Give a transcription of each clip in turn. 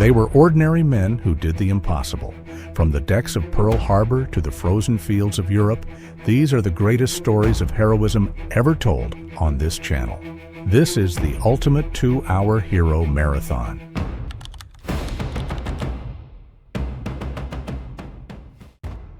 They were ordinary men who did the impossible. From the decks of Pearl Harbor to the frozen fields of Europe, these are the greatest stories of heroism ever told on this channel. This is the ultimate 2-hour hero marathon.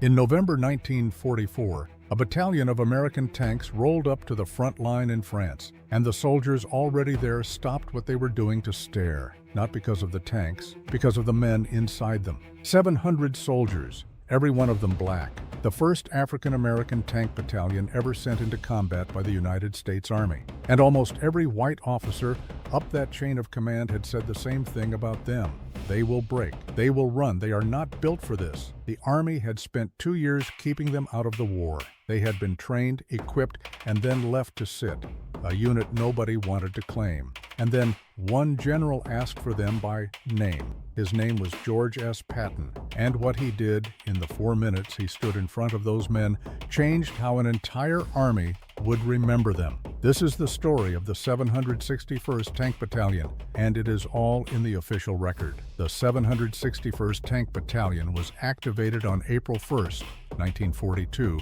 In November 1944, a battalion of American tanks rolled up to the front line in France, and the soldiers already there stopped what they were doing to stare, not because of the tanks, because of the men inside them. 700 soldiers, every one of them black, the first African-American tank battalion ever sent into combat by the United States Army. And almost every white officer up that chain of command had said the same thing about them. They will break. They will run. They are not built for this. The Army had spent 2 years keeping them out of the war. They had been trained, equipped, and then left to sit, a unit nobody wanted to claim. And then one general asked for them by name. His name was George S. Patton, and what he did in the 4 minutes he stood in front of those men changed how an entire army would remember them. This is the story of the 761st Tank Battalion, and it is all in the official record. The 761st Tank Battalion was activated on April 1st, 1942,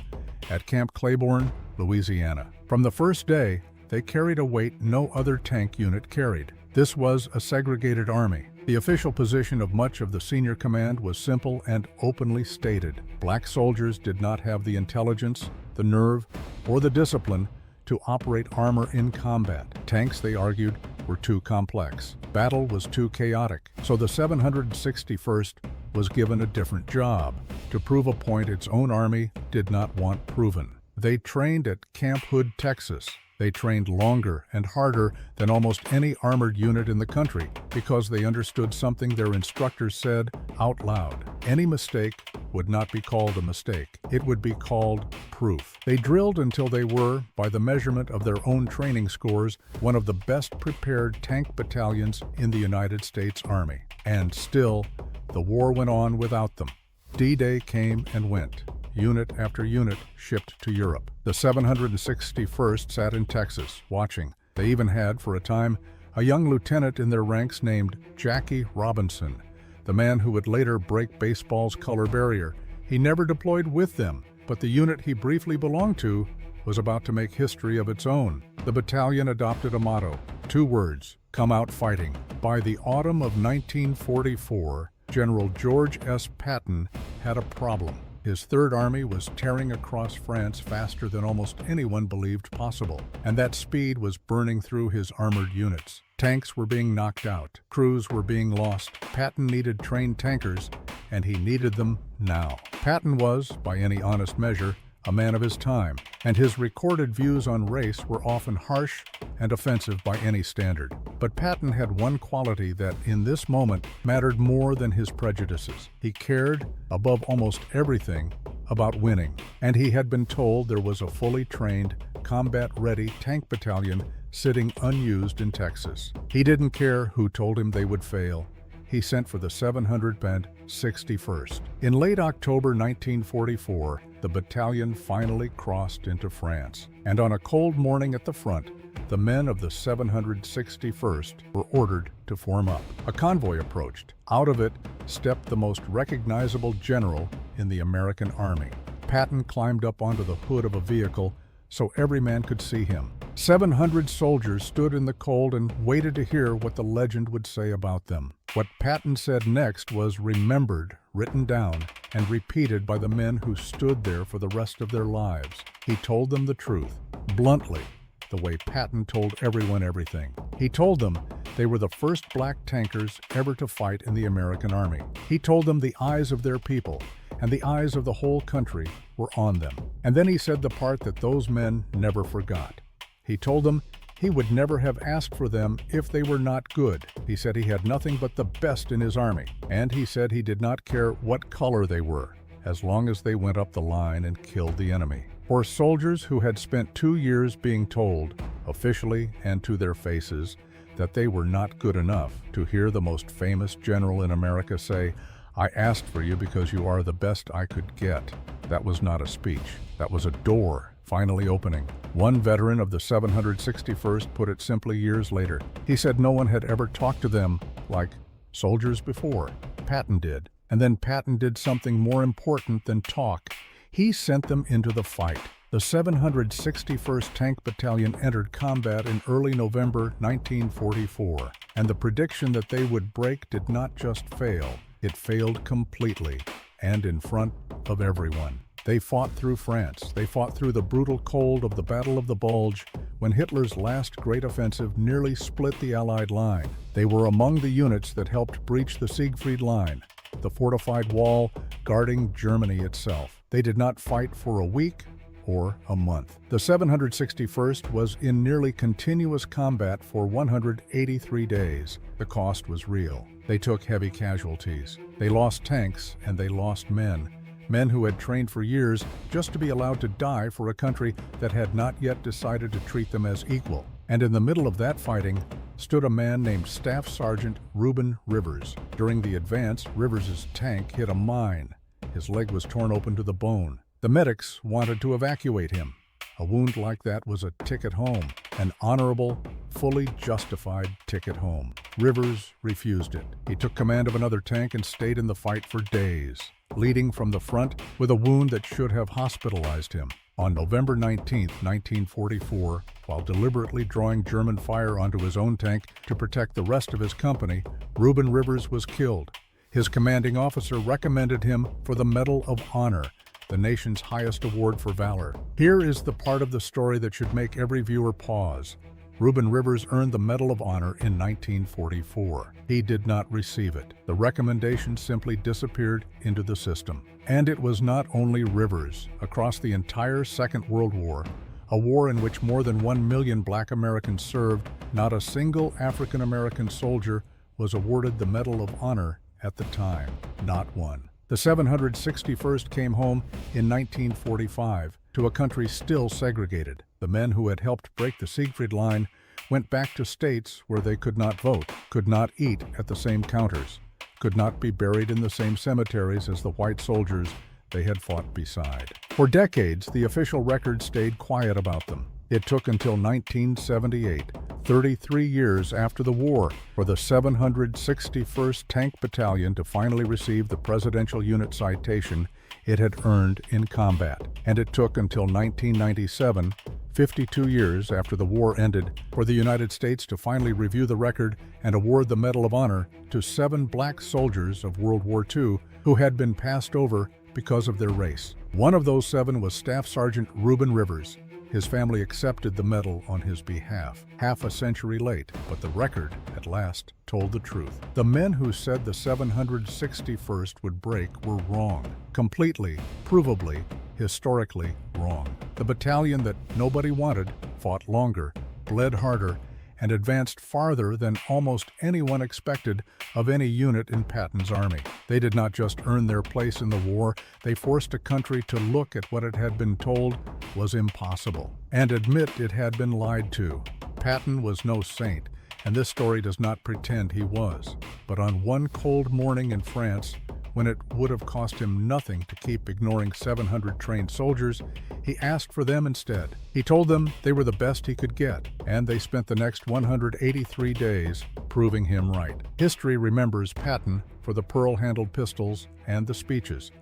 at Camp Claiborne, Louisiana. From the first day, they carried a weight no other tank unit carried. This was a segregated army. The official position of much of the senior command was simple and openly stated. Black soldiers did not have the intelligence, the nerve, or the discipline to operate armor in combat. Tanks, they argued, were too complex. Battle was too chaotic. So the 761st was given a different job, to prove a point its own army did not want proven. They trained at Camp Hood, Texas. They trained longer and harder than almost any armored unit in the country because they understood something their instructors said out loud. Any mistake would not be called a mistake. It would be called proof. They drilled until they were, by the measurement of their own training scores, one of the best prepared tank battalions in the United States Army. And still, the war went on without them. D-Day came and went. Unit after unit shipped to Europe. The 761st sat in Texas, watching. They even had, for a time, a young lieutenant in their ranks named Jackie Robinson, the man who would later break baseball's color barrier. He never deployed with them, but the unit he briefly belonged to was about to make history of its own. The battalion adopted a motto, 2 words, come out fighting. By the autumn of 1944, General George S. Patton had a problem. His Third Army was tearing across France faster than almost anyone believed possible, and that speed was burning through his armored units. Tanks were being knocked out. Crews were being lost. Patton needed trained tankers, and he needed them now. Patton was, by any honest measure, a man of his time, and his recorded views on race were often harsh and offensive by any standard. But Patton had one quality that, in this moment, mattered more than his prejudices. He cared, above almost everything, about winning, and he had been told there was a fully trained, combat-ready tank battalion sitting unused in Texas. He didn't care who told him they would fail. He sent for the 761st. In late October 1944, the battalion finally crossed into France, and on a cold morning at the front, the men of the 761st were ordered to form up. A convoy approached. Out of it stepped the most recognizable general in the American Army. Patton climbed up onto the hood of a vehicle so every man could see him. 700 soldiers stood in the cold and waited to hear what the legend would say about them. What Patton said next was remembered, written down, and repeated by the men who stood there for the rest of their lives. He told them the truth, bluntly, the way Patton told everyone everything. He told them they were the first black tankers ever to fight in the American Army. He told them the eyes of their people and the eyes of the whole country were on them. And then he said the part that those men never forgot. He told them he would never have asked for them if they were not good. He said he had nothing but the best in his army. And he said he did not care what color they were, as long as they went up the line and killed the enemy. For soldiers who had spent 2 years being told, officially and to their faces, that they were not good enough, to hear the most famous general in America say, "I asked for you because you are the best I could get," that was not a speech. That was a door finally opening. One veteran of the 761st put it simply years later. He said no one had ever talked to them like Soldiers before. Patton did. And then Patton did something more important than talk. He sent them into the fight. The 761st Tank Battalion entered combat in early November 1944, and the prediction that they would break did not just fail, it failed completely, and in front of everyone. They fought through France. They fought through the brutal cold of the Battle of the Bulge, when Hitler's last great offensive nearly split the Allied line. They were among the units that helped breach the Siegfried Line, the fortified wall guarding Germany itself. They did not fight for a week or a month. The 761st was in nearly continuous combat for 183 days. The cost was real. They took heavy casualties. They lost tanks and they lost men. Men who had trained for years just to be allowed to die for a country that had not yet decided to treat them as equal. And in the middle of that fighting stood a man named Staff Sergeant Reuben Rivers. During the advance, Rivers's tank hit a mine. His leg was torn open to the bone. The medics wanted to evacuate him. A wound like that was a ticket home, an honorable, fully justified ticket home. Rivers refused it. He took command of another tank and stayed in the fight for days, leading from the front with a wound that should have hospitalized him. On November 19, 1944, while deliberately drawing German fire onto his own tank to protect the rest of his company, Reuben Rivers was killed. His commanding officer recommended him for the Medal of Honor, the nation's highest award for valor. Here is the part of the story that should make every viewer pause. Reuben Rivers earned the Medal of Honor in 1944. He did not receive it. The recommendation simply disappeared into the system. And it was not only Rivers. Across the entire Second World War, a war in which more than 1 million Black Americans served, not a single African American soldier was awarded the Medal of Honor at the time. Not one. The 761st came home in 1945 to a country still segregated. The men who had helped break the Siegfried Line went back to states where they could not vote, could not eat at the same counters, could not be buried in the same cemeteries as the white soldiers they had fought beside. For decades, the official record stayed quiet about them. It took until 1978, 33 years after the war, for the 761st Tank Battalion to finally receive the Presidential Unit citation it had earned in combat. And it took until 1997, 52 years after the war ended, for the United States to finally review the record and award the Medal of Honor to 7 black soldiers of World War II who had been passed over because of their race. One of those 7 was Staff Sergeant Reuben Rivers. His family accepted the medal on his behalf, half a century late, but the record, at last, told the truth. The men who said the 761st would break were wrong. Completely, provably, historically wrong. The battalion that nobody wanted fought longer, bled harder, and advanced farther than almost anyone expected of any unit in Patton's army. They did not just earn their place in the war, they forced a country to look at what it had been told was impossible, and admit it had been lied to. Patton was no saint, and this story does not pretend he was. But on one cold morning in France, when it would have cost him nothing to keep ignoring 700 trained soldiers, he asked for them instead. He told them they were the best he could get, and they spent the next 183 days proving him right. History remembers Patton for the pearl-handled pistols and the speeches.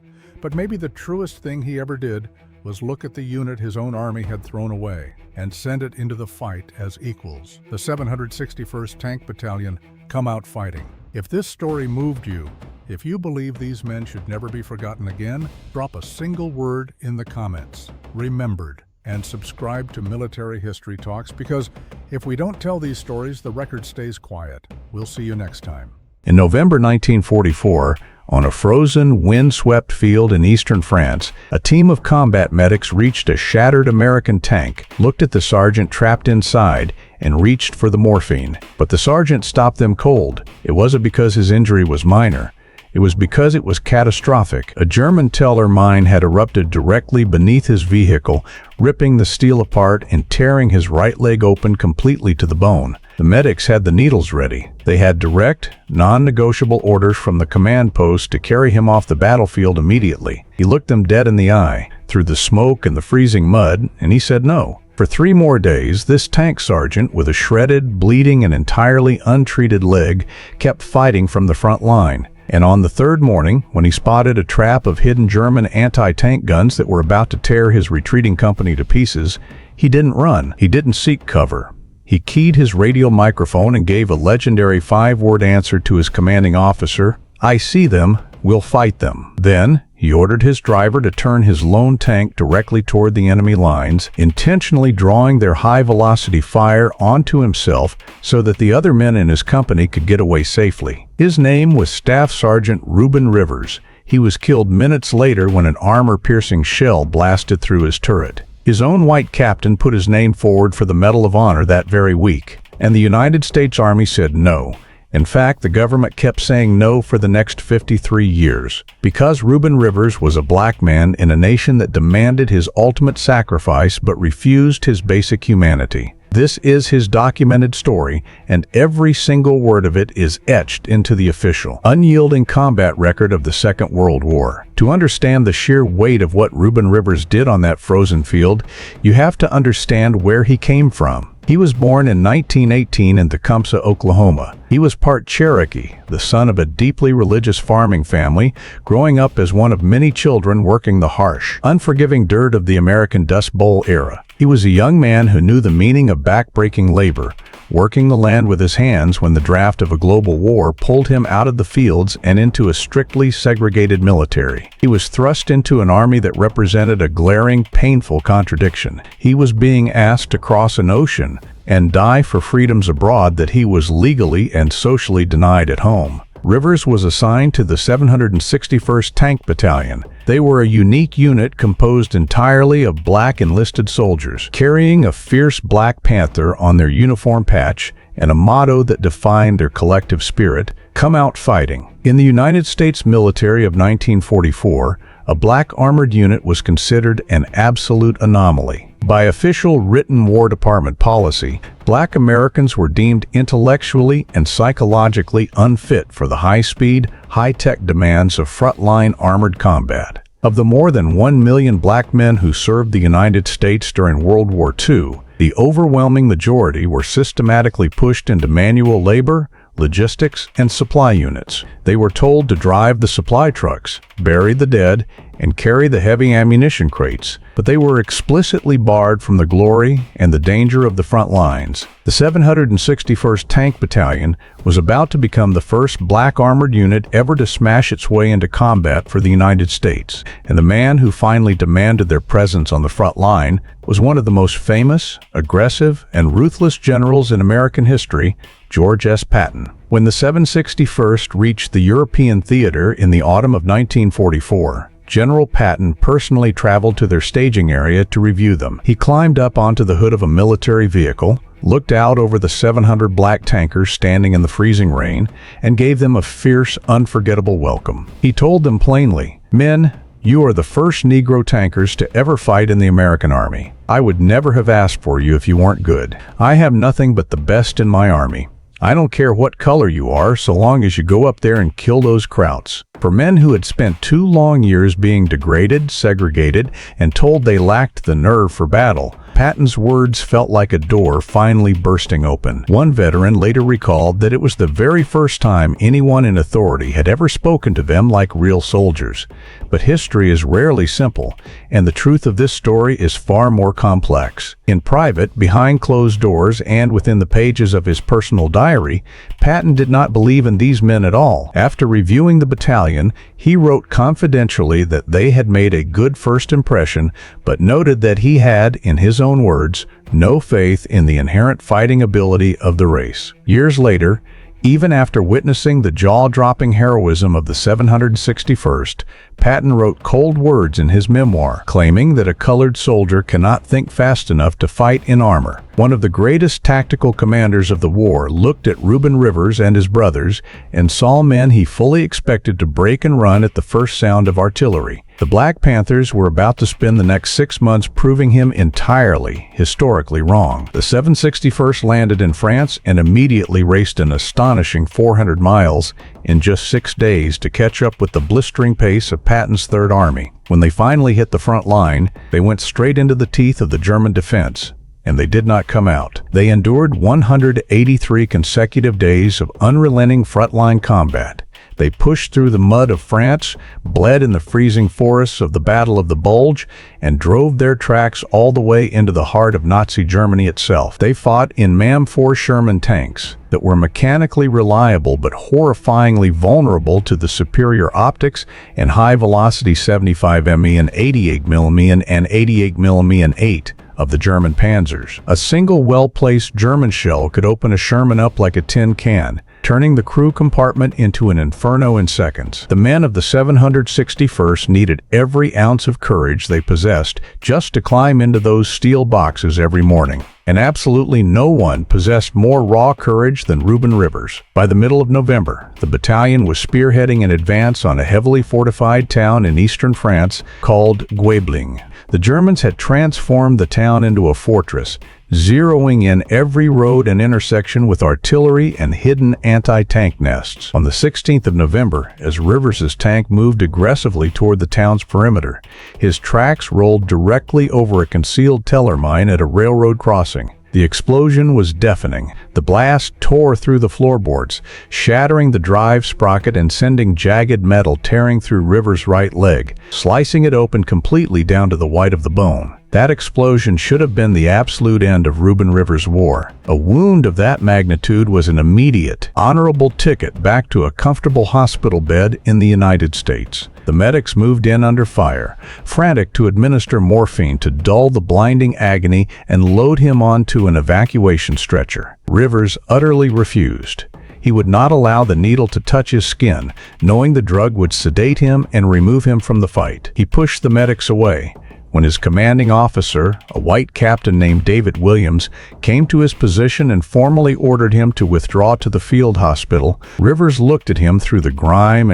But maybe the truest thing he ever did was look at the unit his own army had thrown away and send it into the fight as equals. The 761st Tank Battalion come out fighting. If this story moved you, if you believe these men should never be forgotten again, drop a single word in the comments. Remembered. And subscribe to Military History Talks, because if we don't tell these stories, the record stays quiet. We'll see you next time. In November 1944, on a frozen, wind-swept field in eastern France, a team of combat medics reached a shattered American tank, looked at the sergeant trapped inside, and reached for the morphine. But the sergeant stopped them cold. It wasn't because his injury was minor. It was because it was catastrophic. A German Teller mine had erupted directly beneath his vehicle, ripping the steel apart and tearing his right leg open completely to the bone. The medics had the needles ready. They had direct, non-negotiable orders from the command post to carry him off the battlefield immediately. He looked them dead in the eye, through the smoke and the freezing mud, and he said no. For 3 more days, this tank sergeant, with a shredded, bleeding, and entirely untreated leg, kept fighting from the front line. And on the 3rd morning, when he spotted a trap of hidden German anti-tank guns that were about to tear his retreating company to pieces, he didn't run. He didn't seek cover. He keyed his radio microphone and gave a legendary 5-word answer to his commanding officer: "I see them, we'll fight them." Then, he ordered his driver to turn his lone tank directly toward the enemy lines, intentionally drawing their high-velocity fire onto himself so that the other men in his company could get away safely. His name was Staff Sergeant Reuben Rivers. He was killed minutes later when an armor-piercing shell blasted through his turret. His own white captain put his name forward for the Medal of Honor that very week, and the United States Army said no. In fact, the government kept saying no for the next 53 years. Because Reuben Rivers was a black man in a nation that demanded his ultimate sacrifice but refused his basic humanity. This is his documented story, and every single word of it is etched into the official, unyielding combat record of the Second World War. To understand the sheer weight of what Reuben Rivers did on that frozen field, you have to understand where he came from. He was born in 1918 in Tecumseh, Oklahoma. He was part Cherokee, the son of a deeply religious farming family, growing up as one of many children working the harsh, unforgiving dirt of the American Dust Bowl era. He was a young man who knew the meaning of backbreaking labor, working the land with his hands when the draft of a global war pulled him out of the fields and into a strictly segregated military. He was thrust into an army that represented a glaring, painful contradiction. He was being asked to cross an ocean and die for freedoms abroad that he was legally and socially denied at home. Rivers was assigned to the 761st Tank Battalion. They were a unique unit composed entirely of black enlisted soldiers, carrying a fierce Black Panther on their uniform patch and a motto that defined their collective spirit: "Come out fighting." In the United States military of 1944, a black armored unit was considered an absolute anomaly. By official written War Department policy, black Americans were deemed intellectually and psychologically unfit for the high-speed, high-tech demands of frontline armored combat. Of the more than 1 million black men who served the United States during World War II, the overwhelming majority were systematically pushed into manual labor, logistics, and supply units. They were told to drive the supply trucks, bury the dead, and carry the heavy ammunition crates, but they were explicitly barred from the glory and the danger of the front lines. The 761st Tank Battalion was about to become the first black armored unit ever to smash its way into combat for the United States, and the man who finally demanded their presence on the front line was one of the most famous, aggressive, and ruthless generals in American history, George S. Patton. When the 761st reached the European theater in the autumn of 1944, General Patton personally traveled to their staging area to review them. He climbed up onto the hood of a military vehicle, looked out over the 700 black tankers standing in the freezing rain, and gave them a fierce, unforgettable welcome. He told them plainly, "Men, you are the first Negro tankers to ever fight in the American Army. I would never have asked for you if you weren't good. I have nothing but the best in my army. I don't care what color you are, so long as you go up there and kill those Krauts." For men who had spent 2 long years being degraded, segregated, and told they lacked the nerve for battle, Patton's words felt like a door finally bursting open. One veteran later recalled that it was the very first time anyone in authority had ever spoken to them like real soldiers. But history is rarely simple, and the truth of this story is far more complex. In private, behind closed doors, and within the pages of his personal diary, Patton did not believe in these men at all. After reviewing the battalion, he wrote confidentially that they had made a good first impression, but noted that he had, in his own words, no faith in the inherent fighting ability of the race. Years later, even after witnessing the jaw-dropping heroism of the 761st, Patton wrote cold words in his memoir, claiming that a colored soldier cannot think fast enough to fight in armor. One of the greatest tactical commanders of the war looked at Reuben Rivers and his brothers and saw men he fully expected to break and run at the first sound of artillery. The Black Panthers were about to spend the next 6 months proving him entirely, historically wrong. The 761st landed in France and immediately raced an astonishing 400 miles in just 6 days to catch up with the blistering pace of Patton's Third Army. When they finally hit the front line, they went straight into the teeth of the German defense. and they did not come out. They endured 183 consecutive days of unrelenting frontline combat. They pushed through the mud of France, bled in the freezing forests of the Battle of the Bulge, and drove their tracks all the way into the heart of Nazi Germany itself. They fought in MAM-4 Sherman tanks that were mechanically reliable but horrifyingly vulnerable to the superior optics and high-velocity 75mm and 88mm and 88mm 8 of the German panzers. A single well-placed German shell could open a Sherman up like a tin can, turning the crew compartment into an inferno in seconds. The men of the 761st needed every ounce of courage they possessed just to climb into those steel boxes every morning. And absolutely no one possessed more raw courage than Reuben Rivers. By the middle of November, the battalion was spearheading an advance on a heavily fortified town in eastern France called Gweibling. The Germans had transformed the town into a fortress, zeroing in every road and intersection with artillery and hidden anti-tank nests. On the 16th of November, as Rivers' tank moved aggressively toward the town's perimeter, his tracks rolled directly over a concealed teller mine at a railroad crossing. The explosion was deafening. The blast tore through the floorboards, shattering the drive sprocket and sending jagged metal tearing through Rivers' right leg, slicing it open completely down to the white of the bone. That explosion should have been the absolute end of Reuben Rivers' war. A wound of that magnitude was an immediate, honorable ticket back to a comfortable hospital bed in the United States. The medics moved in under fire, frantic to administer morphine to dull the blinding agony and load him onto an evacuation stretcher. Rivers utterly refused. He would not allow the needle to touch his skin, knowing the drug would sedate him and remove him from the fight. He pushed the medics away. When his commanding officer, a white captain named David Williams, came to his position and formally ordered him to withdraw to the field hospital, Rivers looked at him through the grime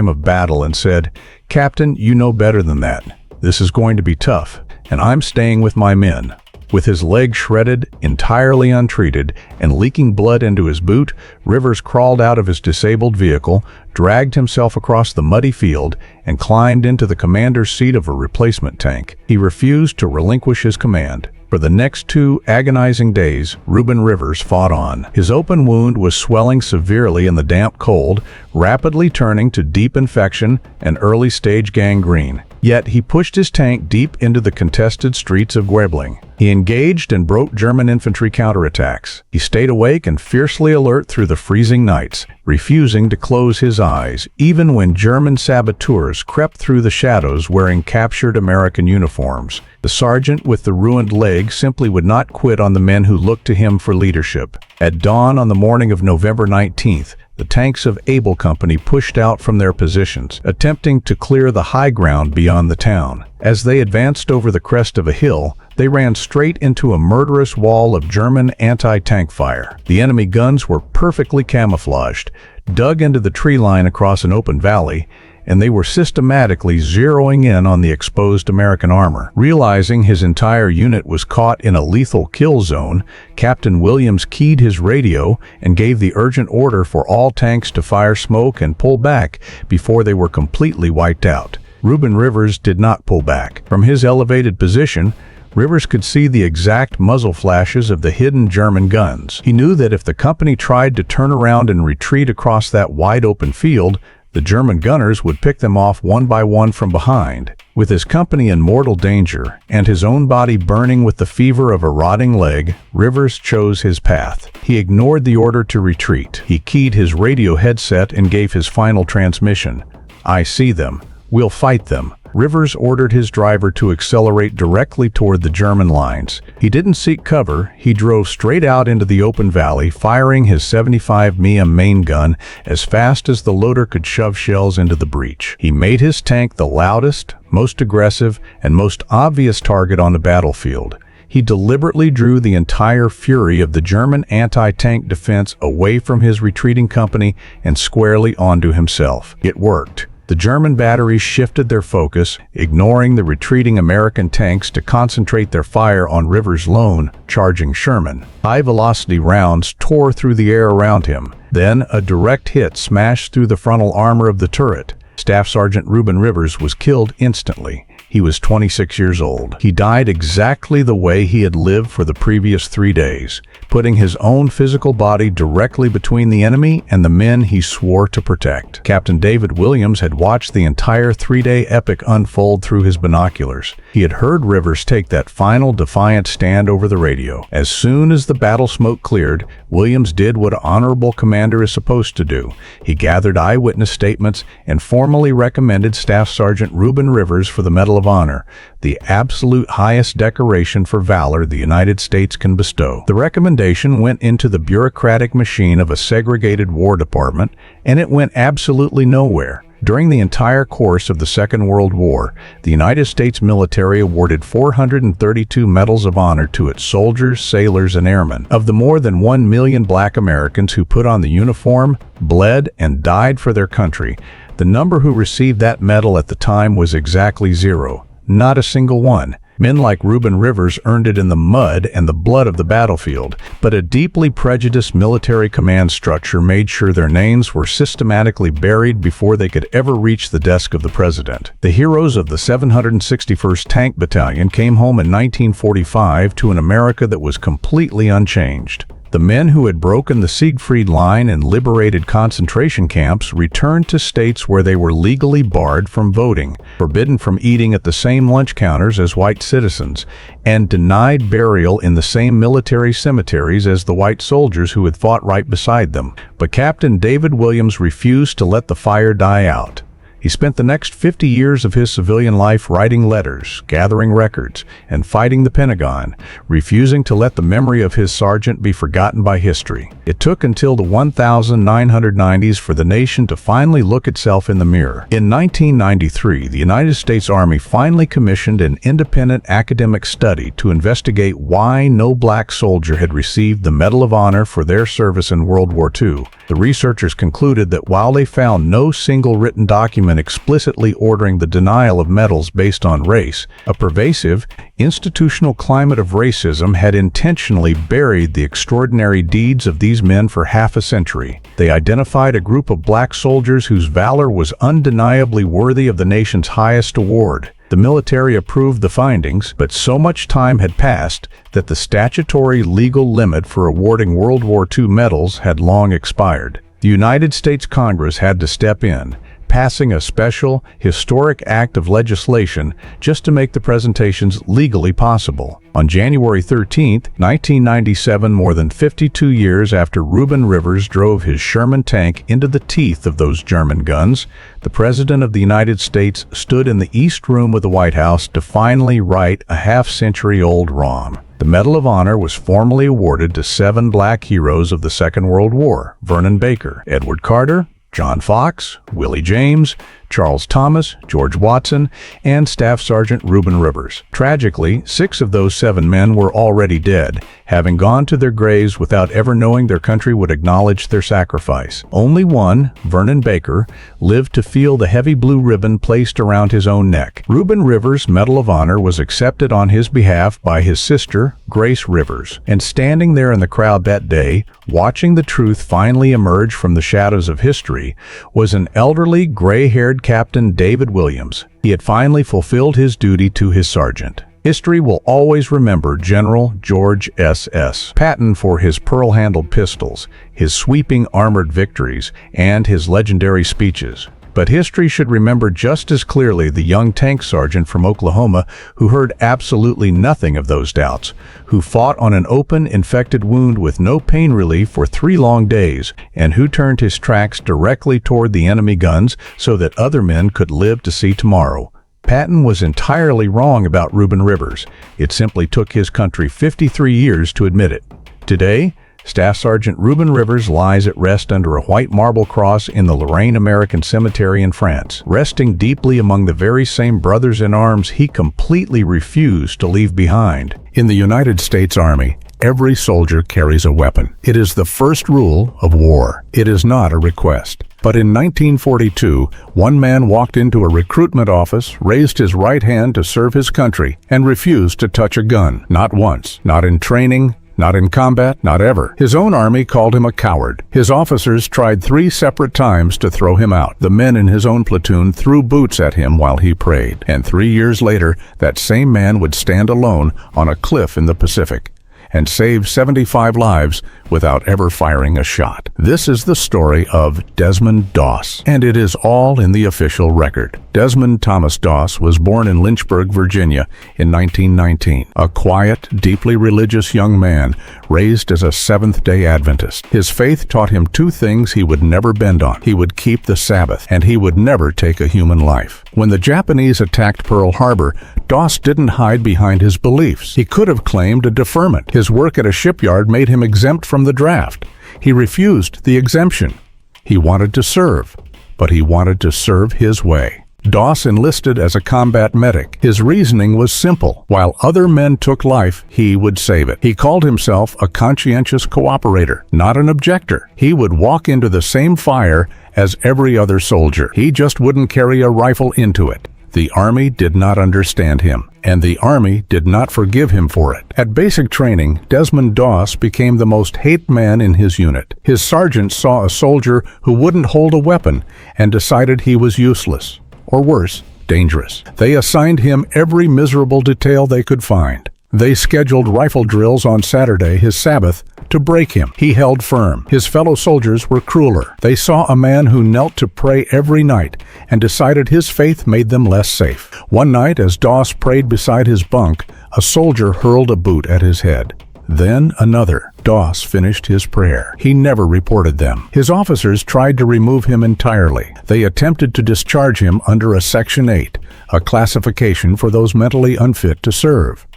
of battle and said, "Captain, you know better than that. This is going to be tough, and I'm staying with my men." With his leg shredded, entirely untreated, and leaking blood into his boot, Rivers crawled out of his disabled vehicle, dragged himself across the muddy field, and climbed into the commander's seat of a replacement tank. He refused to relinquish his command. For the next 2 agonizing days, Reuben Rivers fought on. His open wound was swelling severely in the damp cold, rapidly turning to deep infection and early-stage gangrene. Yet he pushed his tank deep into the contested streets of Gweibling. He engaged and broke German infantry counterattacks. He stayed awake and fiercely alert through the freezing nights, refusing to close his eyes, even when German saboteurs crept through the shadows wearing captured American uniforms. The sergeant with the ruined leg simply would not quit on the men who looked to him for leadership. At dawn on the morning of November 19th, the tanks of Able Company pushed out from their positions, attempting to clear the high ground beyond the town. As they advanced over the crest of a hill, they ran straight into a murderous wall of German anti-tank fire. The enemy guns were perfectly camouflaged, dug into the tree line across an open valley, and they were systematically zeroing in on the exposed American armor. Realizing his entire unit was caught in a lethal kill zone, Captain Williams keyed his radio and gave the urgent order for all tanks to fire smoke and pull back before they were completely wiped out. Reuben Rivers did not pull back. From his elevated position, Rivers could see the exact muzzle flashes of the hidden German guns. He knew that if the company tried to turn around and retreat across that wide-open field, the German gunners would pick them off one by one from behind. With his company in mortal danger and his own body burning with the fever of a rotting leg, Rivers chose his path. He ignored the order to retreat. He keyed his radio headset and gave his final transmission. "I see them. We'll fight them." Rivers ordered his driver to accelerate directly toward the German lines. He didn't seek cover. He drove straight out into the open valley, firing his 75mm main gun as fast as the loader could shove shells into the breach. He made his tank the loudest, most aggressive, and most obvious target on the battlefield. He deliberately drew the entire fury of the German anti-tank defense away from his retreating company and squarely onto himself. It worked. The German batteries shifted their focus, ignoring the retreating American tanks to concentrate their fire on Rivers' lone, charging Sherman. High-velocity rounds tore through the air around him. Then a direct hit smashed through the frontal armor of the turret. Staff Sergeant Reuben Rivers was killed instantly, He was 26 years old. He died exactly the way he had lived for the previous 3 days, putting his own physical body directly between the enemy and the men he swore to protect. Captain David Williams had watched the entire 3-day epic unfold through his binoculars. He had heard Rivers take that final defiant stand over the radio. As soon as the battle smoke cleared, Williams did what an honorable commander is supposed to do. He gathered eyewitness statements and formally recommended Staff Sergeant Reuben Rivers for the Medal of Honor, the absolute highest decoration for valor the United States can bestow. The recommendation went into the bureaucratic machine of a segregated War Department, and it went absolutely nowhere. During the entire course of the Second World War, the United States military awarded 432 medals of honor to its soldiers, sailors, and airmen. Of the more than 1 million black Americans who put on the uniform, bled, and died for their country, the number who received that medal at the time was exactly 0. Not a single one. Men like Reuben Rivers earned it in the mud and the blood of the battlefield, but a deeply prejudiced military command structure made sure their names were systematically buried before they could ever reach the desk of the president. The heroes of the 761st Tank Battalion came home in 1945 to an America that was completely unchanged. The men who had broken the Siegfried Line and liberated concentration camps returned to states where they were legally barred from voting, forbidden from eating at the same lunch counters as white citizens, and denied burial in the same military cemeteries as the white soldiers who had fought right beside them. But Captain David Williams refused to let the fire die out. He spent the next 50 years of his civilian life writing letters, gathering records, and fighting the Pentagon, refusing to let the memory of his sergeant be forgotten by history. It took until the 1990s for the nation to finally look itself in the mirror. In 1993, the United States Army finally commissioned an independent academic study to investigate why no black soldier had received the Medal of Honor for their service in World War II. The researchers concluded that while they found no single written document explicitly ordering the denial of medals based on race, a pervasive, institutional climate of racism had intentionally buried the extraordinary deeds of these men for half a century. They identified a group of black soldiers whose valor was undeniably worthy of the nation's highest award. The military approved the findings, but so much time had passed that the statutory legal limit for awarding World War II medals had long expired. The United States Congress had to step in, passing a special, historic act of legislation just to make the presentations legally possible. On January 13, 1997, more than 52 years after Reuben Rivers drove his Sherman tank into the teeth of those German guns, the President of the United States stood in the East Room of the White House to finally right a half-century-old wrong. The Medal of Honor was formally awarded to 7 black heroes of the Second World War: Vernon Baker, Edward Carter, John Fox, Willie James, Charles Thomas, George Watson, and Staff Sergeant Reuben Rivers. Tragically, 6 of those 7 men were already dead, having gone to their graves without ever knowing their country would acknowledge their sacrifice. Only one, Vernon Baker, lived to feel the heavy blue ribbon placed around his own neck. Reuben Rivers' Medal of Honor was accepted on his behalf by his sister, Grace Rivers, and standing there in the crowd that day, watching the truth finally emerge from the shadows of history, was an elderly, gray-haired Captain David Williams. He had finally fulfilled his duty to his sergeant. History will always remember General George S.S. Patton for his pearl-handled pistols, his sweeping armored victories, and his legendary speeches. But history should remember just as clearly the young tank sergeant from Oklahoma who heard absolutely nothing of those doubts, who fought on an open, infected wound with no pain relief for 3 long days, and who turned his tracks directly toward the enemy guns so that other men could live to see tomorrow. Patton was entirely wrong about Reuben Rivers. It simply took his country 53 years to admit it. Today, Staff Sergeant Reuben Rivers lies at rest under a white marble cross in the Lorraine American Cemetery in France, resting deeply among the very same brothers in arms he completely refused to leave behind. In the United States Army, every soldier carries a weapon. It is the first rule of war. It is not a request. But in 1942, one man walked into a recruitment office, raised his right hand to serve his country, and refused to touch a gun. Not once, not in training, Not in combat, not ever. His own army called him a coward. His officers tried 3 separate times to throw him out. The men in his own platoon threw boots at him while he prayed. And 3 years later, that same man would stand alone on a cliff in the Pacific and save 75 lives without ever firing a shot. This is the story of Desmond Doss, and it is all in the official record. Desmond Thomas Doss was born in Lynchburg, Virginia in 1919, a quiet, deeply religious young man raised as a Seventh-day Adventist. His faith taught him 2 things he would never bend on. He would keep the Sabbath, and he would never take a human life. When the Japanese attacked Pearl Harbor, Doss didn't hide behind his beliefs. He could have claimed a deferment. His work at a shipyard made him exempt from the draft. He refused the exemption. He wanted to serve, but he wanted to serve his way. Doss enlisted as a combat medic. His reasoning was simple. While other men took life, he would save it. He called himself a conscientious cooperator, not an objector. He would walk into the same fire as every other soldier. He just wouldn't carry a rifle into it. The Army did not understand him, and the Army did not forgive him for it. At basic training, Desmond Doss became the most hated man in his unit. His sergeant saw a soldier who wouldn't hold a weapon and decided he was useless, or worse, dangerous. They assigned him every miserable detail they could find. They scheduled rifle drills on Saturday, his Sabbath, to break him. He held firm. His fellow soldiers were crueler. They saw a man who knelt to pray every night and decided his faith made them less safe. One night, as Doss prayed beside his bunk, a soldier hurled a boot at his head. Then another. Doss finished his prayer. He never reported them. His officers tried to remove him entirely. They attempted to discharge him under a Section 8, a classification for those mentally unfit to serve.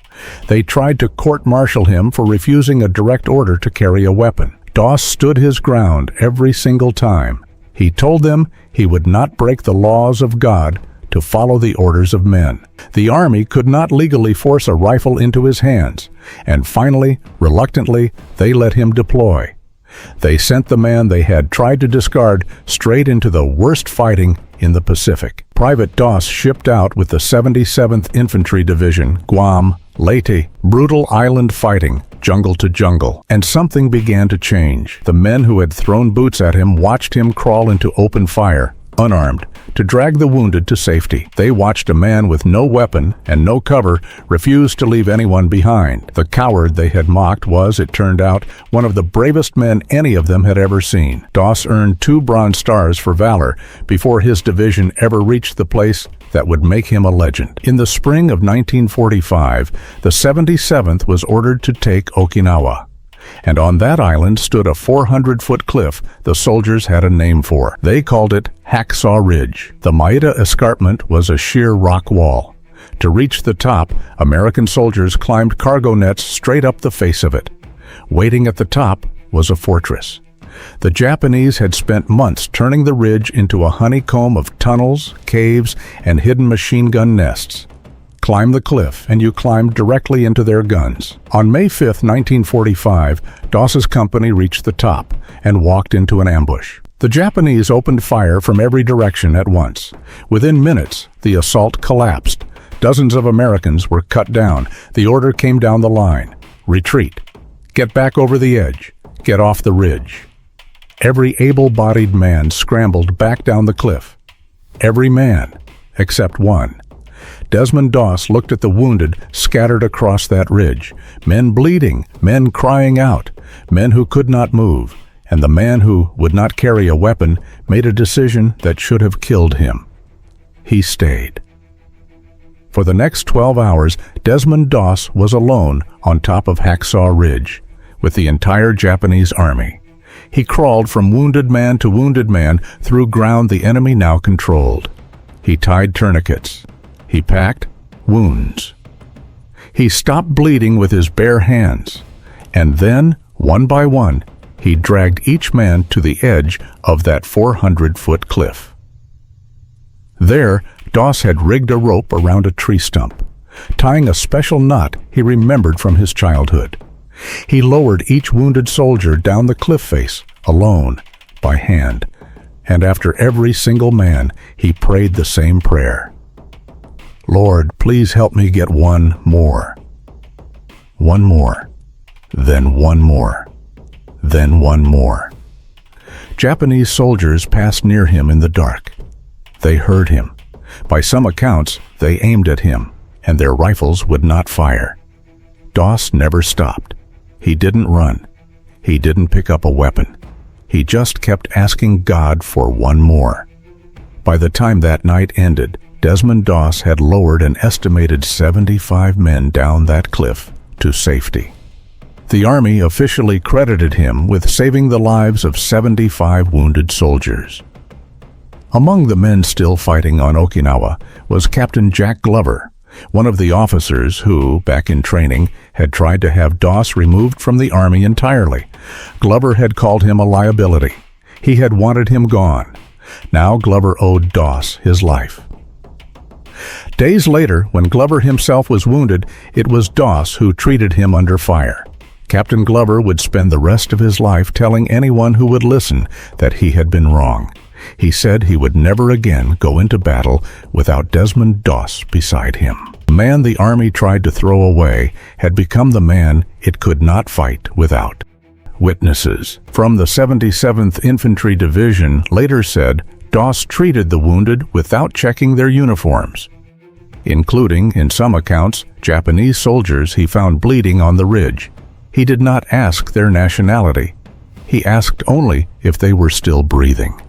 They tried to court-martial him for refusing a direct order to carry a weapon. Doss stood his ground every single time. He told them he would not break the laws of God to follow the orders of men. The Army could not legally force a rifle into his hands, and finally, reluctantly, they let him deploy. They sent the man they had tried to discard straight into the worst fighting in the Pacific. Private Doss shipped out with the 77th Infantry Division, Guam, Leyte, brutal island fighting, jungle to jungle. And something began to change. The men who had thrown boots at him watched him crawl into open fire, unarmed, to drag the wounded to safety. They watched a man with no weapon and no cover refuse to leave anyone behind. The coward they had mocked was, it turned out, one of the bravest men any of them had ever seen. Doss earned 2 Bronze Stars for valor before his division ever reached the place that would make him a legend. In the spring of 1945, the 77th was ordered to take Okinawa. And on that island stood a 400-foot cliff the soldiers had a name for. They called it Hacksaw Ridge. The Maeda Escarpment was a sheer rock wall. To reach the top, American soldiers climbed cargo nets straight up the face of it. Waiting at the top was a fortress. The Japanese had spent months turning the ridge into a honeycomb of tunnels, caves, and hidden machine gun nests. Climb the cliff, and you climbed directly into their guns. On May 5, 1945, Doss's company reached the top and walked into an ambush. The Japanese opened fire from every direction at once. Within minutes, the assault collapsed. Dozens of Americans were cut down. The order came down the line. Retreat. Get back over the edge. Get off the ridge. Every able-bodied man scrambled back down the cliff. Every man, except one. Desmond Doss looked at the wounded scattered across that ridge, men bleeding, men crying out, men who could not move, and the man who would not carry a weapon made a decision that should have killed him. He stayed. For the next 12 hours, Desmond Doss was alone on top of Hacksaw Ridge, with the entire Japanese army. He crawled from wounded man to wounded man through ground the enemy now controlled. He tied tourniquets. He packed wounds. He stopped bleeding with his bare hands, and then, one by one, he dragged each man to the edge of that 400-foot cliff. There, Doss had rigged a rope around a tree stump, tying a special knot he remembered from his childhood. He lowered each wounded soldier down the cliff face, alone, by hand, and after every single man, he prayed the same prayer. Lord, please help me get one more. One more. then one more, then one more. Japanese soldiers passed near him in the dark. They heard him. By some accounts, they aimed at him, and their rifles would not fire. Doss never stopped. He didn't run. He didn't pick up a weapon. He just kept asking God for one more. By the time that night ended, Desmond Doss had lowered an estimated 75 men down that cliff to safety. The Army officially credited him with saving the lives of 75 wounded soldiers. Among the men still fighting on Okinawa was Captain Jack Glover, one of the officers who, back in training, had tried to have Doss removed from the Army entirely. Glover had called him a liability. He had wanted him gone. Now Glover owed Doss his life. Days later, when Glover himself was wounded, it was Doss who treated him under fire. Captain Glover would spend the rest of his life telling anyone who would listen that he had been wrong. He said he would never again go into battle without Desmond Doss beside him. The man the Army tried to throw away had become the man it could not fight without. Witnesses from the 77th Infantry Division later said Doss treated the wounded without checking their uniforms, including, in some accounts, Japanese soldiers he found bleeding on the ridge. He did not ask their nationality. He asked only if they were still breathing.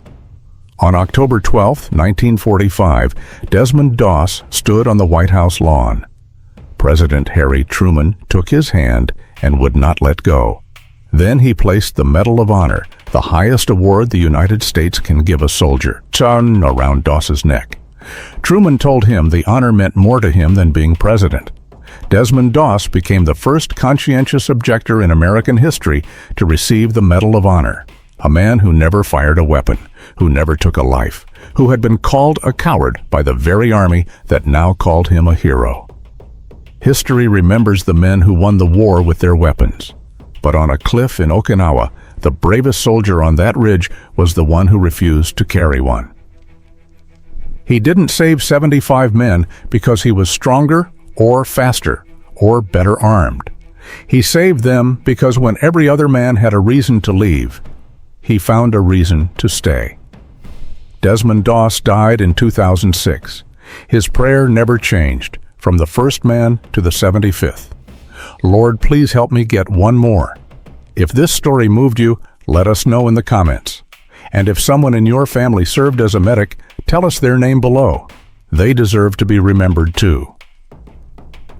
On October 12, 1945, Desmond Doss stood on the White House lawn. President Harry Truman took his hand and would not let go. Then he placed the Medal of Honor, the highest award the United States can give a soldier, around Doss's neck. Truman told him the honor meant more to him than being president. Desmond Doss became the first conscientious objector in American history to receive the Medal of Honor. A man who never fired a weapon, who never took a life, who had been called a coward by the very army that now called him a hero. History remembers the men who won the war with their weapons. But on a cliff in Okinawa, the bravest soldier on that ridge was the one who refused to carry one. He didn't save 75 men because he was stronger or faster or better armed. He saved them because when every other man had a reason to leave, he found a reason to stay. Desmond Doss died in 2006. His prayer never changed, from the first man to the 75th. Lord, please help me get one more. If this story moved you, let us know in the comments. And if someone in your family served as a medic, tell us their name below. They deserve to be remembered too.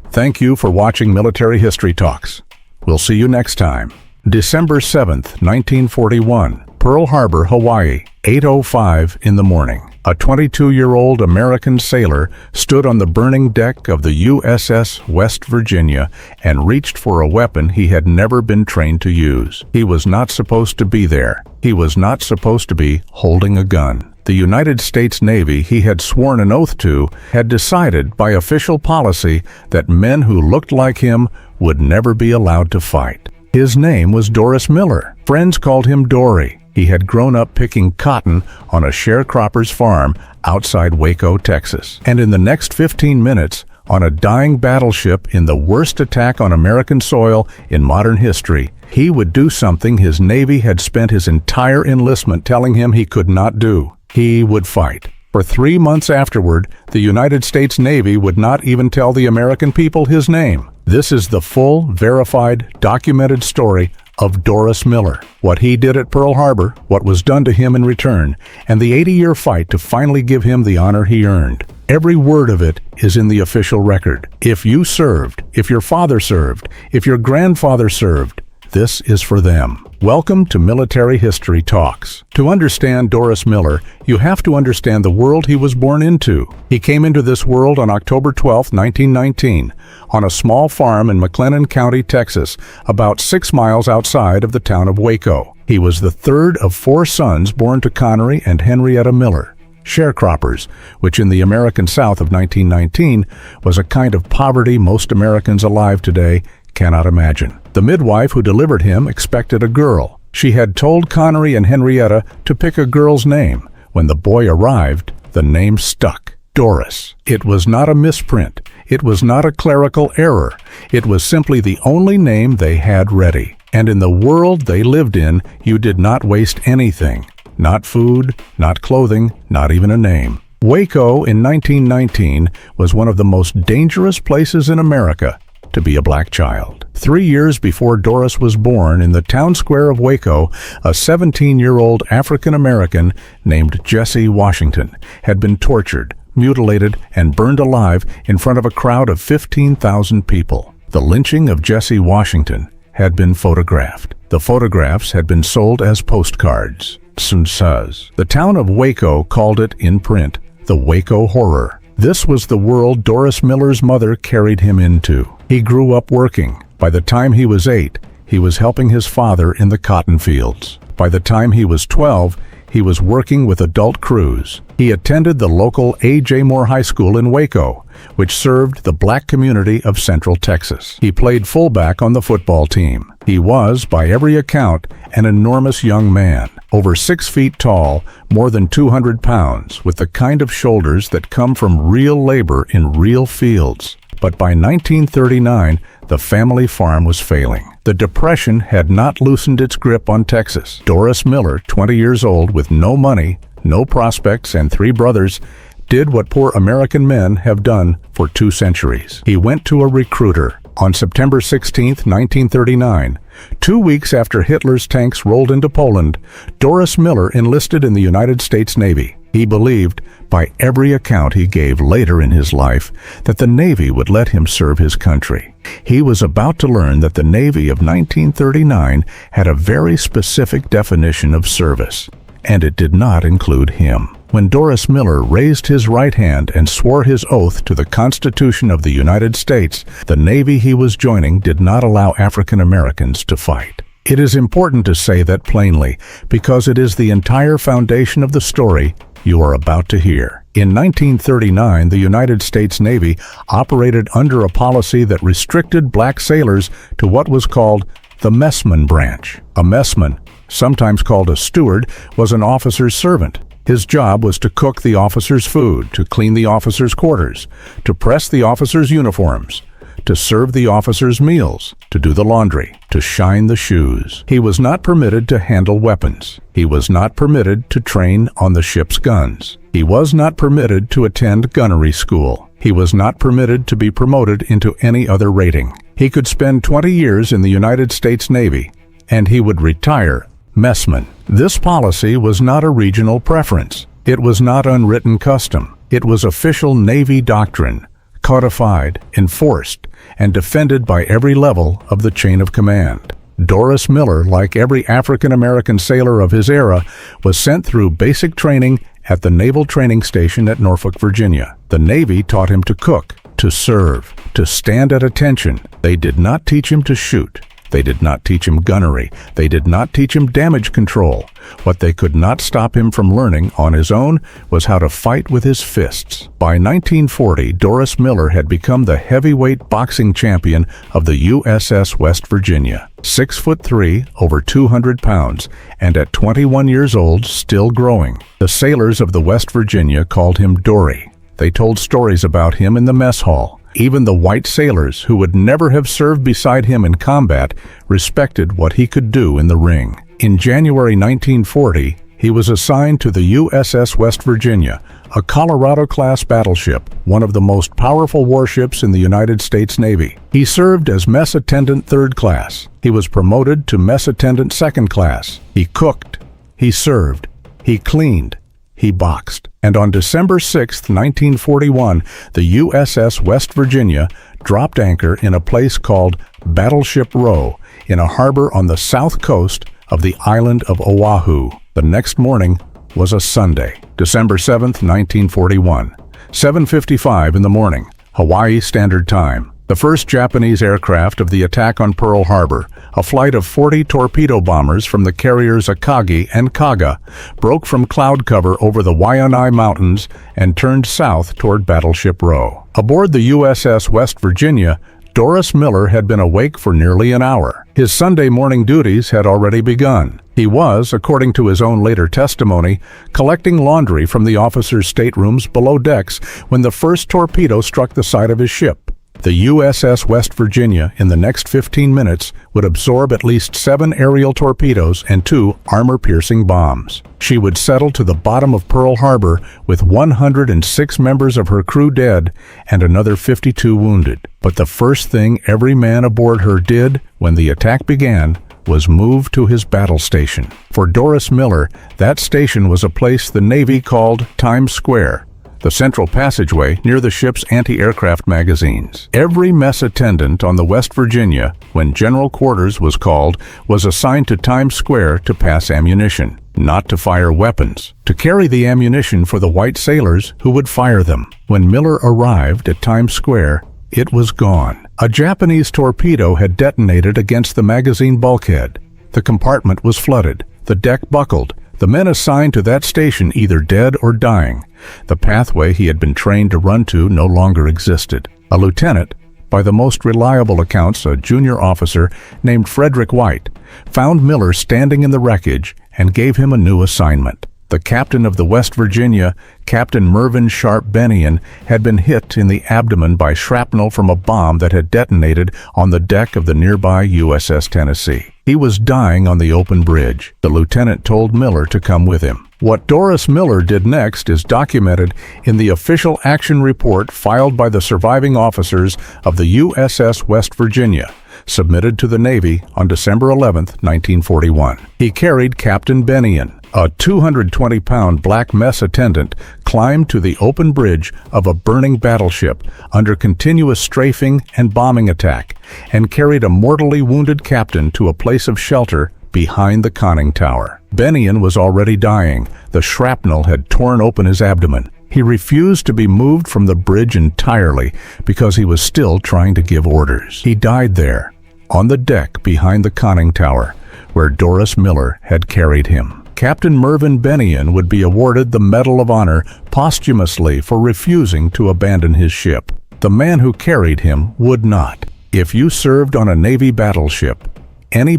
Thank you for watching Military History Talks. We'll see you next time. December 7th, 1941, Pearl Harbor, Hawaii, 8:05 in the morning. A 22-year-old American sailor stood on the burning deck of the USS West Virginia and reached for a weapon he had never been trained to use. He was not supposed to be there. He was not supposed to be holding a gun. The United States Navy he had sworn an oath to had decided by official policy that men who looked like him would never be allowed to fight. His name was Doris Miller. Friends called him Dory. He had grown up picking cotton on a sharecropper's farm outside Waco, Texas. And in the next 15 minutes, on a dying battleship in the worst attack on American soil in modern history, he would do something his Navy had spent his entire enlistment telling him he could not do. He would fight. For 3 months afterward, the United States Navy would not even tell the American people his name. This is the full, verified, documented story of Doris Miller, what he did at Pearl Harbor, what was done to him in return, and the 80-year fight to finally give him the honor he earned. Every word of it is in the official record. If you served, if your father served, if your grandfather served, this is for them. Welcome to Military History Talks. To understand Doris Miller, you have to understand the world he was born into. He came into this world on October 12, 1919, on a small farm in McLennan County, Texas, about 6 miles outside of the town of Waco. He was the third of 4 sons born to Connery and Henrietta Miller, sharecroppers, which in the American South of 1919 was a kind of poverty most Americans alive today cannot imagine. The midwife who delivered him expected a girl. She had told Connery and Henrietta to pick a girl's name. When the boy arrived, the name stuck. Doris. It was not a misprint. It was not a clerical error. It was simply the only name they had ready. And in the world they lived in, you did not waste anything. Not food, not clothing, not even a name. Waco in 1919 was one of the most dangerous places in America to be a black child. 3 years before Doris was born, in the town square of Waco, a 17-year-old African-American named Jesse Washington had been tortured, mutilated, and burned alive in front of a crowd of 15,000 people. The lynching of Jesse Washington had been photographed. The photographs had been sold as postcards. The town of Waco called it in print the Waco Horror. This was the world Doris Miller's mother carried him into. He grew up working. By the time he was 8, he was helping his father in the cotton fields. By the time he was 12, he was working with adult crews. He attended the local A.J. Moore High School in Waco, which served the black community of Central Texas. He played fullback on the football team. He was, by every account, an enormous young man, over 6 feet tall, more than 200 pounds, with the kind of shoulders that come from real labor in real fields. But by 1939, the family farm was failing. The Depression had not loosened its grip on Texas. Doris Miller, 20 years old, with no money, no prospects, and 3 brothers, did what poor American men have done for 2 centuries. He went to a recruiter. On September 16, 1939, 2 weeks after Hitler's tanks rolled into Poland, Doris Miller enlisted in the United States Navy. He believed, by every account he gave later in his life, that the Navy would let him serve his country. He was about to learn that the Navy of 1939 had a very specific definition of service, and it did not include him. When Doris Miller raised his right hand and swore his oath to the Constitution of the United States, the Navy he was joining did not allow African Americans to fight. It is important to say that plainly, because it is the entire foundation of the story you are about to hear. In 1939, the United States Navy operated under a policy that restricted black sailors to what was called the messman branch. A messman, sometimes called a steward, was an officer's servant. His job was to cook the officers' food, to clean the officers' quarters, to press the officers' uniforms, to serve the officers' meals, to do the laundry, to shine the shoes. He was not permitted to handle weapons. He was not permitted to train on the ship's guns. He was not permitted to attend gunnery school. He was not permitted to be promoted into any other rating. He could spend 20 years in the United States Navy, and he would retire messman. This policy was not a regional preference. It was not unwritten custom. It was official Navy doctrine, codified, enforced, and defended by every level of the chain of command. Doris Miller, like every African American sailor of his era, was sent through basic training at the Naval Training Station at Norfolk, Virginia. The Navy taught him to cook, to serve, to stand at attention. They did not teach him to shoot. They did not teach him gunnery. They did not teach him damage control. What they could not stop him from learning on his own was how to fight with his fists. By 1940, Doris Miller had become the heavyweight boxing champion of the USS West Virginia. 6'3", over 200 pounds, and at 21 years old, still growing. The sailors of the West Virginia called him Dory. They told stories about him in the mess hall. Even the white sailors, who would never have served beside him in combat, respected what he could do in the ring. In January 1940, he was assigned to the USS West Virginia, a Colorado-class battleship, one of the most powerful warships in the United States Navy. He served as Mess Attendant 3rd Class. He was promoted to Mess Attendant 2nd Class. He cooked. He served. He cleaned. He boxed. And on December 6, 1941, the USS West Virginia dropped anchor in a place called Battleship Row in a harbor on the south coast of the island of Oahu. The next morning was a Sunday, December 7, 1941, 7:55 in the morning, Hawaii Standard Time. The first Japanese aircraft of the attack on Pearl Harbor, a flight of 40 torpedo bombers from the carriers Akagi and Kaga, broke from cloud cover over the Waianae Mountains and turned south toward Battleship Row. Aboard the USS West Virginia, Doris Miller had been awake for nearly an hour. His Sunday morning duties had already begun. He was, according to his own later testimony, collecting laundry from the officers' staterooms below decks when the first torpedo struck the side of his ship. The USS West Virginia, in the next 15 minutes, would absorb at least 7 aerial torpedoes and 2 armor-piercing bombs. She would settle to the bottom of Pearl Harbor with 106 members of her crew dead and another 52 wounded. But the first thing every man aboard her did when the attack began was move to his battle station. For Doris Miller, that station was a place the Navy called Times Square, the central passageway near the ship's anti-aircraft magazines. Every mess attendant on the West Virginia, when General Quarters was called, was assigned to Times Square to pass ammunition, not to fire weapons, to carry the ammunition for the white sailors who would fire them. When Miller arrived at Times Square, it was gone. A Japanese torpedo had detonated against the magazine bulkhead. The compartment was flooded. The deck buckled. The men assigned to that station either dead or dying. The pathway he had been trained to run to no longer existed. A lieutenant, by the most reliable accounts a junior officer named Frederick White, found Miller standing in the wreckage and gave him a new assignment. The captain of the West Virginia, Captain Mervyn Sharp Bennion, had been hit in the abdomen by shrapnel from a bomb that had detonated on the deck of the nearby USS Tennessee. He was dying on the open bridge. The lieutenant told Miller to come with him. What Doris Miller did next is documented in the official action report filed by the surviving officers of the USS West Virginia, submitted to the Navy on December 11, 1941. He carried Captain Bennion. A 220-pound black mess attendant climbed to the open bridge of a burning battleship under continuous strafing and bombing attack and carried a mortally wounded captain to a place of shelter behind the conning tower. Bennion was already dying. The shrapnel had torn open his abdomen. He refused to be moved from the bridge entirely because he was still trying to give orders. He died there, on the deck behind the conning tower, where Doris Miller had carried him. Captain Mervyn Bennion would be awarded the Medal of Honor posthumously for refusing to abandon his ship. The man who carried him would not. If you served on a Navy battleship, any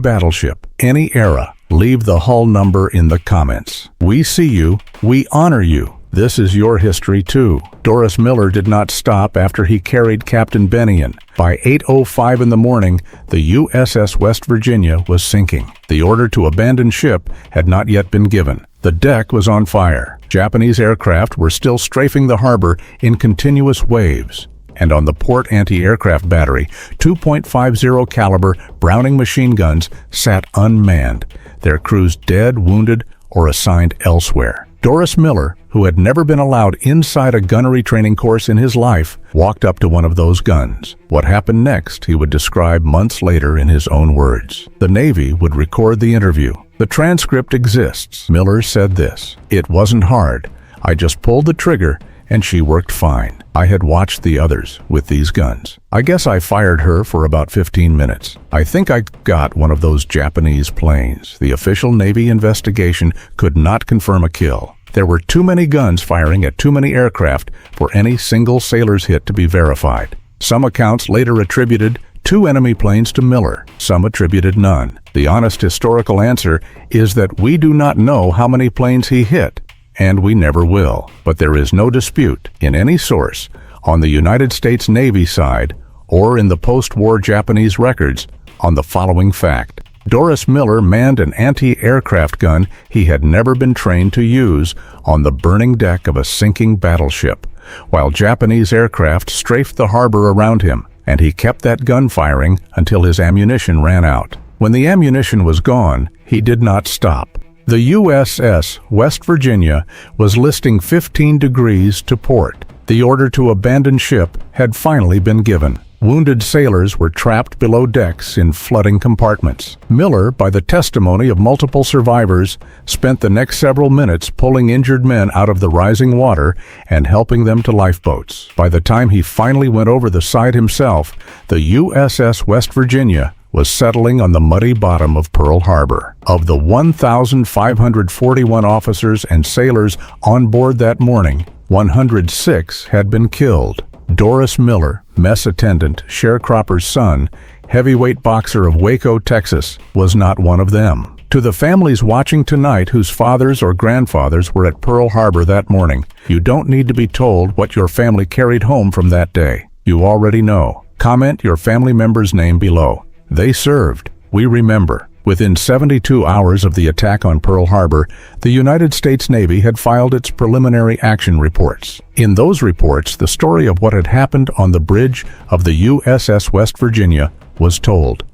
era, leave the hull number in the comments. We see you, we honor you. This is your history too. Doris Miller did not stop after he carried Captain Bennion. By 8:05 in the morning, the USS West Virginia was sinking. The order to abandon ship had not yet been given. The deck was on fire. Japanese aircraft were still strafing the harbor in continuous waves. And on the port anti-aircraft battery, 2.50 caliber Browning machine guns sat unmanned, their crews dead, wounded, or assigned elsewhere. Doris Miller, who had never been allowed inside a gunnery training course in his life, walked up to one of those guns. What happened next he would describe months later in his own words. The Navy would record the interview. The transcript exists. Miller said this: "It wasn't hard. I just pulled the trigger and she worked fine. I had watched the others with these guns. I guess I fired her for about 15 minutes. I think I got one of those Japanese planes. The official Navy investigation could not confirm a kill. There were too many guns firing at too many aircraft for any single sailor's hit to be verified." Some accounts later attributed 2 enemy planes to Miller. Some attributed none. The honest historical answer is that we do not know how many planes he hit, and we never will. But there is no dispute in any source on the United States Navy side or in the post-war Japanese records on the following fact. Doris Miller manned an anti-aircraft gun he had never been trained to use on the burning deck of a sinking battleship, while Japanese aircraft strafed the harbor around him, and he kept that gun firing until his ammunition ran out. When the ammunition was gone, he did not stop. The USS West Virginia was listing 15 degrees to port. The order to abandon ship had finally been given. Wounded sailors were trapped below decks in flooding compartments. Miller, by the testimony of multiple survivors, spent the next several minutes pulling injured men out of the rising water and helping them to lifeboats. By the time he finally went over the side himself, the USS West Virginia was settling on the muddy bottom of Pearl Harbor. Of the 1,541 officers and sailors on board that morning, 106 had been killed. Doris Miller, mess attendant, sharecropper's son, heavyweight boxer of Waco, Texas, was not one of them. To the families watching tonight whose fathers or grandfathers were at Pearl Harbor that morning, you don't need to be told what your family carried home from that day. You already know. Comment your family member's name below. They served. We remember. Within 72 hours of the attack on Pearl Harbor, the United States Navy had filed its preliminary action reports. In those reports, the story of what had happened on the bridge of the USS West Virginia was told.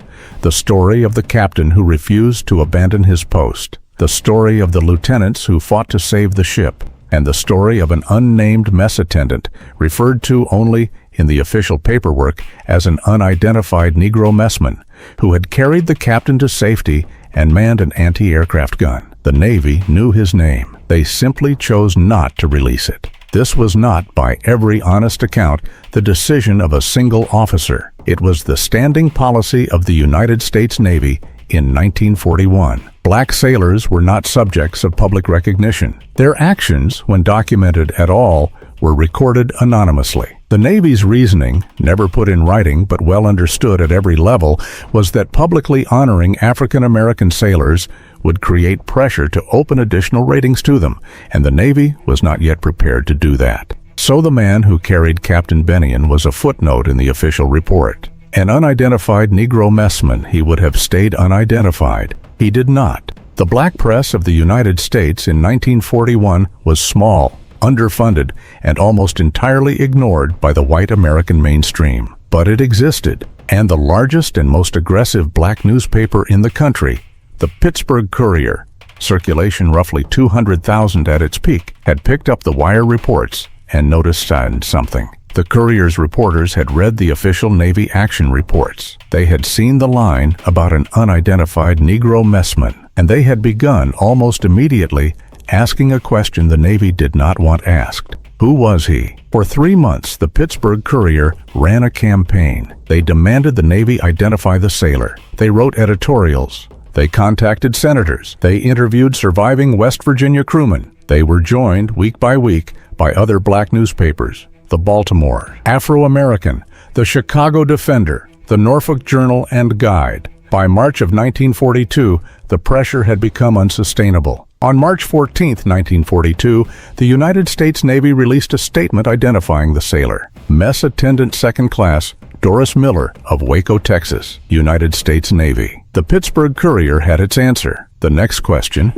The story of the captain who refused to abandon his post. The story of the lieutenants who fought to save the ship. And the story of an unnamed mess attendant, referred to only in the official paperwork as an unidentified Negro messman, who had carried the captain to safety and manned an anti-aircraft gun. The Navy knew his name. They simply chose not to release it. This was not, by every honest account, the decision of a single officer. It was the standing policy of the United States Navy in 1941. Black sailors were not subjects of public recognition. Their actions, when documented at all, were recorded anonymously. The Navy's reasoning, never put in writing but well understood at every level, was that publicly honoring African American sailors would create pressure to open additional ratings to them, and the Navy was not yet prepared to do that. So the man who carried Captain Bennion was a footnote in the official report. An unidentified Negro messman, he would have stayed unidentified. He did not. The black press of the United States in 1941 was small, underfunded, and almost entirely ignored by the white American mainstream. But it existed, and the largest and most aggressive black newspaper in the country, the Pittsburgh Courier, circulation roughly 200,000 at its peak, had picked up the wire reports and noticed something. The Courier's reporters had read the official Navy action reports. They had seen the line about an unidentified Negro messman, and they had begun almost immediately asking a question the Navy did not want asked. Who was he? For 3 months, the Pittsburgh Courier ran a campaign. They demanded the Navy identify the sailor. They wrote editorials. They contacted senators. They interviewed surviving West Virginia crewmen. They were joined week by week by other black newspapers. The Baltimore, Afro-American, the Chicago Defender, the Norfolk Journal and Guide. By March of 1942, the pressure had become unsustainable. On March 14, 1942, the United States Navy released a statement identifying the sailor, Mess Attendant Second Class Doris Miller of Waco, Texas, United States Navy. The Pittsburgh Courier had its answer. The next question,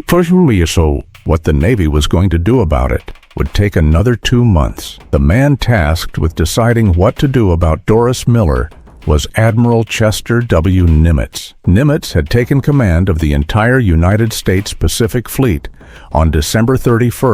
what the Navy was going to do about it, would take another 2 months. The man tasked with deciding what to do about Doris Miller was Admiral Chester W. Nimitz. Nimitz had taken command of the entire United States Pacific Fleet on December 31,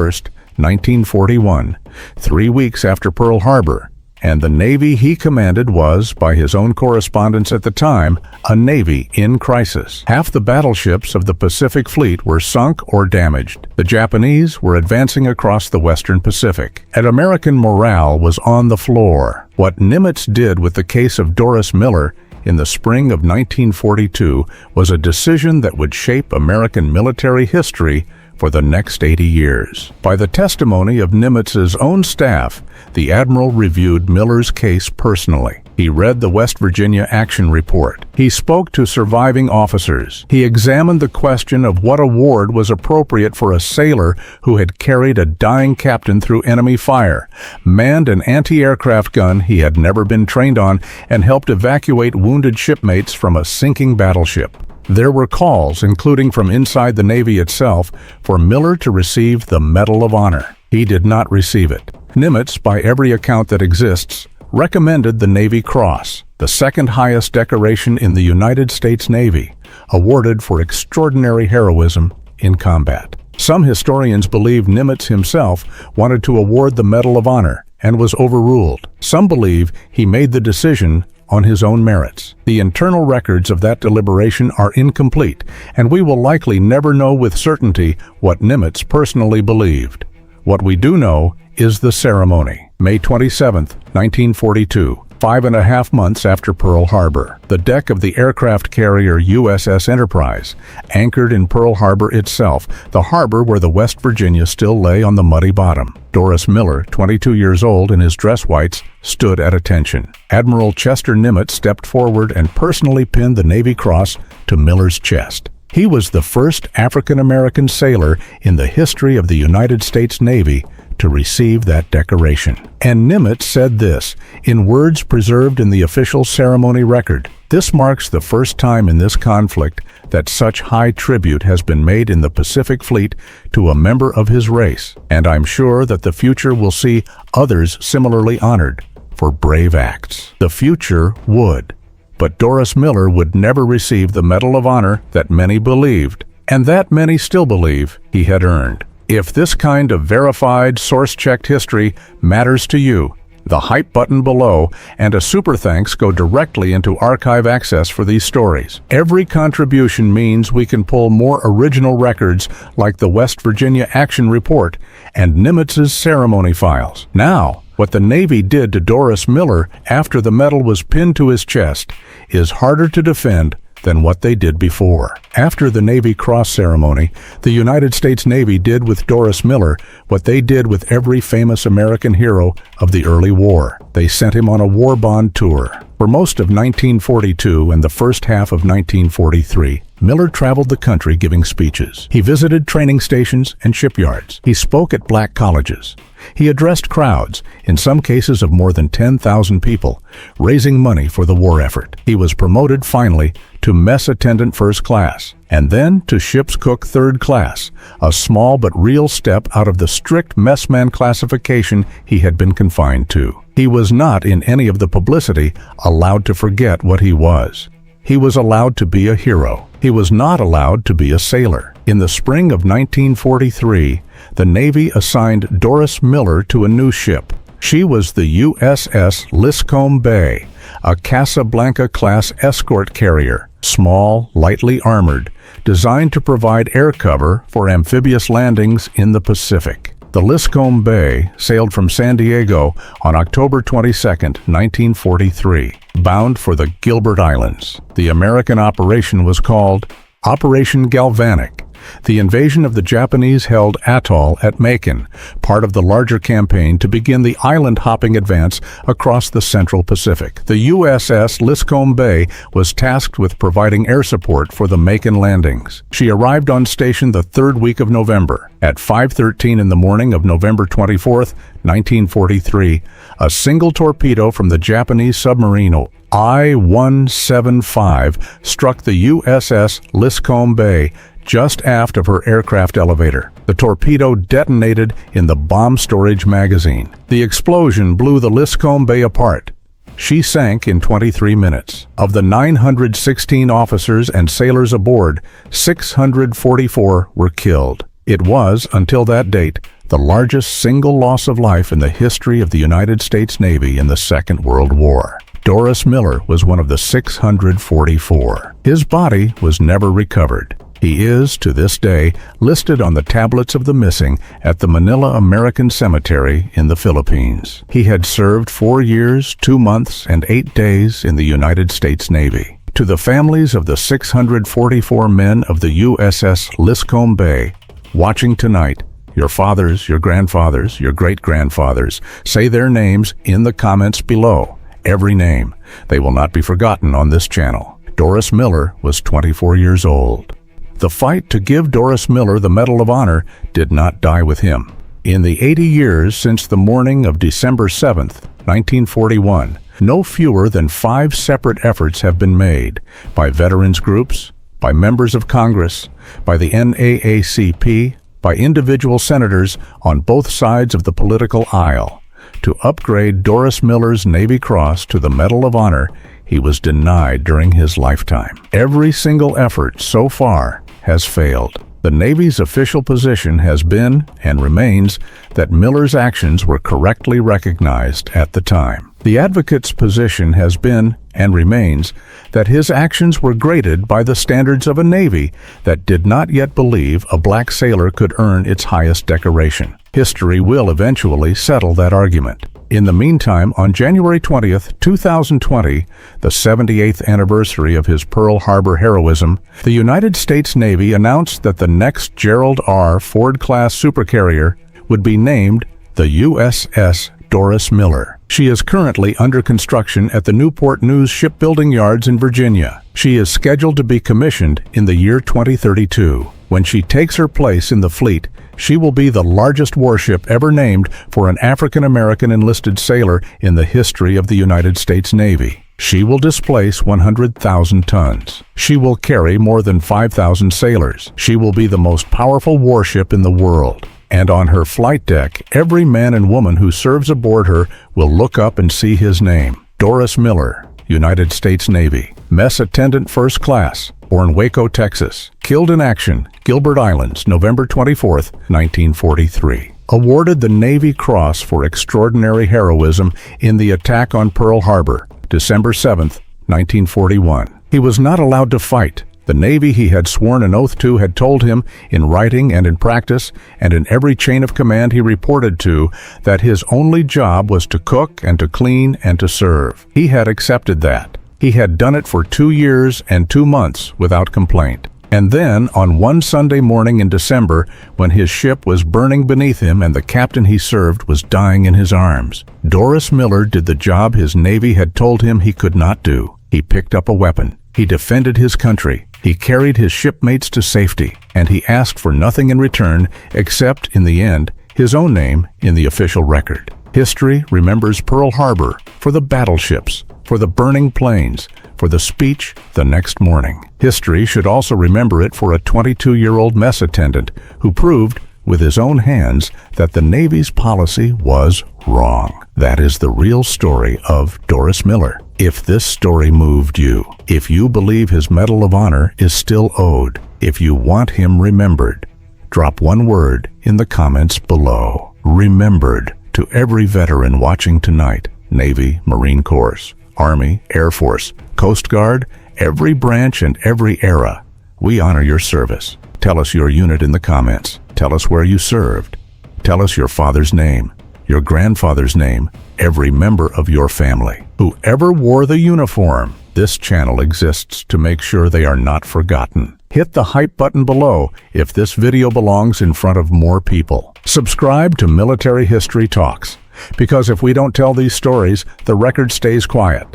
1941, 3 weeks after Pearl Harbor, and the Navy he commanded was, by his own correspondence at the time, a Navy in crisis. Half the battleships of the Pacific Fleet were sunk or damaged. The Japanese were advancing across the Western Pacific, and American morale was on the floor. What Nimitz did with the case of Doris Miller in the spring of 1942 was a decision that would shape American military history for the next 80 years. By the testimony of Nimitz's own staff, the Admiral reviewed Miller's case personally. He read the West Virginia Action Report. He spoke to surviving officers. He examined the question of what award was appropriate for a sailor who had carried a dying captain through enemy fire, manned an anti-aircraft gun he had never been trained on, and helped evacuate wounded shipmates from a sinking battleship. There were calls, including from inside the Navy itself, for Miller to receive the Medal of Honor. He did not receive it. Nimitz, by every account that exists, recommended the Navy Cross, the second highest decoration in the United States Navy, awarded for extraordinary heroism in combat. Some historians believe Nimitz himself wanted to award the Medal of Honor and was overruled. Some believe he made the decision on his own merits. The internal records of that deliberation are incomplete, and we will likely never know with certainty what Nimitz personally believed. What we do know is the ceremony. May 27, 1942, 5.5 months after Pearl Harbor, the deck of the aircraft carrier USS Enterprise, anchored in Pearl Harbor itself, the harbor where the West Virginia still lay on the muddy bottom. Doris Miller, 22 years old in his dress whites, stood at attention. Admiral Chester Nimitz stepped forward and personally pinned the Navy Cross to Miller's chest. He was the first African-American sailor in the history of the United States Navy to receive that decoration. And Nimitz said this, in words preserved in the official ceremony record: "This marks the first time in this conflict that such high tribute has been made in the Pacific Fleet to a member of his race, and I'm sure that the future will see others similarly honored for brave acts." The future would. But Doris Miller would never receive the Medal of Honor that many believed, and that many still believe, he had earned. If this kind of verified, source-checked history matters to you, the hype button below and a super thanks go directly into archive access for these stories. Every contribution means we can pull more original records like the West Virginia Action Report and Nimitz's ceremony files. Now, what the Navy did to Doris Miller after the medal was pinned to his chest is harder to defend than what they did before. After the Navy Cross ceremony, the United States Navy did with Doris Miller what they did with every famous American hero of the early war. They sent him on a war bond tour. For most of 1942 and the first half of 1943, Miller traveled the country giving speeches. He visited training stations and shipyards. He spoke at black colleges. He addressed crowds, in some cases of more than 10,000 people, raising money for the war effort. He was promoted finally to mess attendant first class, and then to ship's cook third class, a small but real step out of the strict messman classification he had been confined to. He was not, in any of the publicity, allowed to forget what he was. He was allowed to be a hero. He was not allowed to be a sailor. In the spring of 1943, the Navy assigned Doris Miller to a new ship. She was the USS Liscome Bay, a Casablanca-class escort carrier, small, lightly armored, designed to provide air cover for amphibious landings in the Pacific. The Liscome Bay sailed from San Diego on October 22, 1943, bound for the Gilbert Islands. The American operation was called Operation Galvanic. The invasion of the Japanese-held atoll at Macon, part of the larger campaign to begin the island-hopping advance across the Central Pacific. The USS Liscome Bay was tasked with providing air support for the Macon landings. She arrived on station the third week of November. At 5:13 in the morning of November 24, 1943, a single torpedo from the Japanese submarine I-175 struck the USS Liscome Bay just aft of her aircraft elevator. The torpedo detonated in the bomb storage magazine. The explosion blew the Liscome Bay apart. She sank in 23 minutes. Of the 916 officers and sailors aboard, 644 were killed. It was, until that date, the largest single loss of life in the history of the United States Navy in the Second World War. Doris Miller was one of the 644. His body was never recovered. He is, to this day, listed on the tablets of the missing at the Manila American Cemetery in the Philippines. He had served 4 years, 2 months, and 8 days in the United States Navy. To the families of the 644 men of the USS Liscome Bay, watching tonight, your fathers, your grandfathers, your great-grandfathers, say their names in the comments below. Every name. They will not be forgotten on this channel. Doris Miller was 24 years old. The fight to give Doris Miller the Medal of Honor did not die with him. In the 80 years since the morning of December 7, 1941, no fewer than 5 separate efforts have been made by veterans groups, by members of Congress, by the NAACP, by individual senators on both sides of the political aisle to upgrade Doris Miller's Navy Cross to the Medal of Honor he was denied during his lifetime. Every single effort so far has failed. The Navy's official position has been, and remains, that Miller's actions were correctly recognized at the time. The advocate's position has been, and remains, that his actions were graded by the standards of a Navy that did not yet believe a black sailor could earn its highest decoration. History will eventually settle that argument. In the meantime, on January 20th, 2020, the 78th anniversary of his Pearl Harbor heroism, the United States Navy announced that the next Gerald R. Ford-class supercarrier would be named the USS Doris Miller. She is currently under construction at the Newport News Shipbuilding Yards in Virginia. She is scheduled to be commissioned in the year 2032. When she takes her place in the fleet, she will be the largest warship ever named for an African-American enlisted sailor in the history of the United States Navy. She will displace 100,000 tons. She will carry more than 5,000 sailors. She will be the most powerful warship in the world. And on her flight deck, every man and woman who serves aboard her will look up and see his name. Doris Miller, United States Navy. Mess Attendant First Class, born Waco, Texas. Killed in action, Gilbert Islands, November 24, 1943. Awarded the Navy Cross for extraordinary heroism in the attack on Pearl Harbor, December 7, 1941. He was not allowed to fight. The Navy he had sworn an oath to had told him, in writing and in practice, and in every chain of command he reported to, that his only job was to cook and to clean and to serve. He had accepted that. He had done it for 2 years and 2 months without complaint. And then, on one Sunday morning in December, when his ship was burning beneath him and the captain he served was dying in his arms, Doris Miller did the job his Navy had told him he could not do. He picked up a weapon. He defended his country. He carried his shipmates to safety, and he asked for nothing in return except, in the end, his own name in the official record. History remembers Pearl Harbor for the battleships, for the burning planes, for the speech the next morning. History should also remember it for a 22-year-old mess attendant who proved, with his own hands, that the Navy's policy was wrong. That is the real story of Doris Miller. If this story moved you, if you believe his Medal of Honor is still owed, if you want him remembered, drop one word in the comments below. Remembered to every veteran watching tonight. Navy, Marine Corps, Army, Air Force, Coast Guard, every branch and every era. We honor your service. Tell us your unit in the comments. Tell us where you served. Tell us your father's name, your grandfather's name, every member of your family. Whoever wore the uniform, this channel exists to make sure they are not forgotten. Hit the hype button below if this video belongs in front of more people. Subscribe to Military History Talks, because if we don't tell these stories, the record stays quiet.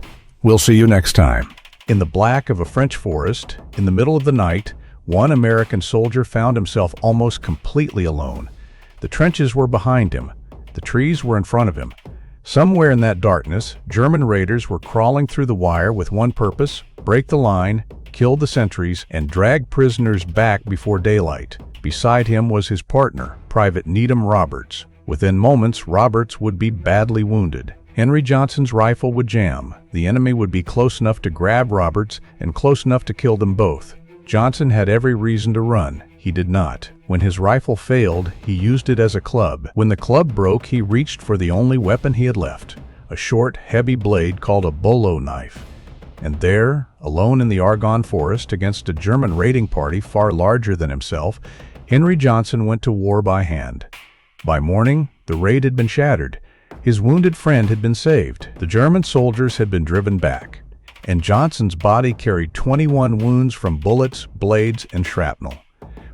We'll see you next time. In the black of a French forest, in the middle of the night, one American soldier found himself almost completely alone. The trenches were behind him. The trees were in front of him. Somewhere in that darkness, German raiders were crawling through the wire with one purpose: break the line, kill the sentries, and drag prisoners back before daylight. Beside him was his partner, Private Needham Roberts. Within moments, Roberts would be badly wounded. Henry Johnson's rifle would jam. The enemy would be close enough to grab Roberts and close enough to kill them both. Johnson had every reason to run. He did not. When his rifle failed, he used it as a club. When the club broke, he reached for the only weapon he had left, a short, heavy blade called a bolo knife. And there, alone in the Argonne forest against a German raiding party far larger than himself, Henry Johnson went to war by hand. By morning, the raid had been shattered. His wounded friend had been saved. The German soldiers had been driven back, and Johnson's body carried 21 wounds from bullets, blades, and shrapnel.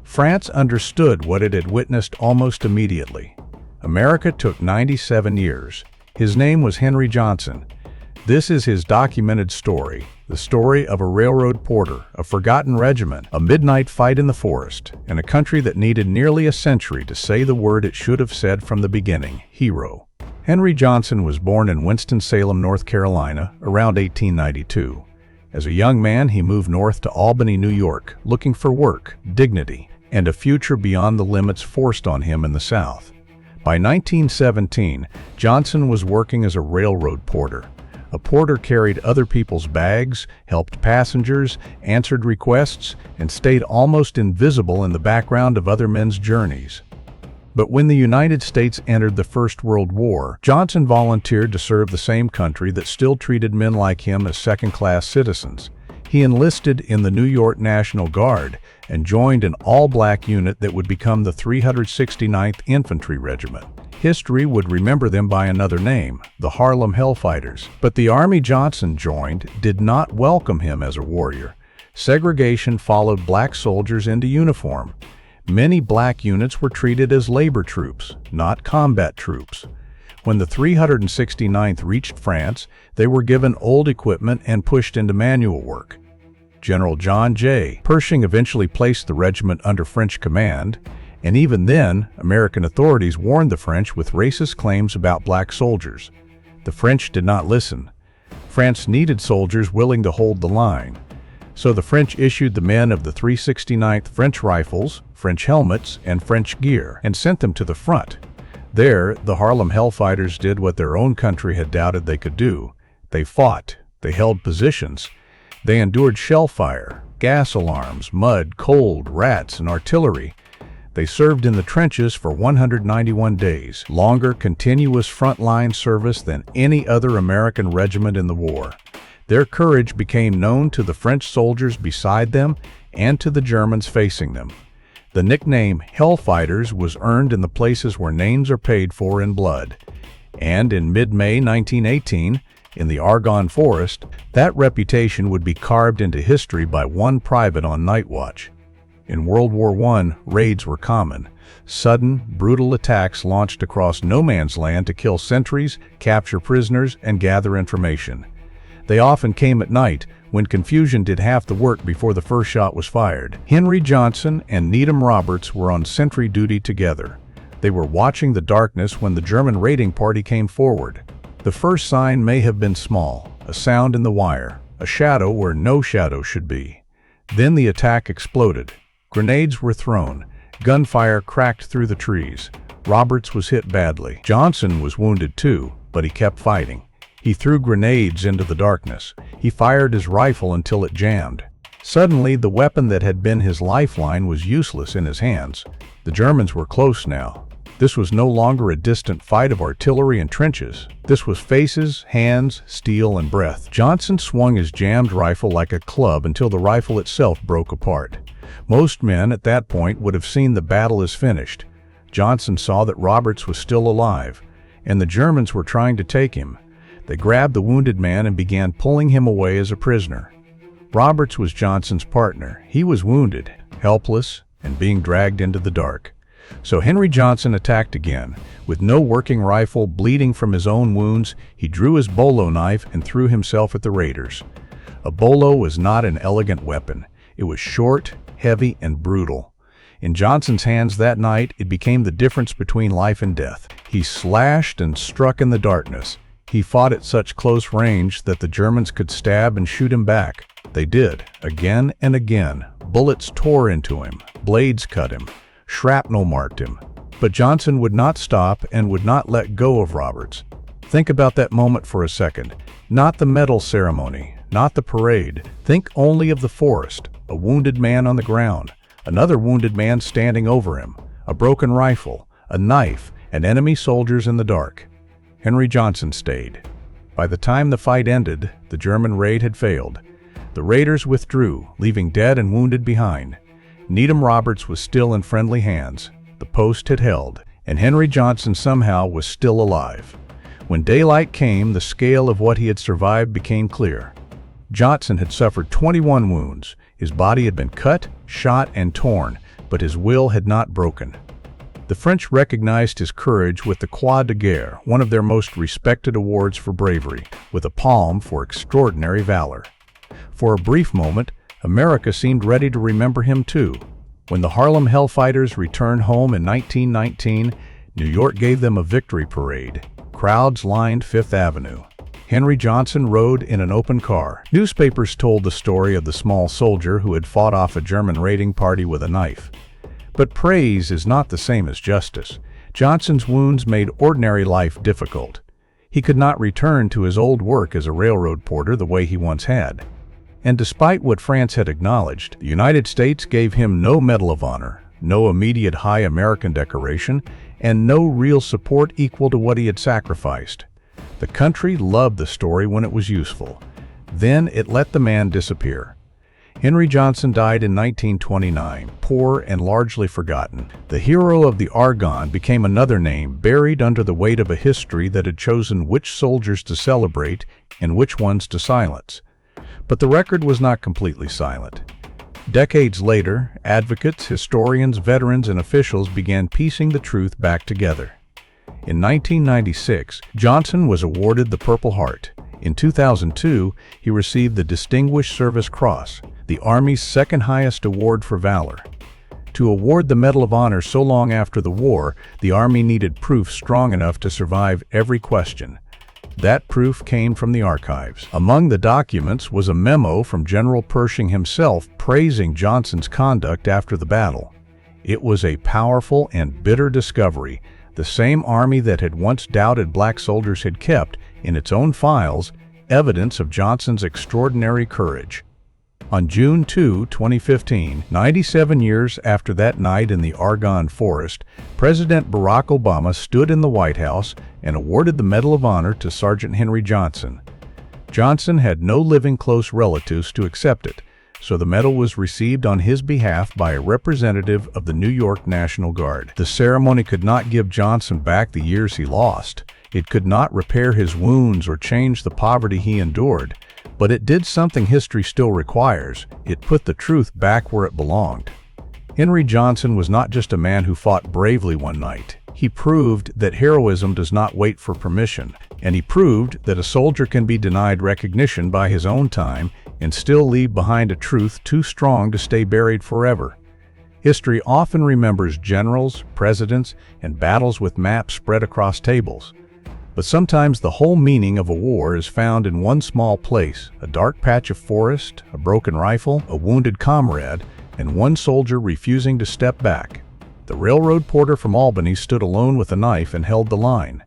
France understood what it had witnessed almost immediately. America took 97 years. His name was Henry Johnson. This is his documented story, the story of a railroad porter, a forgotten regiment, a midnight fight in the forest, and a country that needed nearly a century to say the word it should have said from the beginning: hero. Henry Johnson was born in Winston-Salem, North Carolina, around 1892. As a young man, he moved north to Albany, New York, looking for work, dignity, and a future beyond the limits forced on him in the South. By 1917, Johnson was working as a railroad porter. A porter carried other people's bags, helped passengers, answered requests, and stayed almost invisible in the background of other men's journeys. But when the United States entered the First World War, Johnson volunteered to serve the same country that still treated men like him as second-class citizens. He enlisted in the New York National Guard and joined an all-black unit that would become the 369th Infantry Regiment. History would remember them by another name, the Harlem Hellfighters. But the army Johnson joined did not welcome him as a warrior. Segregation followed black soldiers into uniform. Many black units were treated as labor troops, not combat troops. When the 369th reached France, they were given old equipment and pushed into manual work. General John J. Pershing eventually placed the regiment under French command, and even then, American authorities warned the French with racist claims about black soldiers. The French did not listen. France needed soldiers willing to hold the line. So the French issued the men of the 369th French rifles, French helmets, and French gear, and sent them to the front. There, the Harlem Hellfighters did what their own country had doubted they could do. They fought. They held positions. They endured shell fire, gas alarms, mud, cold, rats, and artillery. They served in the trenches for 191 days, longer continuous frontline service than any other American regiment in the war. Their courage became known to the French soldiers beside them and to the Germans facing them. The nickname Hellfighters was earned in the places where names are paid for in blood. And in mid-May 1918, in the Argonne Forest, that reputation would be carved into history by one private on night watch. In World War I, raids were common. Sudden, brutal attacks launched across no man's land to kill sentries, capture prisoners, and gather information. They often came at night, when confusion did half the work before the first shot was fired. Henry Johnson and Needham Roberts were on sentry duty together. They were watching the darkness when the German raiding party came forward. The first sign may have been small, a sound in the wire, a shadow where no shadow should be. Then the attack exploded. Grenades were thrown. Gunfire cracked through the trees. Roberts was hit badly. Johnson was wounded too, but he kept fighting. He threw grenades into the darkness. He fired his rifle until it jammed. Suddenly, the weapon that had been his lifeline was useless in his hands. The Germans were close now. This was no longer a distant fight of artillery and trenches. This was faces, hands, steel, and breath. Johnson swung his jammed rifle like a club until the rifle itself broke apart. Most men at that point would have seen the battle as finished. Johnson saw that Roberts was still alive, and the Germans were trying to take him. They grabbed the wounded man and began pulling him away as a prisoner. Roberts was Johnson's partner. He was wounded, helpless, and being dragged into the dark. So Henry Johnson attacked again. With no working rifle, bleeding from his own wounds, he drew his bolo knife and threw himself at the raiders. A bolo was not an elegant weapon. It was short, heavy, and brutal. In Johnson's hands that night, it became the difference between life and death. He slashed and struck in the darkness. He fought at such close range that the Germans could stab and shoot him back. They did, again and again. Bullets tore into him. Blades cut him. Shrapnel marked him. But Johnson would not stop and would not let go of Roberts. Think about that moment for a second. Not the medal ceremony, not the parade. Think only of the forest, a wounded man on the ground, another wounded man standing over him, a broken rifle, a knife, and enemy soldiers in the dark. Henry Johnson stayed. By the time the fight ended, the German raid had failed. The raiders withdrew, leaving dead and wounded behind. Needham Roberts was still in friendly hands. The post had held, and Henry Johnson somehow was still alive. When daylight came, the scale of what he had survived became clear. Johnson had suffered 21 wounds. His body had been cut, shot, and torn, but his will had not broken. The French recognized his courage with the Croix de Guerre, one of their most respected awards for bravery, with a palm for extraordinary valor. For a brief moment, America seemed ready to remember him too. When the Harlem Hellfighters returned home in 1919, New York gave them a victory parade. Crowds lined Fifth Avenue. Henry Johnson rode in an open car. Newspapers told the story of the small soldier who had fought off a German raiding party with a knife. But praise is not the same as justice. Johnson's wounds made ordinary life difficult. He could not return to his old work as a railroad porter the way he once had. And despite what France had acknowledged, the United States gave him no Medal of Honor, no immediate high American decoration, and no real support equal to what he had sacrificed. The country loved the story when it was useful. Then it let the man disappear. Henry Johnson died in 1929, poor and largely forgotten. The hero of the Argonne became another name buried under the weight of a history that had chosen which soldiers to celebrate and which ones to silence. But the record was not completely silent. Decades later, advocates, historians, veterans, and officials began piecing the truth back together. In 1996, Johnson was awarded the Purple Heart. In 2002, he received the Distinguished Service Cross, the Army's second highest award for valor. To award the Medal of Honor so long after the war, the Army needed proof strong enough to survive every question. That proof came from the archives. Among the documents was a memo from General Pershing himself praising Johnson's conduct after the battle. It was a powerful and bitter discovery. The same Army that had once doubted black soldiers had kept, in its own files, evidence of Johnson's extraordinary courage. On June 2, 2015, 97 years after that night in the Argonne Forest, President Barack Obama stood in the White House and awarded the Medal of Honor to Sergeant Henry Johnson. Johnson had no living close relatives to accept it, so the medal was received on his behalf by a representative of the New York National Guard. The ceremony could not give Johnson back the years he lost. It could not repair his wounds or change the poverty he endured, but it did something history still requires. It put the truth back where it belonged. Henry Johnson was not just a man who fought bravely one night. He proved that heroism does not wait for permission, and he proved that a soldier can be denied recognition by his own time and still leave behind a truth too strong to stay buried forever. History often remembers generals, presidents, and battles with maps spread across tables. But sometimes the whole meaning of a war is found in one small place, a dark patch of forest, a broken rifle, a wounded comrade, and one soldier refusing to step back. The railroad porter from Albany stood alone with a knife and held the line.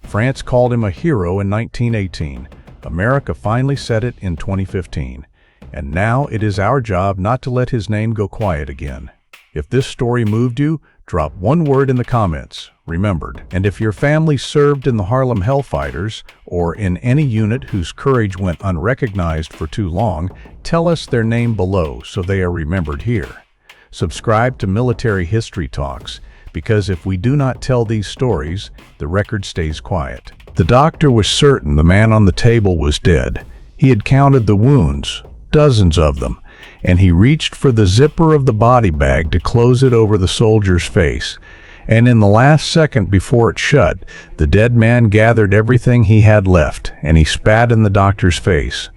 France called him a hero in 1918. America finally said it in 2015. And now it is our job not to let his name go quiet again. If this story moved you, drop one word in the comments, remembered. And if your family served in the Harlem Hellfighters or in any unit whose courage went unrecognized for too long, tell us their name below so they are remembered here. Subscribe to Military History Talks, because if we do not tell these stories, the record stays quiet. The doctor was certain the man on the table was dead. He had counted the wounds, dozens of them, and he reached for the zipper of the body bag to close it over the soldier's face. And in the last second before it shut, the dead man gathered everything he had left, and he spat in the doctor's face.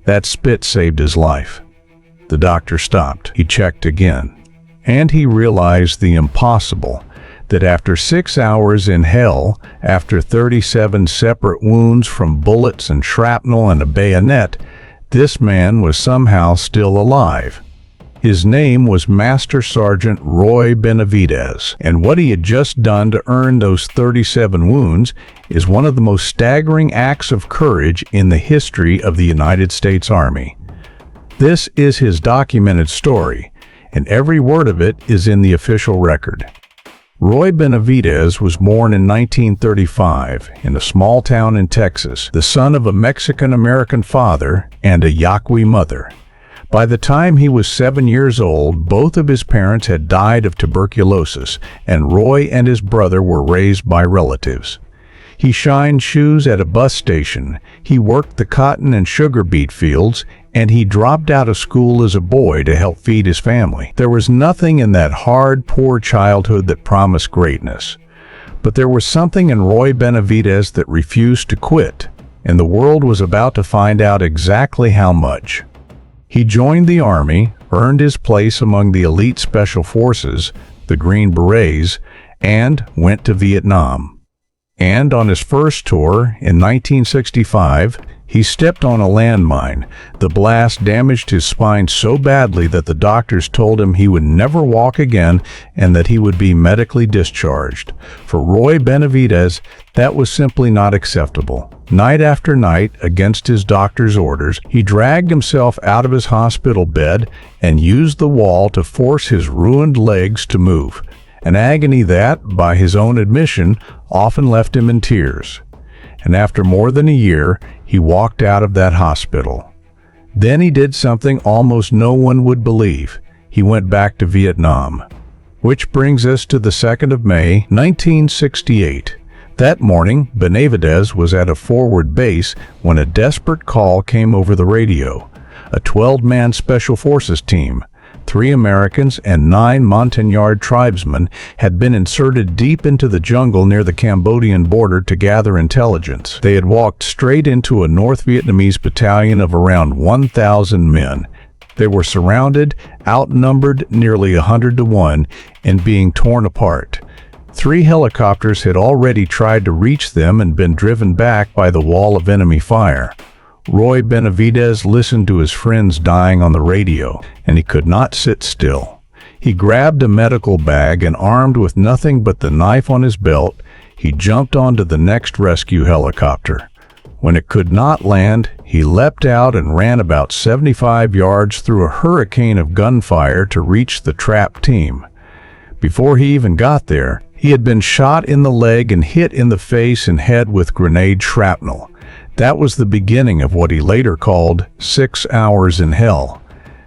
That spit saved his life. The doctor stopped. He checked again. And he realized the impossible, that after 6 hours in hell, after 37 separate wounds from bullets and shrapnel and a bayonet, this man was somehow still alive. His name was Master Sergeant Roy Benavidez, and what he had just done to earn those 37 wounds is one of the most staggering acts of courage in the history of the United States Army. This is his documented story, and every word of it is in the official record. Roy Benavidez was born in 1935 in a small town in Texas, the son of a Mexican-American father and a Yaqui mother. By the time he was 7 years old, both of his parents had died of tuberculosis, and Roy and his brother were raised by relatives. He shined shoes at a bus station, he worked the cotton and sugar beet fields, and he dropped out of school as a boy to help feed his family. There was nothing in that hard, poor childhood that promised greatness. But there was something in Roy Benavidez that refused to quit, and the world was about to find out exactly how much. He joined the Army, earned his place among the elite special forces, the Green Berets, and went to Vietnam. And on his first tour in 1965, He stepped on a landmine. The blast damaged his spine so badly that the doctors told him he would never walk again and that he would be medically discharged. For Roy Benavidez, that was simply not acceptable. Night after night, against his doctor's orders, he dragged himself out of his hospital bed and used the wall to force his ruined legs to move, an agony that, by his own admission, often left him in tears. And after more than a year, he walked out of that hospital. Then he did something almost no one would believe. He went back to Vietnam. Which brings us to the 2nd of May, 1968. That morning, Benavidez was at a forward base when a desperate call came over the radio. A 12-man Special Forces team, 3 Americans and 9 Montagnard tribesmen, had been inserted deep into the jungle near the Cambodian border to gather intelligence. They had walked straight into a North Vietnamese battalion of around 1,000 men. They were surrounded, outnumbered nearly 100 to 1, and being torn apart. 3 helicopters had already tried to reach them and been driven back by the wall of enemy fire. Roy Benavidez listened to his friends dying on the radio, and he could not sit still. He grabbed a medical bag and, armed with nothing but the knife on his belt, he jumped onto the next rescue helicopter. When it could not land, he leapt out and ran about 75 yards through a hurricane of gunfire to reach the trapped team. Before he even got there, he had been shot in the leg and hit in the face and head with grenade shrapnel. That was the beginning of what he later called 6 hours in hell.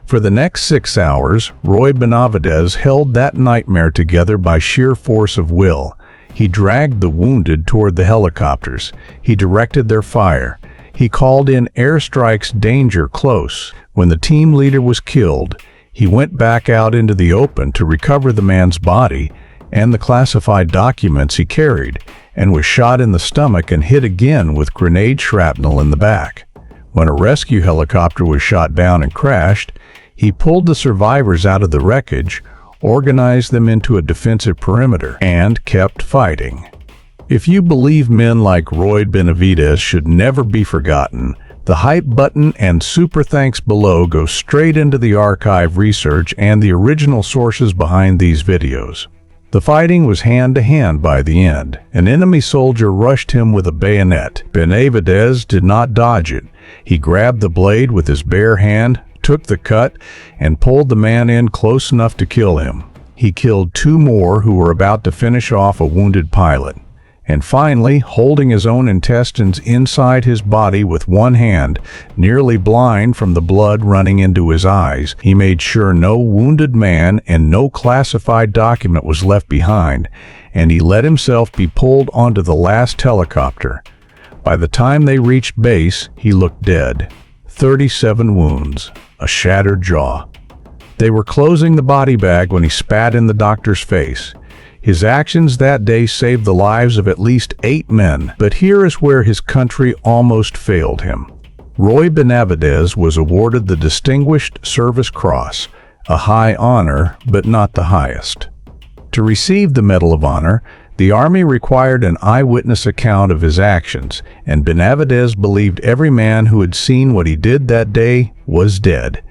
For the next 6 hours, Roy Benavidez held that nightmare together by sheer force of will. He dragged the wounded toward the helicopters. He directed their fire. He called in airstrikes danger close. When the team leader was killed, he went back out into the open to recover the man's body and the classified documents he carried, and was shot in the stomach and hit again with grenade shrapnel in the back. When a rescue helicopter was shot down and crashed, he pulled the survivors out of the wreckage, organized them into a defensive perimeter, and kept fighting. If you believe men like Roy Benavidez should never be forgotten, the hype button and super thanks below go straight into the archive research and the original sources behind these videos. The fighting was hand-to-hand by the end. An enemy soldier rushed him with a bayonet. Benavidez did not dodge it. He grabbed the blade with his bare hand, took the cut, and pulled the man in close enough to kill him. He killed 2 more who were about to finish off a wounded pilot. And finally, holding his own intestines inside his body with one hand, nearly blind from the blood running into his eyes, he made sure no wounded man and no classified document was left behind, and he let himself be pulled onto the last helicopter. By the time they reached base, he looked dead. 37 wounds, a shattered jaw. They were closing the body bag when he spat in the doctor's face. His actions that day saved the lives of at least 8 men, but here is where his country almost failed him. Roy Benavidez was awarded the Distinguished Service Cross, a high honor, but not the highest. To receive the Medal of Honor, the Army required an eyewitness account of his actions, and Benavidez believed every man who had seen what he did that day was dead.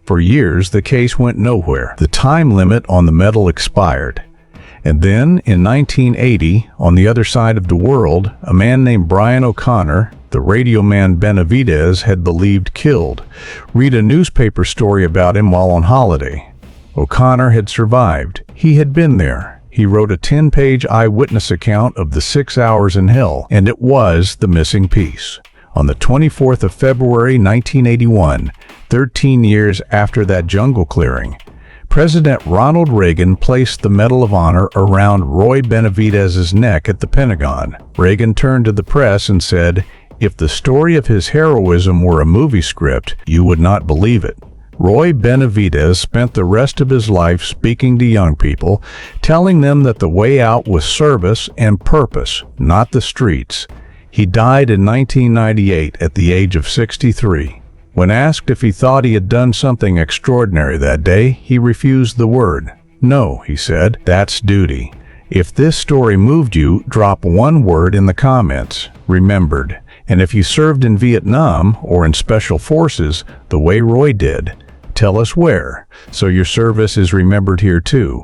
For years, the case went nowhere. The time limit on the medal expired. And then, in 1980, on the other side of the world, a man named Brian O'Connor, the radio man Benavidez had believed killed, read a newspaper story about him while on holiday. O'Connor had survived. He had been there. He wrote a 10-page eyewitness account of the 6 hours in hell, and it was the missing piece. On the 24th of February, 1981, 13 years after that jungle clearing, President Ronald Reagan placed the Medal of Honor around Roy Benavidez's neck at the Pentagon. Reagan turned to the press and said, "If the story of his heroism were a movie script, you would not believe it." Roy Benavidez spent the rest of his life speaking to young people, telling them that the way out was service and purpose, not the streets. He died in 1998 at the age of 63. When asked if he thought he had done something extraordinary that day, he refused the word. "No," he said, "that's duty." If this story moved you, drop one word in the comments. Remembered. And if you served in Vietnam or in Special Forces the way Roy did, tell us where, so your service is remembered here too.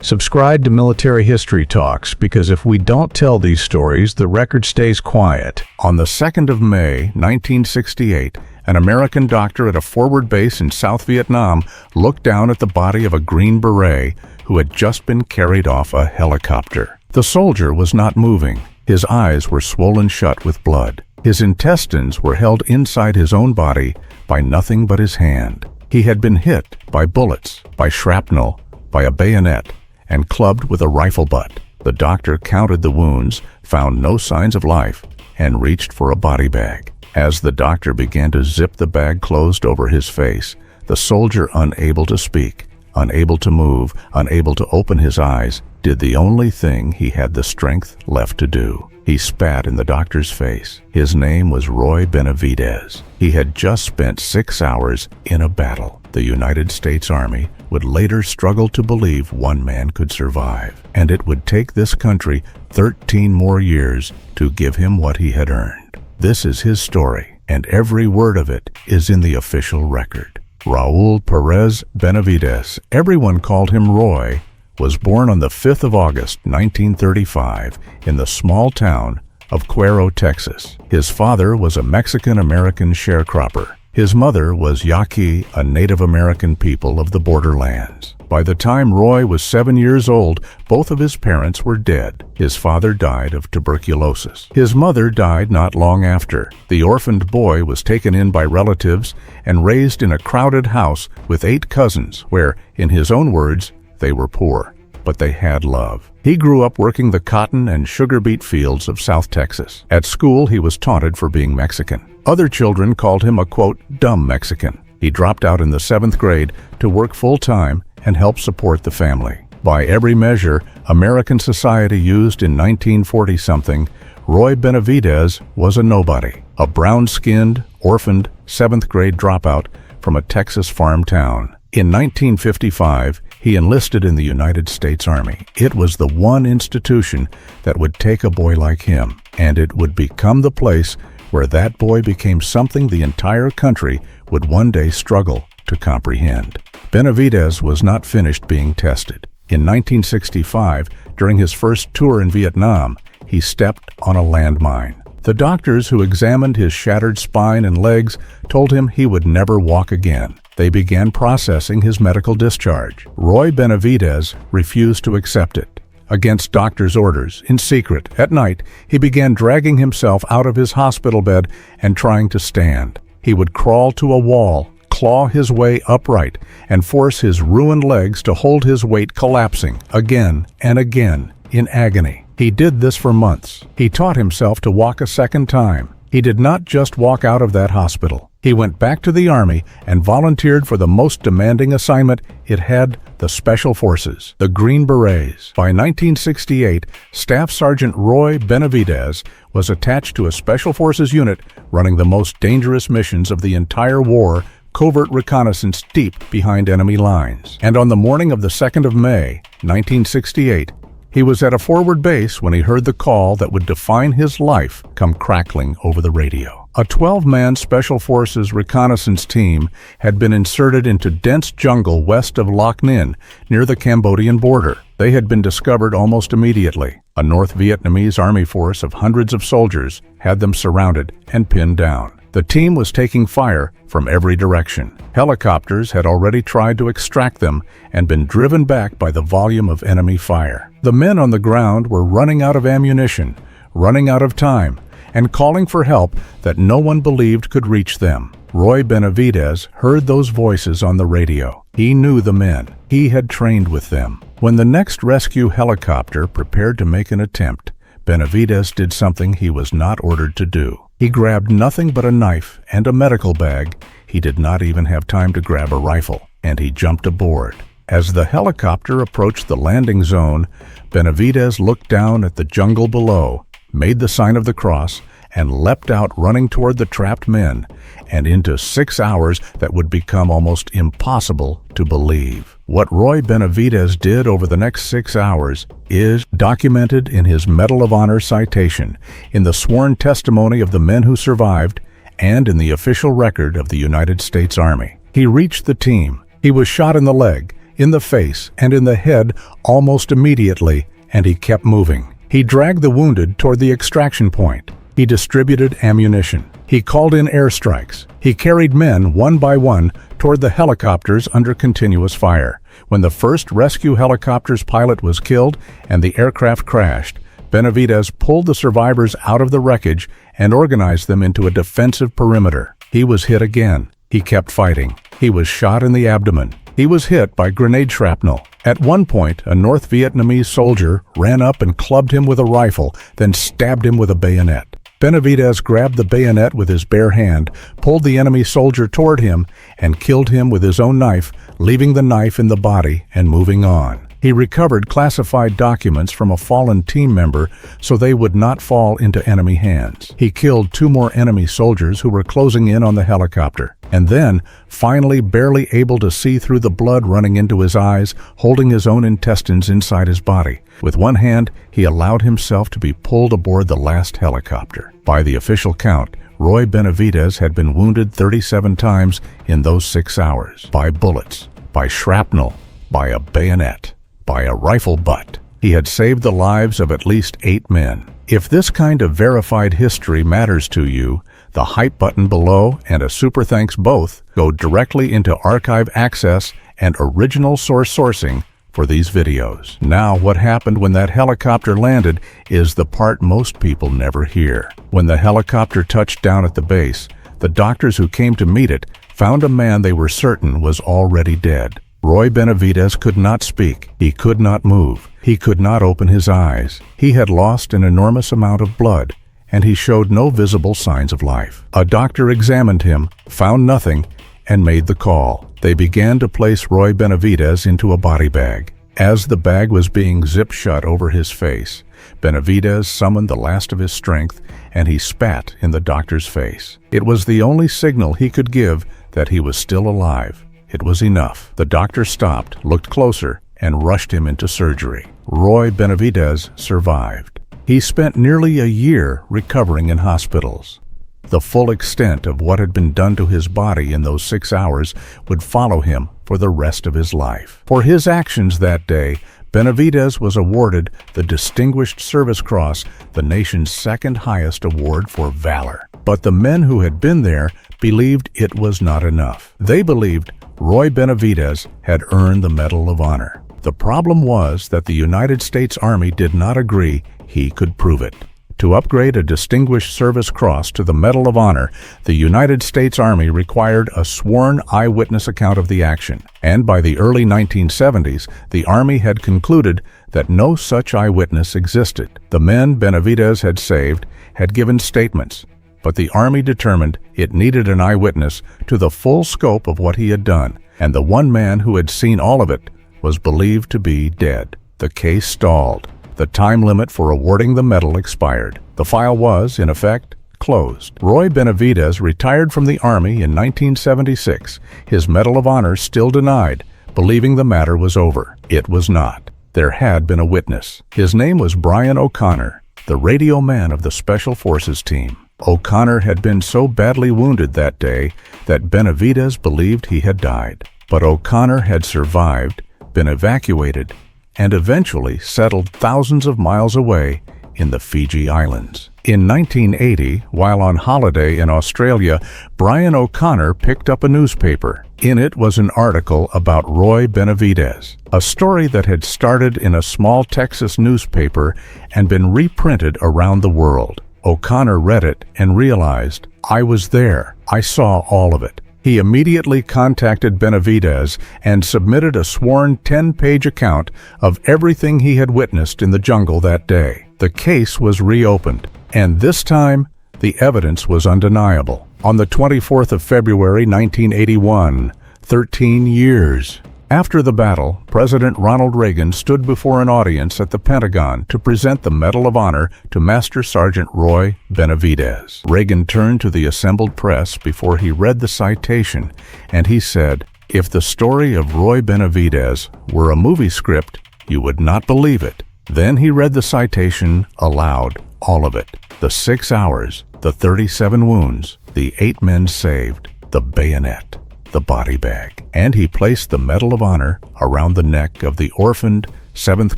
Subscribe to Military History Talks, because if we don't tell these stories, the record stays quiet. On the 2nd of May, 1968, an American doctor at a forward base in South Vietnam looked down at the body of a Green Beret who had just been carried off a helicopter. The soldier was not moving. His eyes were swollen shut with blood. His intestines were held inside his own body by nothing but his hand. He had been hit by bullets, by shrapnel, by a bayonet, and clubbed with a rifle butt. The doctor counted the wounds, found no signs of life, and reached for a body bag. As the doctor began to zip the bag closed over his face, the soldier, unable to speak, unable to move, unable to open his eyes, did the only thing he had the strength left to do. He spat in the doctor's face. His name was Roy Benavidez. He had just spent 6 hours in a battle. The United States Army would later struggle to believe one man could survive, and it would take this country 13 more years to give him what he had earned. This is his story, and every word of it is in the official record. Raul Perez Benavidez, everyone called him Roy, was born on the 5th of August, 1935, in the small town of Cuero, Texas. His father was a Mexican-American sharecropper. His mother was Yaqui, a Native American people of the borderlands. By the time Roy was 7 years old, both of his parents were dead. His father died of tuberculosis. His mother died not long after. The orphaned boy was taken in by relatives and raised in a crowded house with 8 cousins where, in his own words, they were poor, but they had love. He grew up working the cotton and sugar beet fields of South Texas. At school, he was taunted for being Mexican. Other children called him a, quote, dumb Mexican. He dropped out in the 7th grade to work full-time and help support the family. By every measure American society used in 1940-something, Roy Benavidez was a nobody, a brown-skinned, orphaned 7th grade dropout from a Texas farm town. In 1955, he enlisted in the United States Army. It was the one institution that would take a boy like him, and it would become the place where that boy became something the entire country would one day struggle to comprehend. Benavidez was not finished being tested. In 1965, during his first tour in Vietnam, he stepped on a landmine. The doctors who examined his shattered spine and legs told him he would never walk again. They began processing his medical discharge. Roy Benavidez refused to accept it. Against doctors' orders, in secret, at night, he began dragging himself out of his hospital bed and trying to stand. He would crawl to a wall, claw his way upright, and force his ruined legs to hold his weight collapsing again and again in agony. He did this for months. He taught himself to walk a second time. He did not just walk out of that hospital. He went back to the Army and volunteered for the most demanding assignment it had, the Special Forces, the Green Berets. By 1968, Staff Sergeant Roy Benavidez was attached to a Special Forces unit running the most dangerous missions of the entire war, covert reconnaissance deep behind enemy lines. And on the morning of the 2nd of May, 1968, he was at a forward base when he heard the call that would define his life come crackling over the radio. A 12-man Special Forces reconnaissance team had been inserted into dense jungle west of Loc Ninh, near the Cambodian border. They had been discovered almost immediately. A North Vietnamese army force of hundreds of soldiers had them surrounded and pinned down. The team was taking fire from every direction. Helicopters had already tried to extract them and been driven back by the volume of enemy fire. The men on the ground were running out of ammunition, running out of time, and calling for help that no one believed could reach them. Roy Benavidez heard those voices on the radio. He knew the men. He had trained with them. When the next rescue helicopter prepared to make an attempt, Benavidez did something he was not ordered to do. He grabbed nothing but a knife and a medical bag. He did not even have time to grab a rifle, and he jumped aboard. As the helicopter approached the landing zone, Benavidez looked down at the jungle below, made the sign of the cross, and leapt out running toward the trapped men, and into 6 hours that would become almost impossible to believe. What Roy Benavidez did over the next 6 hours is documented in his Medal of Honor citation, in the sworn testimony of the men who survived, and in the official record of the United States Army. He reached the team. He was shot in the leg, in the face, and in the head almost immediately, and he kept moving. He dragged the wounded toward the extraction point. He distributed ammunition. He called in airstrikes. He carried men one by one toward the helicopters under continuous fire. When the first rescue helicopter's pilot was killed and the aircraft crashed, Benavidez pulled the survivors out of the wreckage and organized them into a defensive perimeter. He was hit again. He kept fighting. He was shot in the abdomen. He was hit by grenade shrapnel. At one point, a North Vietnamese soldier ran up and clubbed him with a rifle, then stabbed him with a bayonet. Benavidez grabbed the bayonet with his bare hand, pulled the enemy soldier toward him, and killed him with his own knife, leaving the knife in the body and moving on. He recovered classified documents from a fallen team member so they would not fall into enemy hands. He killed 2 more enemy soldiers who were closing in on the helicopter, and then, finally barely able to see through the blood running into his eyes, holding his own intestines inside his body. With one hand, he allowed himself to be pulled aboard the last helicopter. By the official count, Roy Benavidez had been wounded 37 times in those 6 hours, by bullets, by shrapnel, by a bayonet, by a rifle butt. He had saved the lives of at least 8 men. If this kind of verified history matters to you, the hype button below and a super thanks both go directly into archive access and original source sourcing for these videos. Now, what happened when that helicopter landed is the part most people never hear. When the helicopter touched down at the base, the doctors who came to meet it found a man they were certain was already dead. Roy Benavidez could not speak. He could not move. He could not open his eyes. He had lost an enormous amount of blood, and he showed no visible signs of life. A doctor examined him, found nothing, and made the call. They began to place Roy Benavidez into a body bag. As the bag was being zipped shut over his face, Benavidez summoned the last of his strength, and he spat in the doctor's face. It was the only signal he could give that he was still alive. It was enough. The doctor stopped, looked closer, and rushed him into surgery. Roy Benavidez survived. He spent nearly a year recovering in hospitals. The full extent of what had been done to his body in those 6 hours would follow him for the rest of his life. For his actions that day, Benavidez was awarded the Distinguished Service Cross, the nation's second highest award for valor. But the men who had been there believed it was not enough. They believed Roy Benavidez had earned the Medal of Honor. The problem was that the United States Army did not agree he could prove it. To upgrade a Distinguished Service Cross to the Medal of Honor, the United States Army required a sworn eyewitness account of the action. And by the early 1970s, the Army had concluded that no such eyewitness existed. The men Benavidez had saved had given statements, but the Army determined it needed an eyewitness to the full scope of what he had done, and the one man who had seen all of it was believed to be dead. The case stalled. The time limit for awarding the medal expired. The file was, in effect, closed. Roy Benavidez retired from the Army in 1976, his Medal of Honor still denied, believing the matter was over. It was not. There had been a witness. His name was Brian O'Connor, the radio man of the Special Forces team. O'Connor had been so badly wounded that day that Benavidez believed he had died. But O'Connor had survived, been evacuated, and eventually settled thousands of miles away in the Fiji Islands. In 1980, while on holiday in Australia, Brian O'Connor picked up a newspaper. In it was an article about Roy Benavidez, a story that had started in a small Texas newspaper and been reprinted around the world. O'Connor read it and realized, I was there. I saw all of it. He immediately contacted Benavidez and submitted a sworn 10-page account of everything he had witnessed in the jungle that day. The case was reopened, and this time, the evidence was undeniable. On the 24th of February 1981, 13 years After the battle, President Ronald Reagan stood before an audience at the Pentagon to present the Medal of Honor to Master Sergeant Roy Benavidez. Reagan turned to the assembled press before he read the citation, and he said, "If the story of Roy Benavidez were a movie script, you would not believe it." Then he read the citation aloud, all of it. The 6 hours, the 37 wounds, the 8 men saved, the bayonet, the body bag. And he placed the Medal of Honor around the neck of the orphaned 7th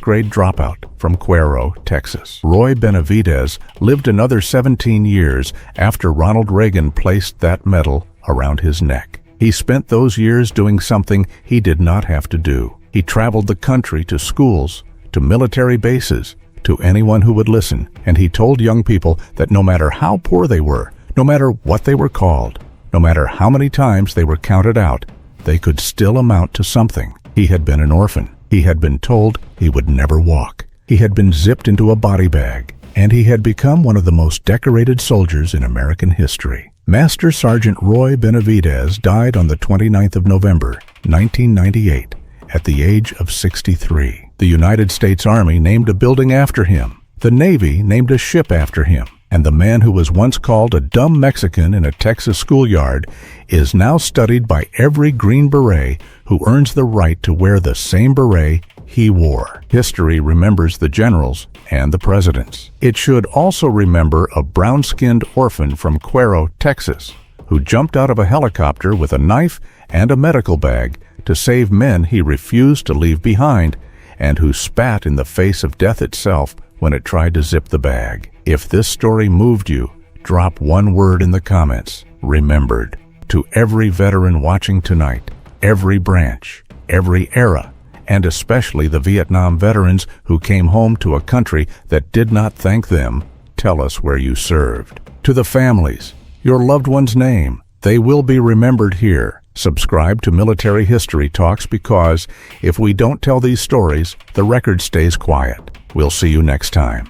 grade dropout from Cuero, Texas. Roy Benavidez lived another 17 years after Ronald Reagan placed that medal around his neck. He spent those years doing something he did not have to do. He traveled the country to schools, to military bases, to anyone who would listen, and he told young people that no matter how poor they were, no matter what they were called, no matter how many times they were counted out, they could still amount to something. He had been an orphan. He had been told he would never walk. He had been zipped into a body bag, and he had become one of the most decorated soldiers in American history. Master Sergeant Roy Benavidez died on the 29th of November, 1998, at the age of 63. The United States Army named a building after him. The Navy named a ship after him. And the man who was once called a dumb Mexican in a Texas schoolyard is now studied by every Green Beret who earns the right to wear the same beret he wore. History remembers the generals and the presidents. It should also remember a brown-skinned orphan from Cuero, Texas, who jumped out of a helicopter with a knife and a medical bag to save men he refused to leave behind, and who spat in the face of death itself when it tried to zip the bag. If this story moved you, drop one word in the comments: remembered. To every veteran watching tonight, every branch, every era, and especially the Vietnam veterans who came home to a country that did not thank them, tell us where you served. To the families, your loved one's name, they will be remembered here. Subscribe to Military History Talks because if we don't tell these stories, the record stays quiet. We'll see you next time.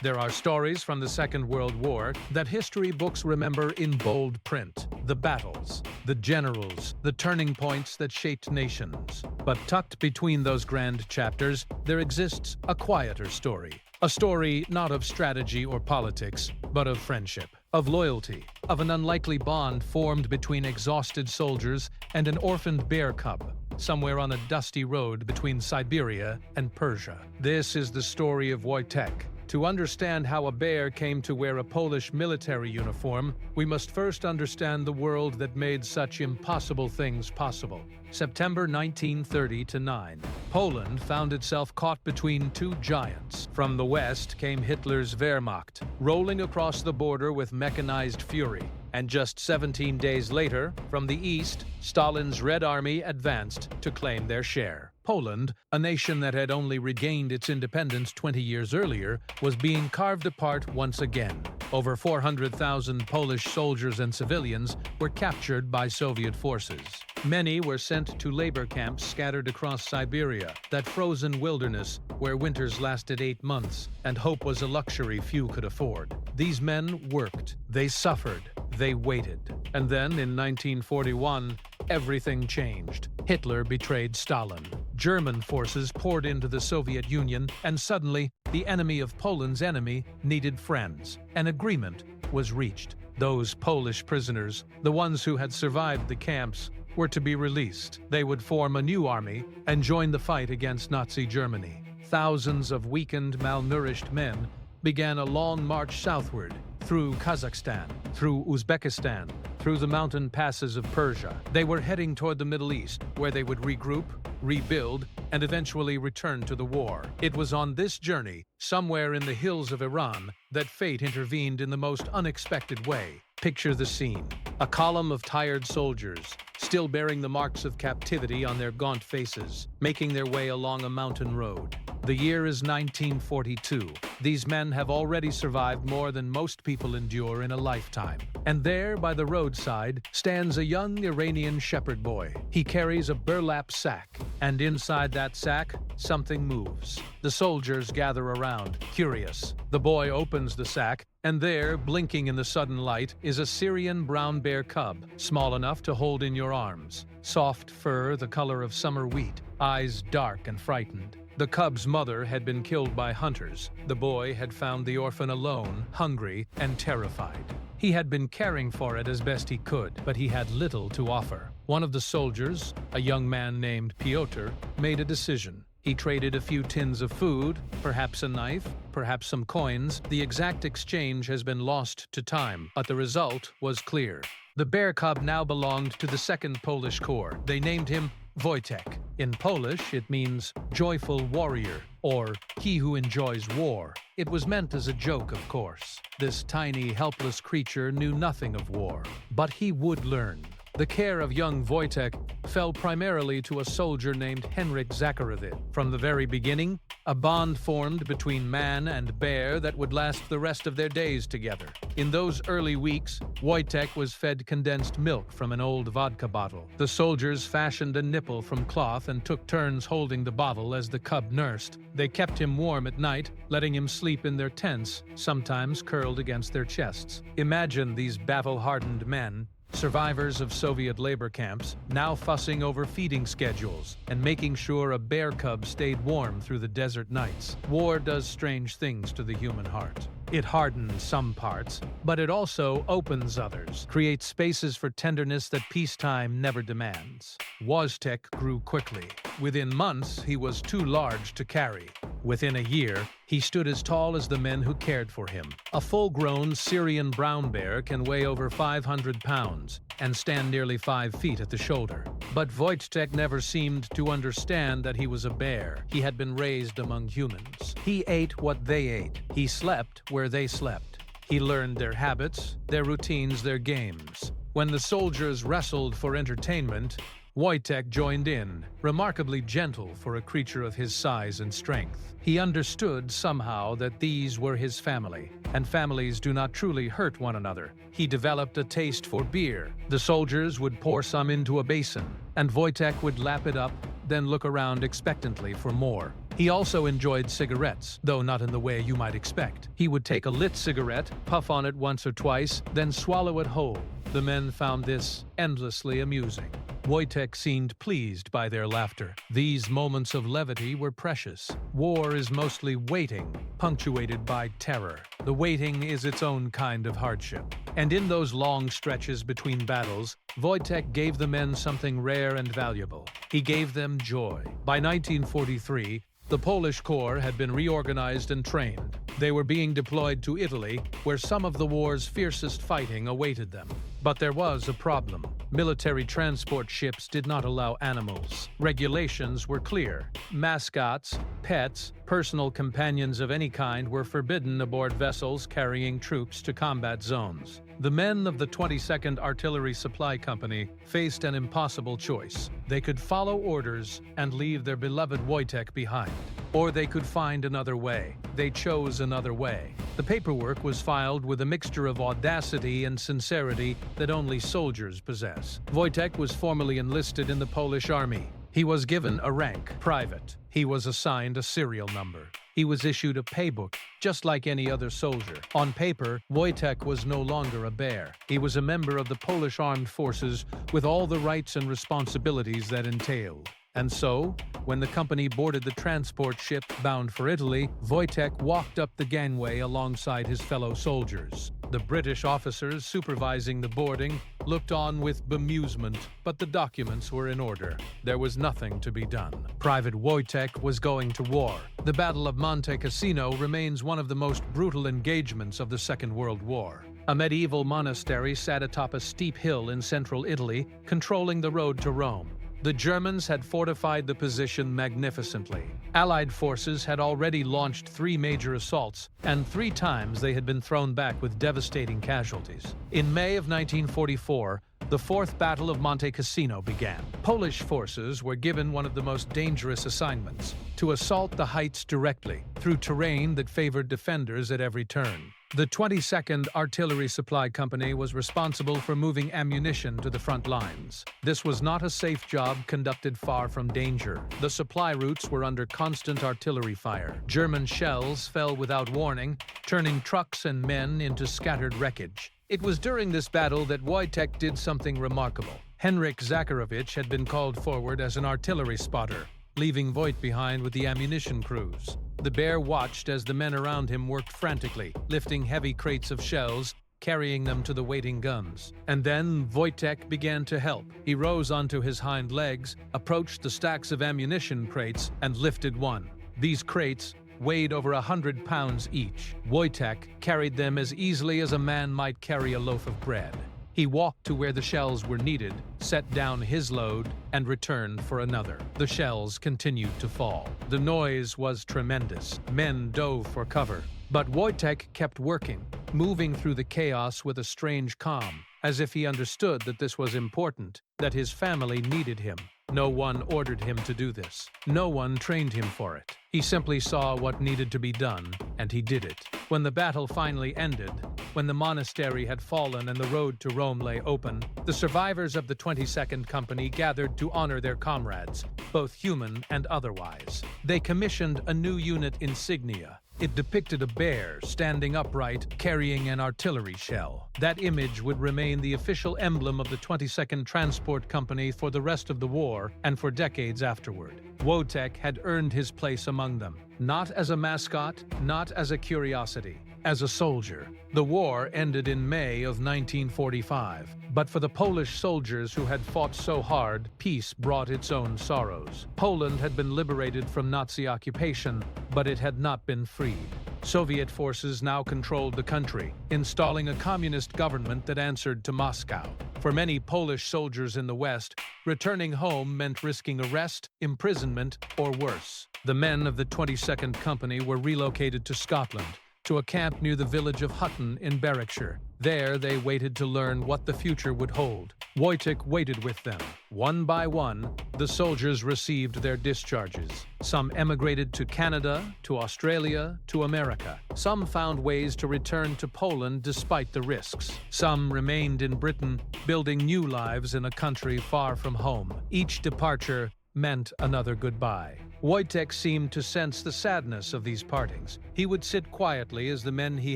There are stories from the Second World War that history books remember in bold print. The battles, the generals, the turning points that shaped nations. But tucked between those grand chapters, there exists a quieter story. A story not of strategy or politics, but of friendship, of loyalty, of an unlikely bond formed between exhausted soldiers and an orphaned bear cub, somewhere on a dusty road between Siberia and Persia. This is the story of Wojtek. To understand how a bear came to wear a Polish military uniform, we must first understand the world that made such impossible things possible. September 1930-9. Poland found itself caught between two giants. From the west came Hitler's Wehrmacht, rolling across the border with mechanized fury. And just 17 days later, from the east, Stalin's Red Army advanced to claim their share. Poland, a nation that had only regained its independence 20 years earlier, was being carved apart once again. Over 400,000 Polish soldiers and civilians were captured by Soviet forces. Many were sent to labor camps scattered across Siberia, that frozen wilderness where winters lasted 8 months and hope was a luxury few could afford. These men worked, they suffered, they waited. And then, in 1941, everything changed. Hitler betrayed Stalin. German forces poured into the Soviet Union, and suddenly, the enemy of Poland's enemy needed friends. An agreement was reached. Those Polish prisoners, the ones who had survived the camps, were to be released. They would form a new army and join the fight against Nazi Germany. Thousands of weakened, malnourished men began a long march southward, through Kazakhstan, through Uzbekistan, through the mountain passes of Persia. They were heading toward the Middle East, where they would regroup, rebuild, and eventually return to the war. It was on this journey, somewhere in the hills of Iran, that fate intervened in the most unexpected way. Picture the scene. A column of tired soldiers, still bearing the marks of captivity on their gaunt faces, making their way along a mountain road. The year is 1942. These men have already survived more than most people endure in a lifetime. And there, by the roadside, stands a young Iranian shepherd boy. He carries a burlap sack, and inside that sack, something moves. The soldiers gather around, curious. The boy opens the sack, and there, blinking in the sudden light, is a Syrian brown bear cub, small enough to hold in your arms. Soft fur the color of summer wheat, eyes dark and frightened. The cub's mother had been killed by hunters. The boy had found the orphan alone, hungry, and terrified. He had been caring for it as best he could, but he had little to offer. One of the soldiers, a young man named Piotr, made a decision. He traded a few tins of food, perhaps a knife, perhaps some coins. The exact exchange has been lost to time, but the result was clear. The bear cub now belonged to the 2nd Polish Corps. They named him Wojtek. In Polish, it means joyful warrior, or he who enjoys war. It was meant as a joke, of course. This tiny, helpless creature knew nothing of war, but he would learn. The care of young Wojtek fell primarily to a soldier named Henryk Zakharowicz. From the very beginning, a bond formed between man and bear that would last the rest of their days together. In those early weeks, Wojtek was fed condensed milk from an old vodka bottle. The soldiers fashioned a nipple from cloth and took turns holding the bottle as the cub nursed. They kept him warm at night, letting him sleep in their tents, sometimes curled against their chests. Imagine these battle-hardened men, survivors of Soviet labor camps, now fussing over feeding schedules and making sure a bear cub stayed warm through the desert nights. War does strange things to the human heart. It hardens some parts, but it also opens others, creates spaces for tenderness that peacetime never demands. Wojtek grew quickly. Within months, he was too large to carry. Within a year, he stood as tall as the men who cared for him. A full-grown Syrian brown bear can weigh over 500 pounds and stand nearly 5 feet at the shoulder. But Wojtek never seemed to understand that he was a bear. He had been raised among humans. He ate what they ate. He slept where they slept. He learned their habits, their routines, their games. When the soldiers wrestled for entertainment, Wojtek joined in, remarkably gentle for a creature of his size and strength. He understood somehow that these were his family, and families do not truly hurt one another. He developed a taste for beer. The soldiers would pour some into a basin, and Wojtek would lap it up, then look around expectantly for more. He also enjoyed cigarettes, though not in the way you might expect. He would take a lit cigarette, puff on it once or twice, then swallow it whole. The men found this endlessly amusing. Wojtek seemed pleased by their laughter. These moments of levity were precious. War is mostly waiting, punctuated by terror. The waiting is its own kind of hardship. And in those long stretches between battles, Wojtek gave the men something rare and valuable. He gave them joy. By 1943, the Polish Corps had been reorganized and trained. They were being deployed to Italy, where some of the war's fiercest fighting awaited them. But there was a problem. Military transport ships did not allow animals. Regulations were clear. Mascots, pets, personal companions of any kind were forbidden aboard vessels carrying troops to combat zones. The men of the 22nd Artillery Supply Company faced an impossible choice. They could follow orders and leave their beloved Wojtek behind. Or they could find another way. They chose another way. The paperwork was filed with a mixture of audacity and sincerity that only soldiers possess. Wojtek was formally enlisted in the Polish army. He was given a rank, private. He was assigned a serial number. He was issued a paybook, just like any other soldier. On paper, Wojtek was no longer a bear. He was a member of the Polish armed forces with all the rights and responsibilities that entailed. And so, when the company boarded the transport ship bound for Italy, Wojtek walked up the gangway alongside his fellow soldiers. The British officers supervising the boarding looked on with bemusement, but the documents were in order. There was nothing to be done. Private Wojtek was going to war. The Battle of Monte Cassino remains one of the most brutal engagements of the Second World War. A medieval monastery sat atop a steep hill in central Italy, controlling the road to Rome. The Germans had fortified the position magnificently. Allied forces had already launched 3 major assaults, and 3 times they had been thrown back with devastating casualties. In May of 1944, the Fourth Battle of Monte Cassino began. Polish forces were given one of the most dangerous assignments: to assault the heights directly, through terrain that favored defenders at every turn. The 22nd Artillery Supply Company was responsible for moving ammunition to the front lines. This was not a safe job conducted far from danger. The supply routes were under constant artillery fire. German shells fell without warning, turning trucks and men into scattered wreckage. It was during this battle that Wojtek did something remarkable. Henryk Zakharovich had been called forward as an artillery spotter, leaving Voigt behind with the ammunition crews. The bear watched as the men around him worked frantically, lifting heavy crates of shells, carrying them to the waiting guns. And then Wojtek began to help. He rose onto his hind legs, approached the stacks of ammunition crates, and lifted one. These crates weighed over 100 pounds each. Wojtek carried them as easily as a man might carry a loaf of bread. He walked to where the shells were needed, set down his load, and returned for another. The shells continued to fall. The noise was tremendous. Men dove for cover. But Wojtek kept working, moving through the chaos with a strange calm, as if he understood that this was important, that his family needed him. No one ordered him to do this. No one trained him for it. He simply saw what needed to be done, and he did it. When the battle finally ended, when the monastery had fallen and the road to Rome lay open, the survivors of the 22nd Company gathered to honor their comrades, both human and otherwise. They commissioned a new unit insignia. It depicted a bear standing upright, carrying an artillery shell. That image would remain the official emblem of the 22nd Transport Company for the rest of the war and for decades afterward. Wojtek had earned his place among them, not as a mascot, not as a curiosity, as a soldier. The war ended in May of 1945, but for the Polish soldiers who had fought so hard, peace brought its own sorrows. Poland had been liberated from Nazi occupation, but it had not been freed. Soviet forces now controlled the country, installing a communist government that answered to Moscow. For many Polish soldiers in the West, returning home meant risking arrest, imprisonment, or worse. The men of the 22nd Company were relocated to Scotland, to a camp near the village of Hutton in Berwickshire. There they waited to learn what the future would hold. Wojtek waited with them. One by one, the soldiers received their discharges. Some emigrated to Canada, to Australia, to America. Some found ways to return to Poland despite the risks. Some remained in Britain, building new lives in a country far from home. Each departure meant another goodbye. Wojtek seemed to sense the sadness of these partings. He would sit quietly as the men he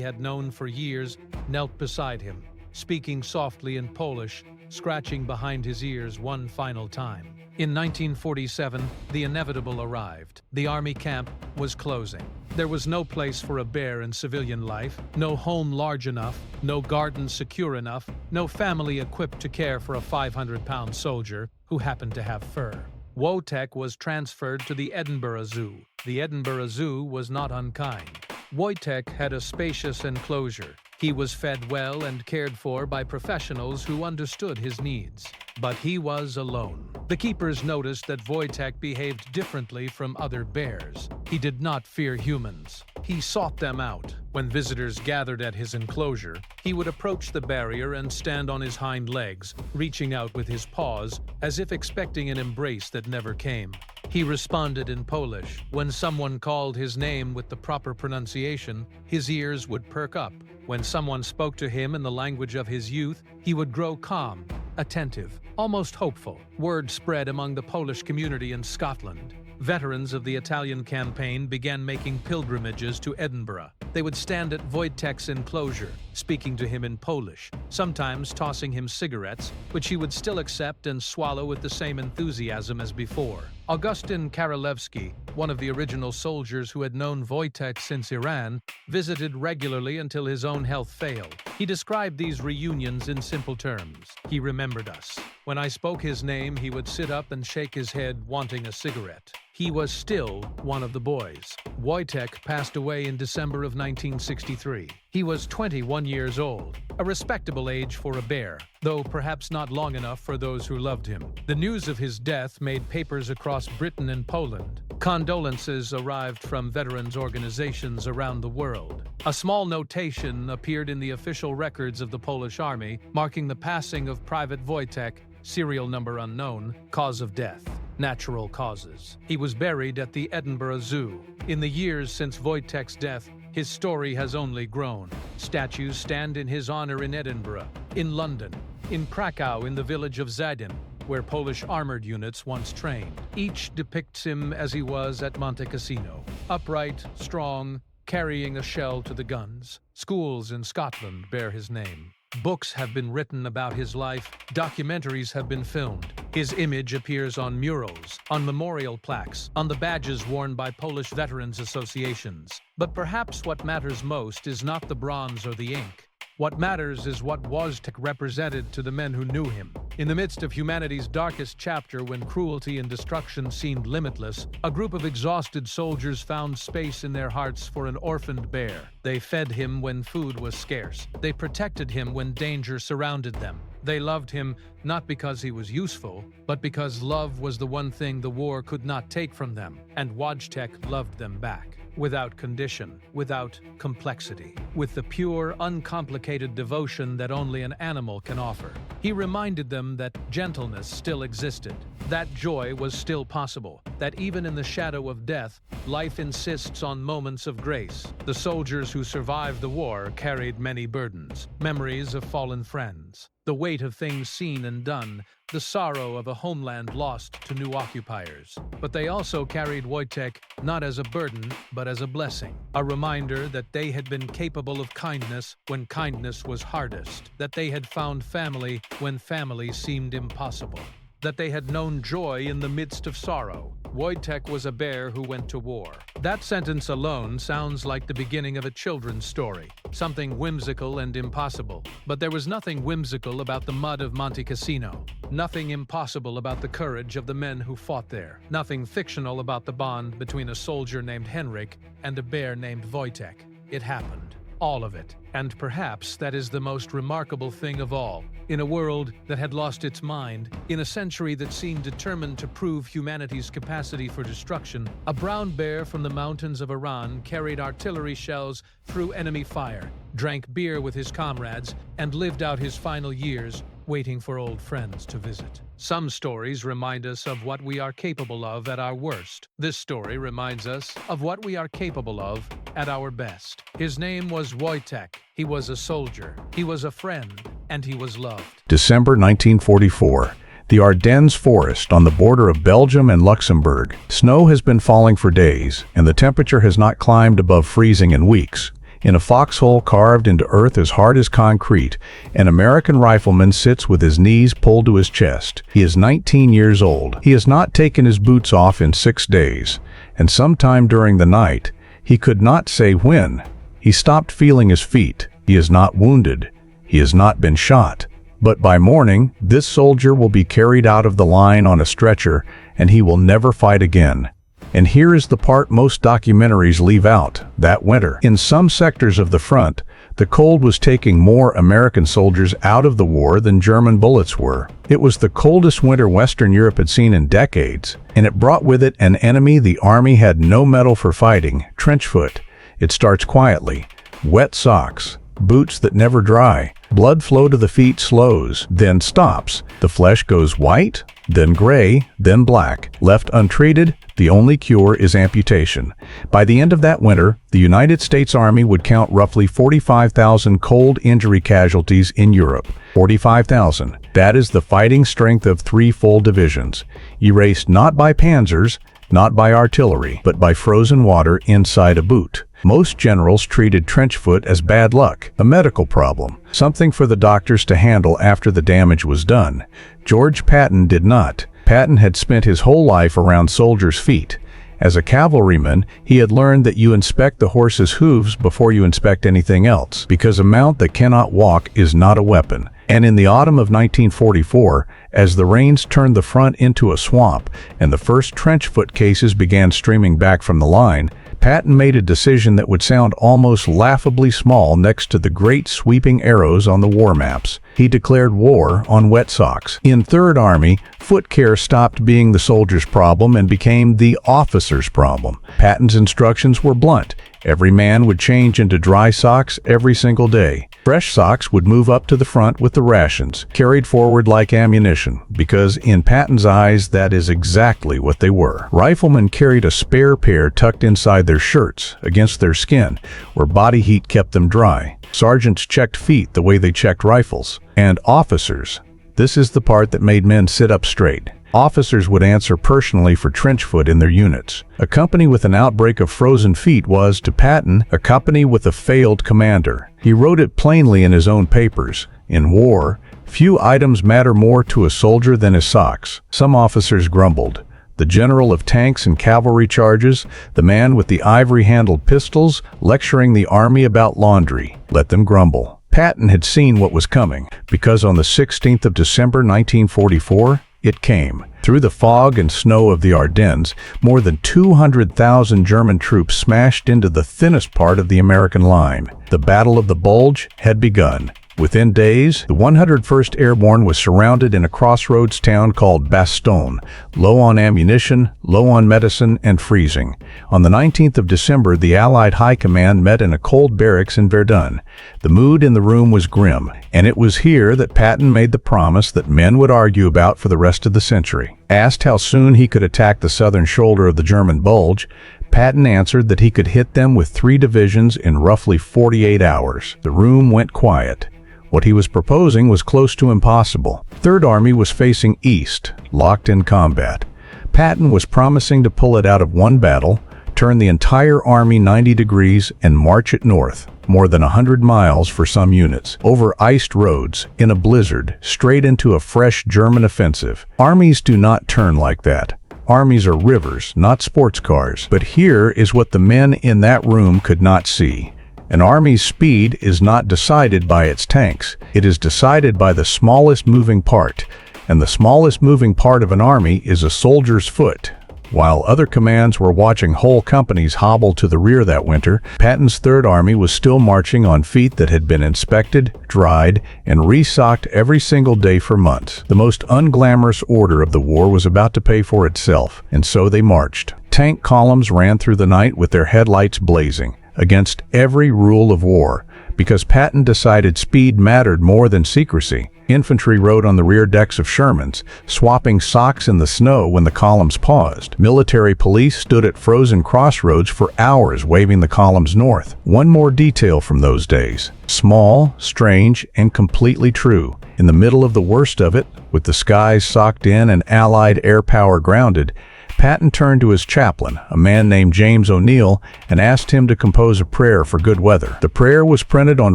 had known for years knelt beside him, speaking softly in Polish, scratching behind his ears one final time. In 1947, the inevitable arrived. The army camp was closing. There was no place for a bear in civilian life, no home large enough, no garden secure enough, no family equipped to care for a 500-pound soldier who happened to have fur. Wojtek was transferred to the Edinburgh Zoo. The Edinburgh Zoo was not unkind. Wojtek had a spacious enclosure. He was fed well and cared for by professionals who understood his needs. But he was alone. The keepers noticed that Wojtek behaved differently from other bears. He did not fear humans. He sought them out. When visitors gathered at his enclosure, he would approach the barrier and stand on his hind legs, reaching out with his paws, as if expecting an embrace that never came. He responded in Polish. When someone called his name with the proper pronunciation, his ears would perk up. When someone spoke to him in the language of his youth, he would grow calm, attentive, almost hopeful. Word spread among the Polish community in Scotland. Veterans of the Italian campaign began making pilgrimages to Edinburgh. They would stand at Wojtek's enclosure, speaking to him in Polish, sometimes tossing him cigarettes, which he would still accept and swallow with the same enthusiasm as before. Augustin Karolewski, one of the original soldiers who had known Wojtek since Iran, visited regularly until his own health failed. He described these reunions in simple terms. He remembered us. When I spoke his name, he would sit up and shake his head, wanting a cigarette. He was still one of the boys. Wojtek passed away in December of 1963. He was 21 years old, a respectable age for a bear, though perhaps not long enough for those who loved him. The news of his death made papers across Britain and Poland. Condolences arrived from veterans organizations around the world. A small notation appeared in the official records of the Polish army, marking the passing of Private Wojtek, serial number unknown, cause of death. Natural causes. He was buried at the Edinburgh Zoo. In the years since Wojtek's death, His story has only grown. Statues stand in his honor in Edinburgh, in London, in Krakow, in the village of Zadin, where Polish armored units once trained. Each depicts him as he was at Monte Cassino, upright, strong, carrying a shell to the guns. Schools in Scotland bear his name. Books have been written about his life, documentaries have been filmed. His image appears on murals, on memorial plaques, on the badges worn by Polish veterans associations. But perhaps what matters most is not the bronze or the ink. What matters is what Wojtek represented to the men who knew him. In the midst of humanity's darkest chapter, when cruelty and destruction seemed limitless, a group of exhausted soldiers found space in their hearts for an orphaned bear. They fed him when food was scarce. They protected him when danger surrounded them. They loved him not because he was useful, but because love was the one thing the war could not take from them. And Wojtek loved them back. Without condition, without complexity, with the pure, uncomplicated devotion that only an animal can offer. He reminded them that gentleness still existed, that joy was still possible, that even in the shadow of death, life insists on moments of grace. The soldiers who survived the war carried many burdens, memories of fallen friends, the weight of things seen and done, the sorrow of a homeland lost to new occupiers. But they also carried Wojtek not as a burden, but as a blessing, a reminder that they had been capable of kindness when kindness was hardest, that they had found family when family seemed impossible, that they had known joy in the midst of sorrow. Wojtek was a bear who went to war. That sentence alone sounds like the beginning of a children's story, something whimsical and impossible. But there was nothing whimsical about the mud of Monte Cassino, nothing impossible about the courage of the men who fought there, nothing fictional about the bond between a soldier named Henrik and a bear named Wojtek. It happened. All of it. And perhaps that is the most remarkable thing of all. In a world that had lost its mind, in a century that seemed determined to prove humanity's capacity for destruction, a brown bear from the mountains of Iran carried artillery shells through enemy fire, drank beer with his comrades, and lived out his final years waiting for old friends to visit. Some stories remind us of what we are capable of at our worst. This story reminds us of what we are capable of at our best. His name was Wojtek. He was a soldier. He was a friend. And he was loved. December 1944. The Ardennes forest on the border of Belgium and Luxembourg. Snow has been falling for days, and the temperature has not climbed above freezing in weeks. In a foxhole carved into earth as hard as concrete, an American rifleman sits with his knees pulled to his chest. He is 19 years old. He has not taken his boots off in 6 days, and sometime during the night, he could not say when, he stopped feeling his feet. He is not wounded. He has not been shot. But by morning, this soldier will be carried out of the line on a stretcher, and he will never fight again. And here is the part most documentaries leave out: that winter. In some sectors of the front, the cold was taking more American soldiers out of the war than German bullets were. It was the coldest winter Western Europe had seen in decades, and it brought with it an enemy the army had no mettle for fighting: trench foot. It starts quietly. Wet socks, boots that never dry. Blood flow to the feet slows, then stops. The flesh goes white, then gray, then black. Left untreated, the only cure is amputation. By the end of that winter, the United States Army would count roughly 45,000 cold injury casualties in Europe. 45,000. That is the fighting strength of 3 full divisions, erased not by panzers, not by artillery, but by frozen water inside a boot. Most generals treated trench foot as bad luck, a medical problem, something for the doctors to handle after the damage was done. George Patton did not. Patton had spent his whole life around soldiers' feet. As a cavalryman, he had learned that you inspect the horse's hooves before you inspect anything else, because a mount that cannot walk is not a weapon. And in the autumn of 1944, as the rains turned the front into a swamp and the first trench foot cases began streaming back from the line, Patton made a decision that would sound almost laughably small next to the great sweeping arrows on the war maps. He declared war on wet socks. In Third Army, foot care stopped being the soldier's problem and became the officer's problem. Patton's instructions were blunt. Every man would change into dry socks every single day. Fresh socks would move up to the front with the rations, carried forward like ammunition, because in Patton's eyes, that is exactly what they were. Riflemen carried a spare pair tucked inside their shirts, against their skin, where body heat kept them dry. Sergeants checked feet the way they checked rifles. And officers, this is the part that made men sit up straight. Officers would answer personally for trench foot in their units. A company with an outbreak of frozen feet was, to Patton, a company with a failed commander. He wrote it plainly in his own papers. In war, few items matter more to a soldier than his socks. Some officers grumbled. The general of tanks and cavalry charges, the man with the ivory-handled pistols, lecturing the army about laundry. Let them grumble. Patton had seen what was coming, because on the 16th of December 1944, it came. Through the fog and snow of the Ardennes, more than 200,000 German troops smashed into the thinnest part of the American line. The Battle of the Bulge had begun. Within days, the 101st Airborne was surrounded in a crossroads town called Bastogne, low on ammunition, low on medicine, and freezing. On the 19th of December, the Allied High Command met in a cold barracks in Verdun. The mood in the room was grim, and it was here that Patton made the promise that men would argue about for the rest of the century. Asked how soon he could attack the southern shoulder of the German Bulge, Patton answered that he could hit them with 3 divisions in roughly 48 hours. The room went quiet. What he was proposing was close to impossible. Third Army was facing east, locked in combat. Patton was promising to pull it out of one battle, turn the entire army 90 degrees, and march it north, more than 100 miles for some units, over iced roads, in a blizzard, straight into a fresh German offensive. Armies do not turn like that. Armies are rivers, not sports cars. But here is what the men in that room could not see. An army's speed is not decided by its tanks. It is decided by the smallest moving part, and the smallest moving part of an army is a soldier's foot. While other commands were watching whole companies hobble to the rear that winter, Patton's Third Army was still marching on feet that had been inspected, dried, and resocked every single day for months. The most unglamorous order of the war was about to pay for itself, and so they marched. Tank columns ran through the night with their headlights blazing, against every rule of war, because Patton decided speed mattered more than secrecy. Infantry rode on the rear decks of Shermans, swapping socks in the snow when the columns paused. Military police stood at frozen crossroads for hours waving the columns north. One more detail from those days. Small, strange, and completely true. In the middle of the worst of it, with the skies socked in and Allied air power grounded, Patton turned to his chaplain, a man named James O'Neill, and asked him to compose a prayer for good weather. The prayer was printed on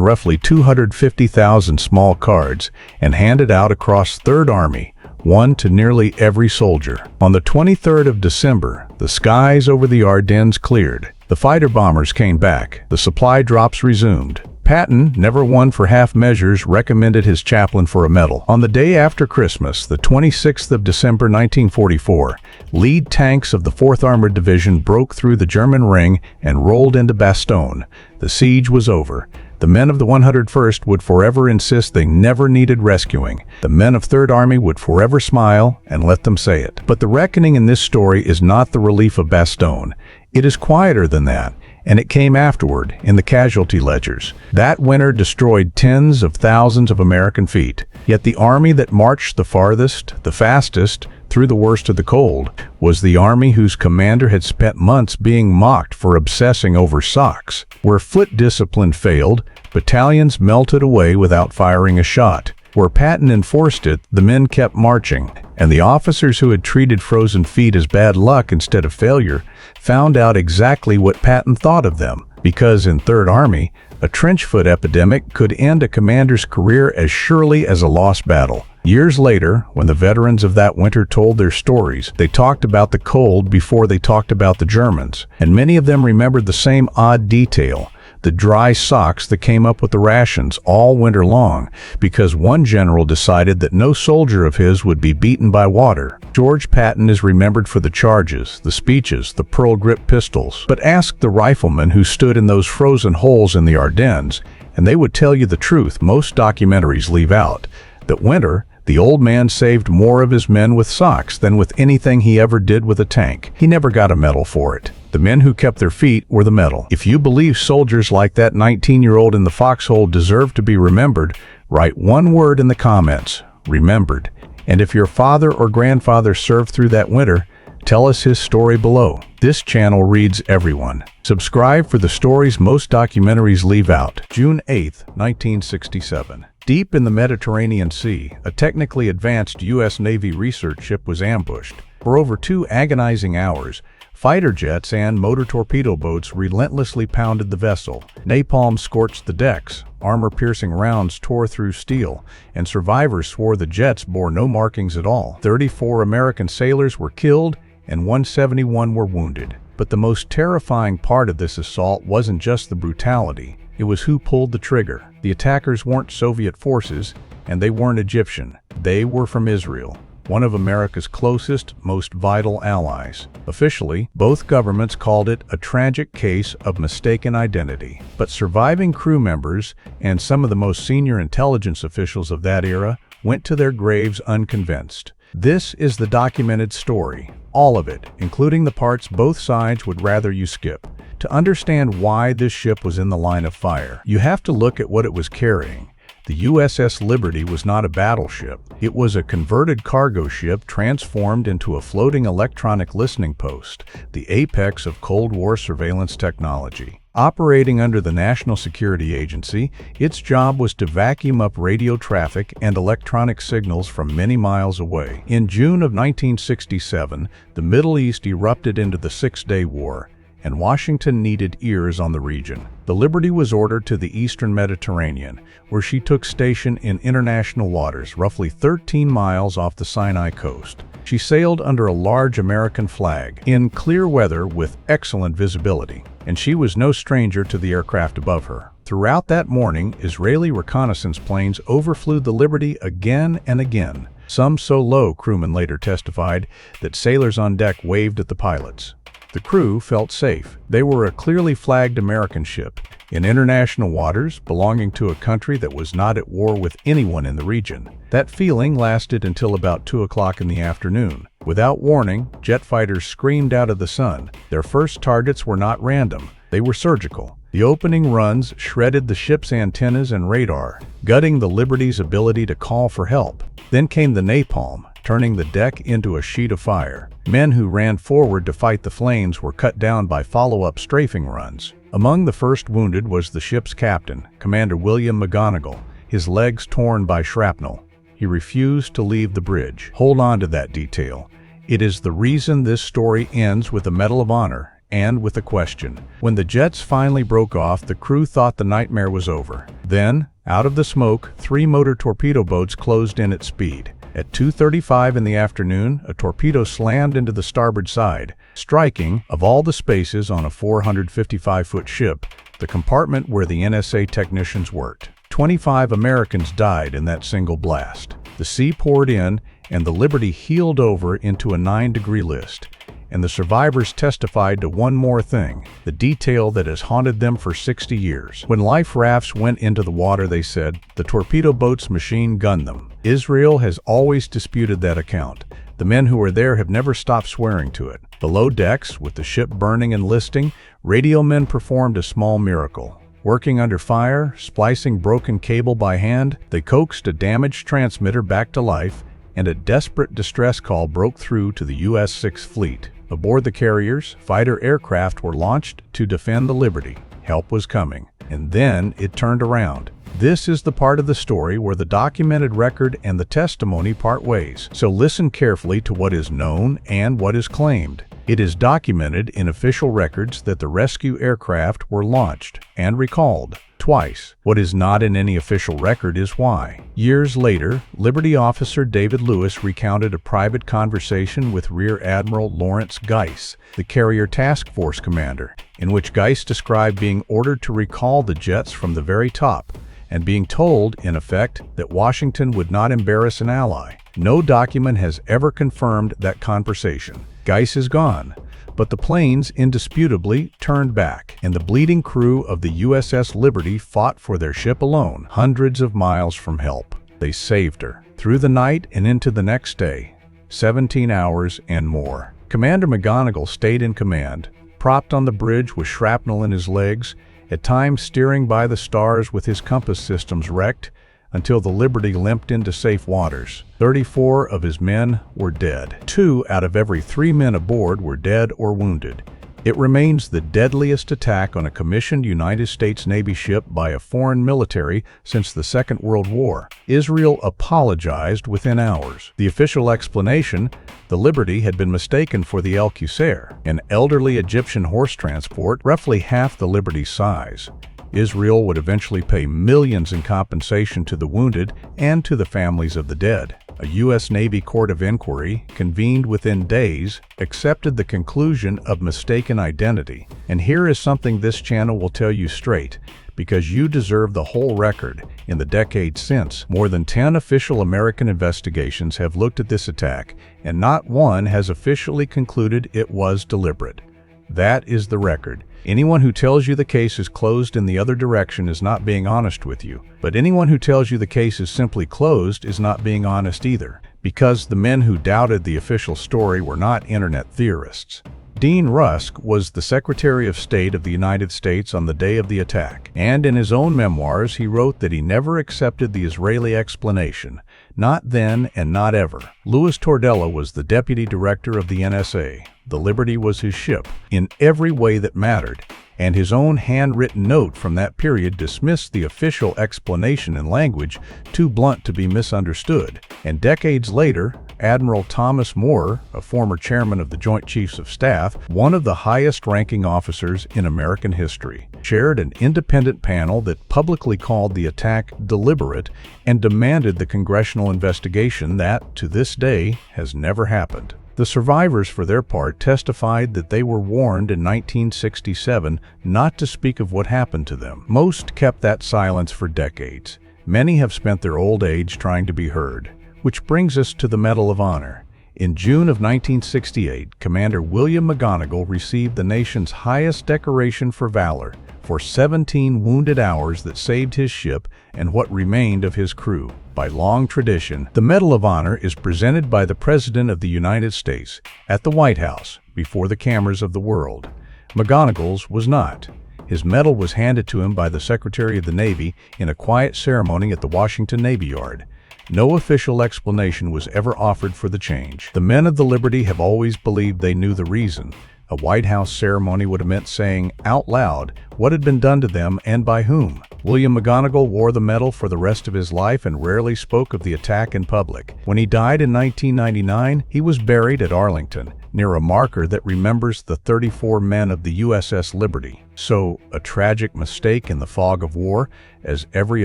roughly 250,000 small cards and handed out across Third Army, one to nearly every soldier. On the 23rd of December, the skies over the Ardennes cleared. The fighter bombers came back. The supply drops resumed. Patton, never one for half measures, recommended his chaplain for a medal. On the day after Christmas, the 26th of December 1944, lead tanks of the 4th Armored Division broke through the German ring and rolled into Bastogne. The siege was over. The men of the 101st would forever insist they never needed rescuing. The men of Third Army would forever smile and let them say it. But the reckoning in this story is not the relief of Bastogne. It is quieter than that, and it came afterward in the casualty ledgers. That winter destroyed tens of thousands of American feet. Yet the army that marched the farthest, the fastest, through the worst of the cold, was the army whose commander had spent months being mocked for obsessing over socks. Where foot discipline failed, battalions melted away without firing a shot. Where Patton enforced it, the men kept marching, and the officers who had treated frozen feet as bad luck instead of failure found out exactly what Patton thought of them, because in Third Army, a trench foot epidemic could end a commander's career as surely as a lost battle. Years later, when the veterans of that winter told their stories, they talked about the cold before they talked about the Germans, and many of them remembered the same odd detail: the dry socks that came up with the rations all winter long, because one general decided that no soldier of his would be beaten by water. George Patton is remembered for the charges, the speeches, the pearl grip pistols. But ask the riflemen who stood in those frozen holes in the Ardennes, and they would tell you the truth most documentaries leave out. That winter, the old man saved more of his men with socks than with anything he ever did with a tank. He never got a medal for it. The men who kept their feet were the medal. If you believe soldiers like that 19-year-old in the foxhole deserve to be remembered, write one word in the comments: remembered. And if your father or grandfather served through that winter, tell us his story below. This channel reads everyone. Subscribe for the stories most documentaries leave out. June 8, 1967. Deep in the Mediterranean Sea, a technically advanced U.S. Navy research ship was ambushed. For over 2 agonizing hours, fighter jets and motor torpedo boats relentlessly pounded the vessel. Napalm scorched the decks, armor-piercing rounds tore through steel, and survivors swore the jets bore no markings at all. 34 American sailors were killed and 171 were wounded. But the most terrifying part of this assault wasn't just the brutality. It was who pulled the trigger. The attackers weren't Soviet forces, and they weren't Egyptian. They were from Israel, one of America's closest, most vital allies. Officially, both governments called it a tragic case of mistaken identity. But surviving crew members and some of the most senior intelligence officials of that era went to their graves unconvinced. This is the documented story, all of it, including the parts both sides would rather you skip. To understand why this ship was in the line of fire, you have to look at what it was carrying. The USS Liberty was not a battleship. It was a converted cargo ship transformed into a floating electronic listening post, the apex of Cold War surveillance technology. Operating under the National Security Agency, its job was to vacuum up radio traffic and electronic signals from many miles away. In June of 1967, the Middle East erupted into the Six-Day War, and Washington needed ears on the region. The Liberty was ordered to the eastern Mediterranean, where she took station in international waters, roughly 13 miles off the Sinai coast. She sailed under a large American flag, in clear weather with excellent visibility, and she was no stranger to the aircraft above her. Throughout that morning, Israeli reconnaissance planes overflew the Liberty again and again, some so low, crewmen later testified, that sailors on deck waved at the pilots. The crew felt safe. They were a clearly flagged American ship, in international waters, belonging to a country that was not at war with anyone in the region. That feeling lasted until about 2 o'clock in the afternoon. Without warning, jet fighters screamed out of the sun. Their first targets were not random. They were surgical. The opening runs shredded the ship's antennas and radar, gutting the Liberty's ability to call for help. Then came the napalm, turning the deck into a sheet of fire. Men who ran forward to fight the flames were cut down by follow-up strafing runs. Among the first wounded was the ship's captain, Commander William McGonigal, his legs torn by shrapnel. He refused to leave the bridge. Hold on to that detail. It is the reason this story ends with a Medal of Honor and with a question. When the jets finally broke off, the crew thought the nightmare was over. Then, out of the smoke, 3 motor torpedo boats closed in at speed. At 2:35 in the afternoon, a torpedo slammed into the starboard side, striking, of all the spaces on a 455-foot ship, the compartment where the NSA technicians worked. 25 Americans died in that single blast. The sea poured in, and the Liberty heeled over into a 9-degree list. And the survivors testified to one more thing, the detail that has haunted them for 60 years. When life rafts went into the water, they said, the torpedo boats machine-gunned them. Israel has always disputed that account. The men who were there have never stopped swearing to it. Below decks, with the ship burning and listing, radio men performed a small miracle. Working under fire, splicing broken cable by hand, they coaxed a damaged transmitter back to life, and a desperate distress call broke through to the U.S. Sixth Fleet. Aboard the carriers, fighter aircraft were launched to defend the Liberty. Help was coming. And then it turned around. This is the part of the story where the documented record and the testimony part ways. So listen carefully to what is known and what is claimed. It is documented in official records that the rescue aircraft were launched and recalled twice. What is not in any official record is why. Years later, Liberty officer David Lewis recounted a private conversation with Rear Admiral Lawrence Geis, the carrier task force commander, in which Geis described being ordered to recall the jets from the very top and being told, in effect, that Washington would not embarrass an ally. No document has ever confirmed that conversation. Geis is gone, But the planes indisputably turned back, and the bleeding crew of the USS Liberty fought for their ship alone, hundreds of miles from help. They saved her, through the night and into the next day, 17 hours and more. Commander McGonigal stayed in command, propped on the bridge with shrapnel in his legs, at times steering by the stars with his compass systems wrecked, until the Liberty limped into safe waters. 34 of his men were dead. 2 out of every 3 men aboard were dead or wounded. It remains the deadliest attack on a commissioned United States Navy ship by a foreign military since the Second World War. Israel apologized within hours. The official explanation: the Liberty had been mistaken for the El Qusair, an elderly Egyptian horse transport roughly half the Liberty's size. Israel would eventually pay millions in compensation to the wounded and to the families of the dead. A U.S. Navy court of inquiry, convened within days, accepted the conclusion of mistaken identity. And here is something this channel will tell you straight, because you deserve the whole record. In the decades since, more than 10 official American investigations have looked at this attack, and not one has officially concluded it was deliberate. That is the record. Anyone who tells you the case is closed in the other direction is not being honest with you. But anyone who tells you the case is simply closed is not being honest either, because the men who doubted the official story were not internet theorists. Dean Rusk was the Secretary of State of the United States on the day of the attack, and in his own memoirs he wrote that he never accepted the Israeli explanation, not then and not ever. Louis Tordella was the Deputy Director of the NSA. The Liberty was his ship, in every way that mattered, and his own handwritten note from that period dismissed the official explanation in language too blunt to be misunderstood. And decades later, Admiral Thomas Moore, a former chairman of the Joint Chiefs of Staff, one of the highest-ranking officers in American history, chaired an independent panel that publicly called the attack deliberate and demanded the congressional investigation that, to this day, has never happened. The survivors, for their part, testified that they were warned in 1967 not to speak of what happened to them. Most kept that silence for decades. Many have spent their old age trying to be heard. Which brings us to the Medal of Honor. In June of 1968, Commander William McGonigal received the nation's highest decoration for valor for 17 wounded hours that saved his ship and what remained of his crew. By long tradition, the Medal of Honor is presented by the President of the United States at the White House before the cameras of the world. McGonigal's was not. His medal was handed to him by the Secretary of the Navy in a quiet ceremony at the Washington Navy Yard. No official explanation was ever offered for the change. The men of the Liberty have always believed they knew the reason. A White House ceremony would have meant saying out loud what had been done to them and by whom. William McGonigal wore the medal for the rest of his life and rarely spoke of the attack in public. When he died in 1999, he was buried at Arlington, near a marker that remembers the 34 men of the USS Liberty. So, a tragic mistake in the fog of war, as every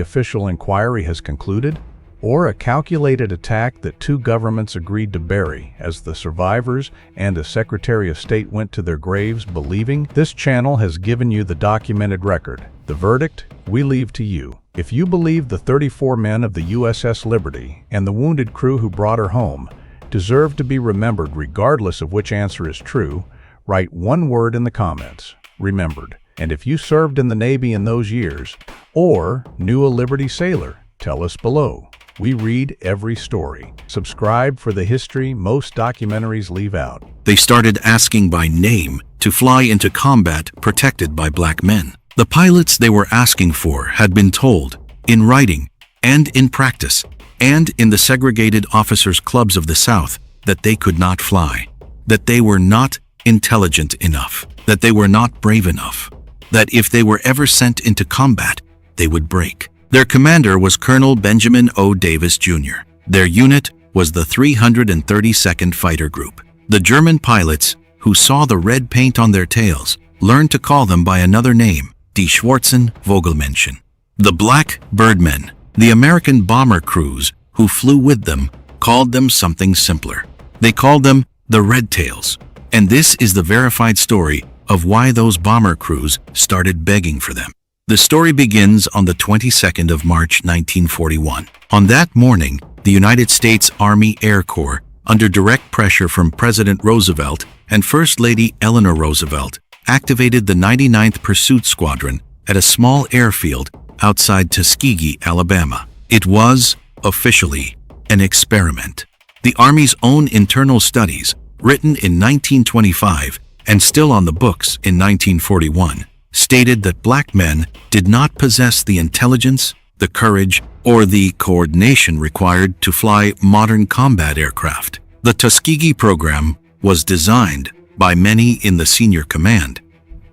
official inquiry has concluded? Or a calculated attack that two governments agreed to bury as the survivors and the Secretary of State went to their graves believing? This channel has given you the documented record. The verdict, we leave to you. If you believe the 34 men of the USS Liberty and the wounded crew who brought her home deserve to be remembered regardless of which answer is true, write one word in the comments: remembered. And if you served in the Navy in those years or knew a Liberty sailor, tell us below. We read every story. Subscribe for the history most documentaries leave out. They started asking by name to fly into combat protected by black men. The pilots they were asking for had been told, in writing and in practice, and in the segregated officers' clubs of the South, that they could not fly, that they were not intelligent enough, that they were not brave enough, that if they were ever sent into combat, they would break. Their commander was Colonel Benjamin O. Davis, Jr. Their unit was the 332nd Fighter Group. The German pilots, who saw the red paint on their tails, learned to call them by another name, Die Schwarzen Vogelmännchen. The Black Birdmen, the American bomber crews who flew with them, called them something simpler. They called them the Red Tails. And this is the verified story of why those bomber crews started begging for them. The story begins on the 22nd of March 1941. On that morning, the United States Army Air Corps under direct pressure from President Roosevelt and First Lady Eleanor Roosevelt, activated the 99th Pursuit Squadron at a small airfield outside Tuskegee, Alabama. It was, officially, an experiment. The Army's own internal studies, written in 1925 and still on the books in 1941, stated that black men did not possess the intelligence, the courage, or the coordination required to fly modern combat aircraft. The Tuskegee program was designed by many in the senior command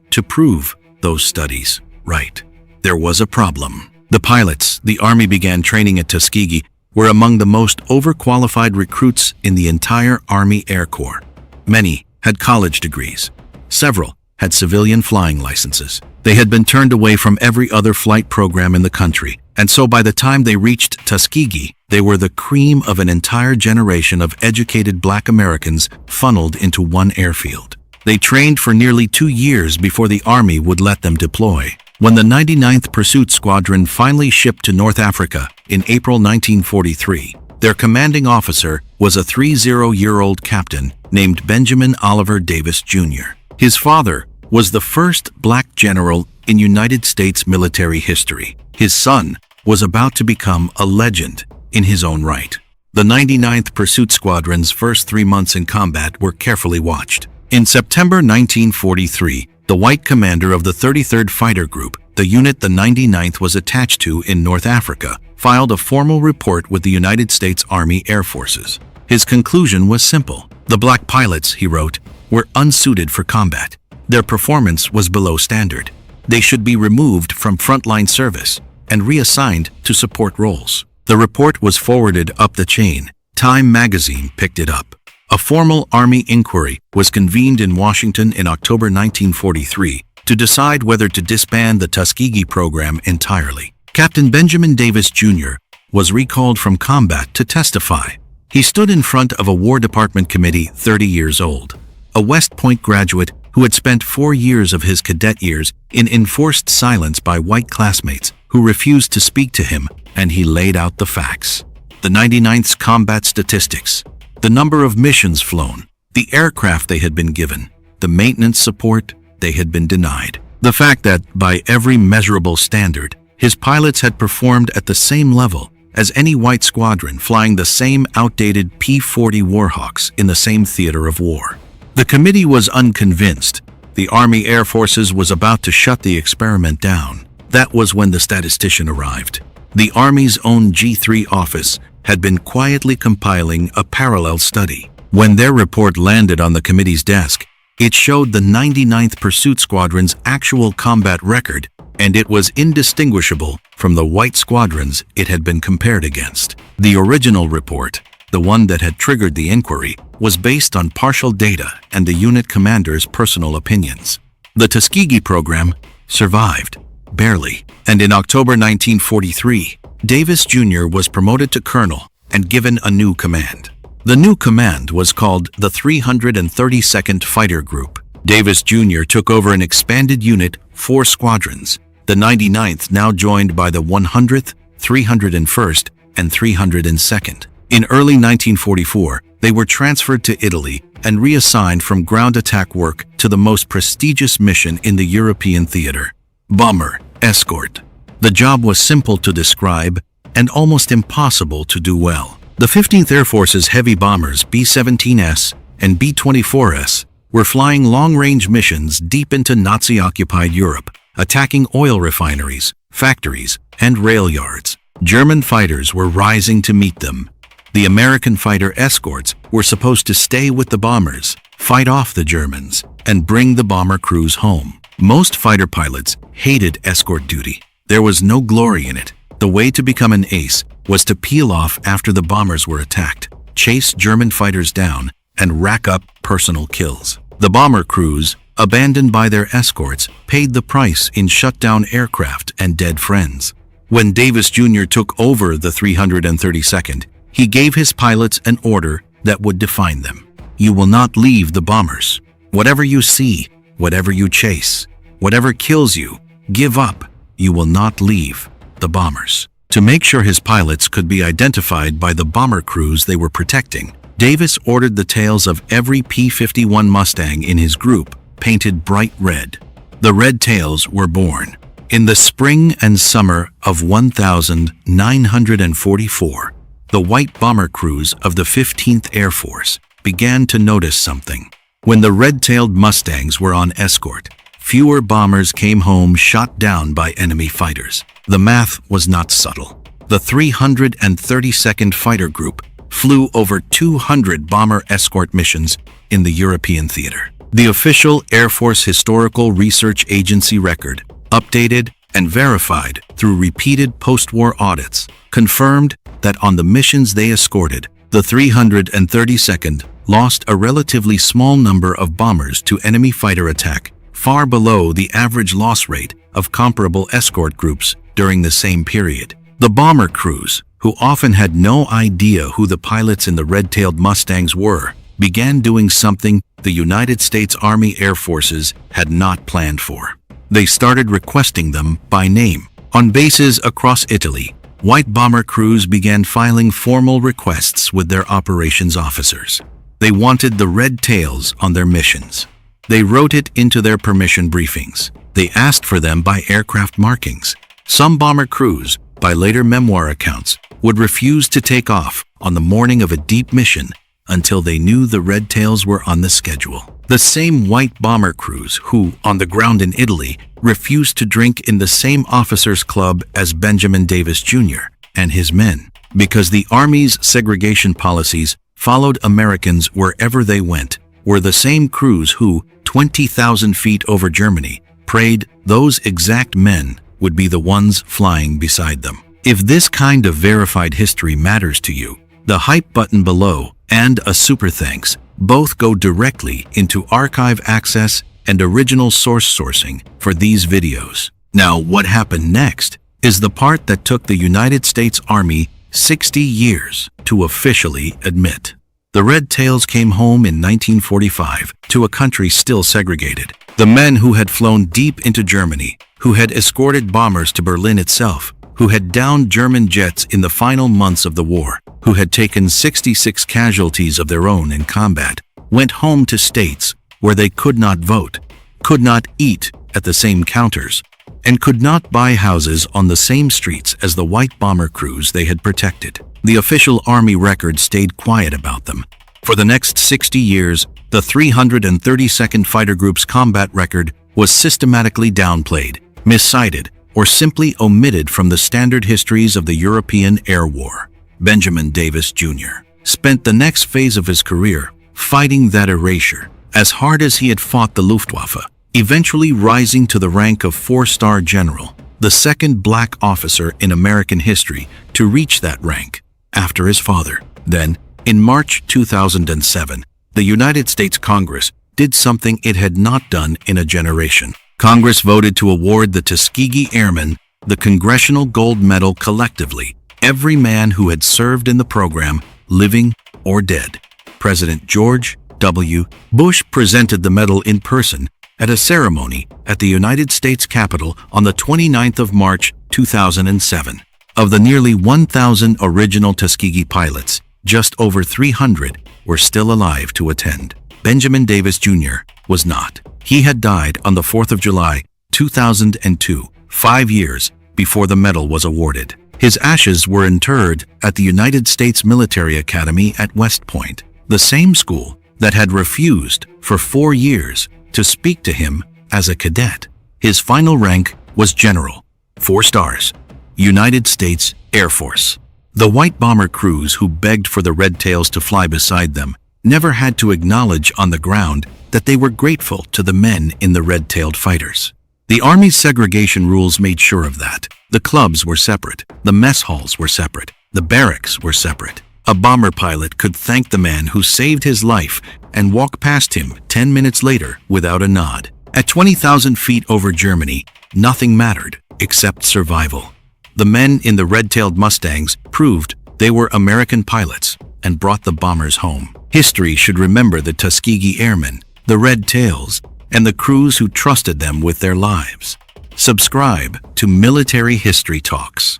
to prove those studies right. There was a problem. The pilots the Army began training at Tuskegee were among the most overqualified recruits in the entire Army Air Corps. Many had college degrees. Several had civilian flying licenses. They had been turned away from every other flight program in the country, and so by the time they reached Tuskegee, they were the cream of an entire generation of educated black Americans funneled into one airfield. They trained for nearly 2 years before the Army would let them deploy. When the 99th Pursuit Squadron finally shipped to North Africa in April 1943, their commanding officer was a 30-year-old captain named Benjamin Oliver Davis, Jr. His father was the first black general in United States military history. His son was about to become a legend in his own right. The 99th Pursuit Squadron's first 3 months in combat were carefully watched. In September 1943, the white commander of the 33rd Fighter Group, the unit the 99th was attached to in North Africa, filed a formal report with the United States Army Air Forces. His conclusion was simple. The black pilots, he wrote, were unsuited for combat. Their performance was below standard. They should be removed from frontline service and reassigned to support roles. The report was forwarded up the chain. Time magazine picked it up. A formal Army inquiry was convened in Washington in October 1943 to decide whether to disband the Tuskegee program entirely. Captain Benjamin Davis, Jr. was recalled from combat to testify. He stood in front of a War Department committee 30 years old, a West Point graduate who had spent 4 years of his cadet years in enforced silence by white classmates who refused to speak to him, and he laid out the facts. The 99th's combat statistics, the number of missions flown, the aircraft they had been given, the maintenance support they had been denied. The fact that, by every measurable standard, his pilots had performed at the same level as any white squadron flying the same outdated P-40 Warhawks in the same theater of war. The committee was unconvinced. The Army Air Forces was about to shut the experiment down. That was when the statistician arrived. The Army's own G3 office had been quietly compiling a parallel study. When their report landed on the committee's desk, it showed the 99th Pursuit Squadron's actual combat record, and it was indistinguishable from the white squadrons it had been compared against. The original report, the one that had triggered the inquiry, was based on partial data and the unit commander's personal opinions. The Tuskegee program survived, barely, and in October 1943, Davis Jr. was promoted to colonel and given a new command. The new command was called the 332nd Fighter Group. Davis Jr. took over an expanded unit, 4 squadrons, the 99th now joined by the 100th, 301st, and 302nd. In early 1944, they were transferred to Italy and reassigned from ground attack work to the most prestigious mission in the European theater, bomber escort. The job was simple to describe and almost impossible to do well. The 15th Air Force's heavy bombers B-17S and B-24S were flying long-range missions deep into Nazi-occupied Europe, attacking oil refineries, factories, and rail yards. German fighters were rising to meet them. The American fighter escorts were supposed to stay with the bombers, fight off the Germans, and bring the bomber crews home. Most fighter pilots hated escort duty. There was no glory in it. The way to become an ace was to peel off after the bombers were attacked, chase German fighters down, and rack up personal kills. The bomber crews, abandoned by their escorts, paid the price in shut-down aircraft and dead friends. When Davis Jr. took over the 332nd, he gave his pilots an order that would define them. You will not leave the bombers. Whatever you see, whatever you chase, whatever kills you, give up. You will not leave the bombers. To make sure his pilots could be identified by the bomber crews they were protecting, Davis ordered the tails of every P-51 Mustang in his group painted bright red. The red tails were born. In the spring and summer of 1944, the white bomber crews of the 15th Air Force began to notice something. When the red-tailed Mustangs were on escort, fewer bombers came home shot down by enemy fighters. The math was not subtle. The 332nd Fighter Group flew over 200 bomber escort missions in the European theater. The official Air Force Historical Research Agency record, updated and verified through repeated post-war audits, confirmed that on the missions they escorted, the 332nd lost a relatively small number of bombers to enemy fighter attack, far below the average loss rate of comparable escort groups during the same period. The bomber crews, who often had no idea who the pilots in the red-tailed Mustangs were, began doing something the United States Army Air Forces had not planned for. They started requesting them by name. On bases across Italy, white bomber crews began filing formal requests with their operations officers. They wanted the red tails on their missions. They wrote it into their permission briefings. They asked for them by aircraft markings. Some bomber crews, by later memoir accounts, would refuse to take off on the morning of a deep mission until they knew the red tails were on the schedule. The same white bomber crews who, on the ground in Italy, refused to drink in the same officers' club as Benjamin Davis Jr. and his men, because the Army's segregation policies followed Americans wherever they went, were the same crews who, 20,000 feet over Germany, prayed those exact men would be the ones flying beside them. If this kind of verified history matters to you, the hype button below and a super thanks both go directly into archive access and original source sourcing for these videos. Now, what happened next is the part that took the United States Army 60 years to officially admit. The red tails came home in 1945 to a country still segregated. The men who had flown deep into Germany, who had escorted bombers to Berlin itself, who had downed German jets in the final months of the war, who had taken 66 casualties of their own in combat, went home to states where they could not vote, could not eat at the same counters, and could not buy houses on the same streets as the white bomber crews they had protected. The official Army record stayed quiet about them. For the next 60 years, the 332nd Fighter Group's combat record was systematically downplayed, miscited, or simply omitted from the standard histories of the European Air War. Benjamin Davis Jr. spent the next phase of his career fighting that erasure, as hard as he had fought the Luftwaffe, eventually rising to the rank of 4-star general, the second black officer in American history to reach that rank, after his father. Then, in March 2007, the United States Congress did something it had not done in a generation. Congress voted to award the Tuskegee Airmen the Congressional Gold Medal collectively, every man who had served in the program, living or dead. President George W. Bush presented the medal in person at a ceremony at the United States Capitol on the 29th of March 2007. Of the nearly 1,000 original Tuskegee pilots, just over 300 were still alive to attend. Benjamin Davis Jr. was not. He had died on the 4th of July, 2002, 5 years before the medal was awarded. His ashes were interred at the United States Military Academy at West Point, the same school that had refused for 4 years to speak to him as a cadet. His final rank was General, 4 stars, United States Air Force. The white bomber crews who begged for the red tails to fly beside them never had to acknowledge on the ground that they were grateful to the men in the red-tailed fighters. The Army's segregation rules made sure of that. The clubs were separate, the mess halls were separate, the barracks were separate. A bomber pilot could thank the man who saved his life and walk past him 10 minutes later without a nod. At 20,000 feet over Germany, nothing mattered except survival. The men in the red-tailed Mustangs proved they were American pilots and brought the bombers home. History should remember the Tuskegee Airmen, the Red Tails, and the crews who trusted them with their lives. Subscribe to Military History Talks.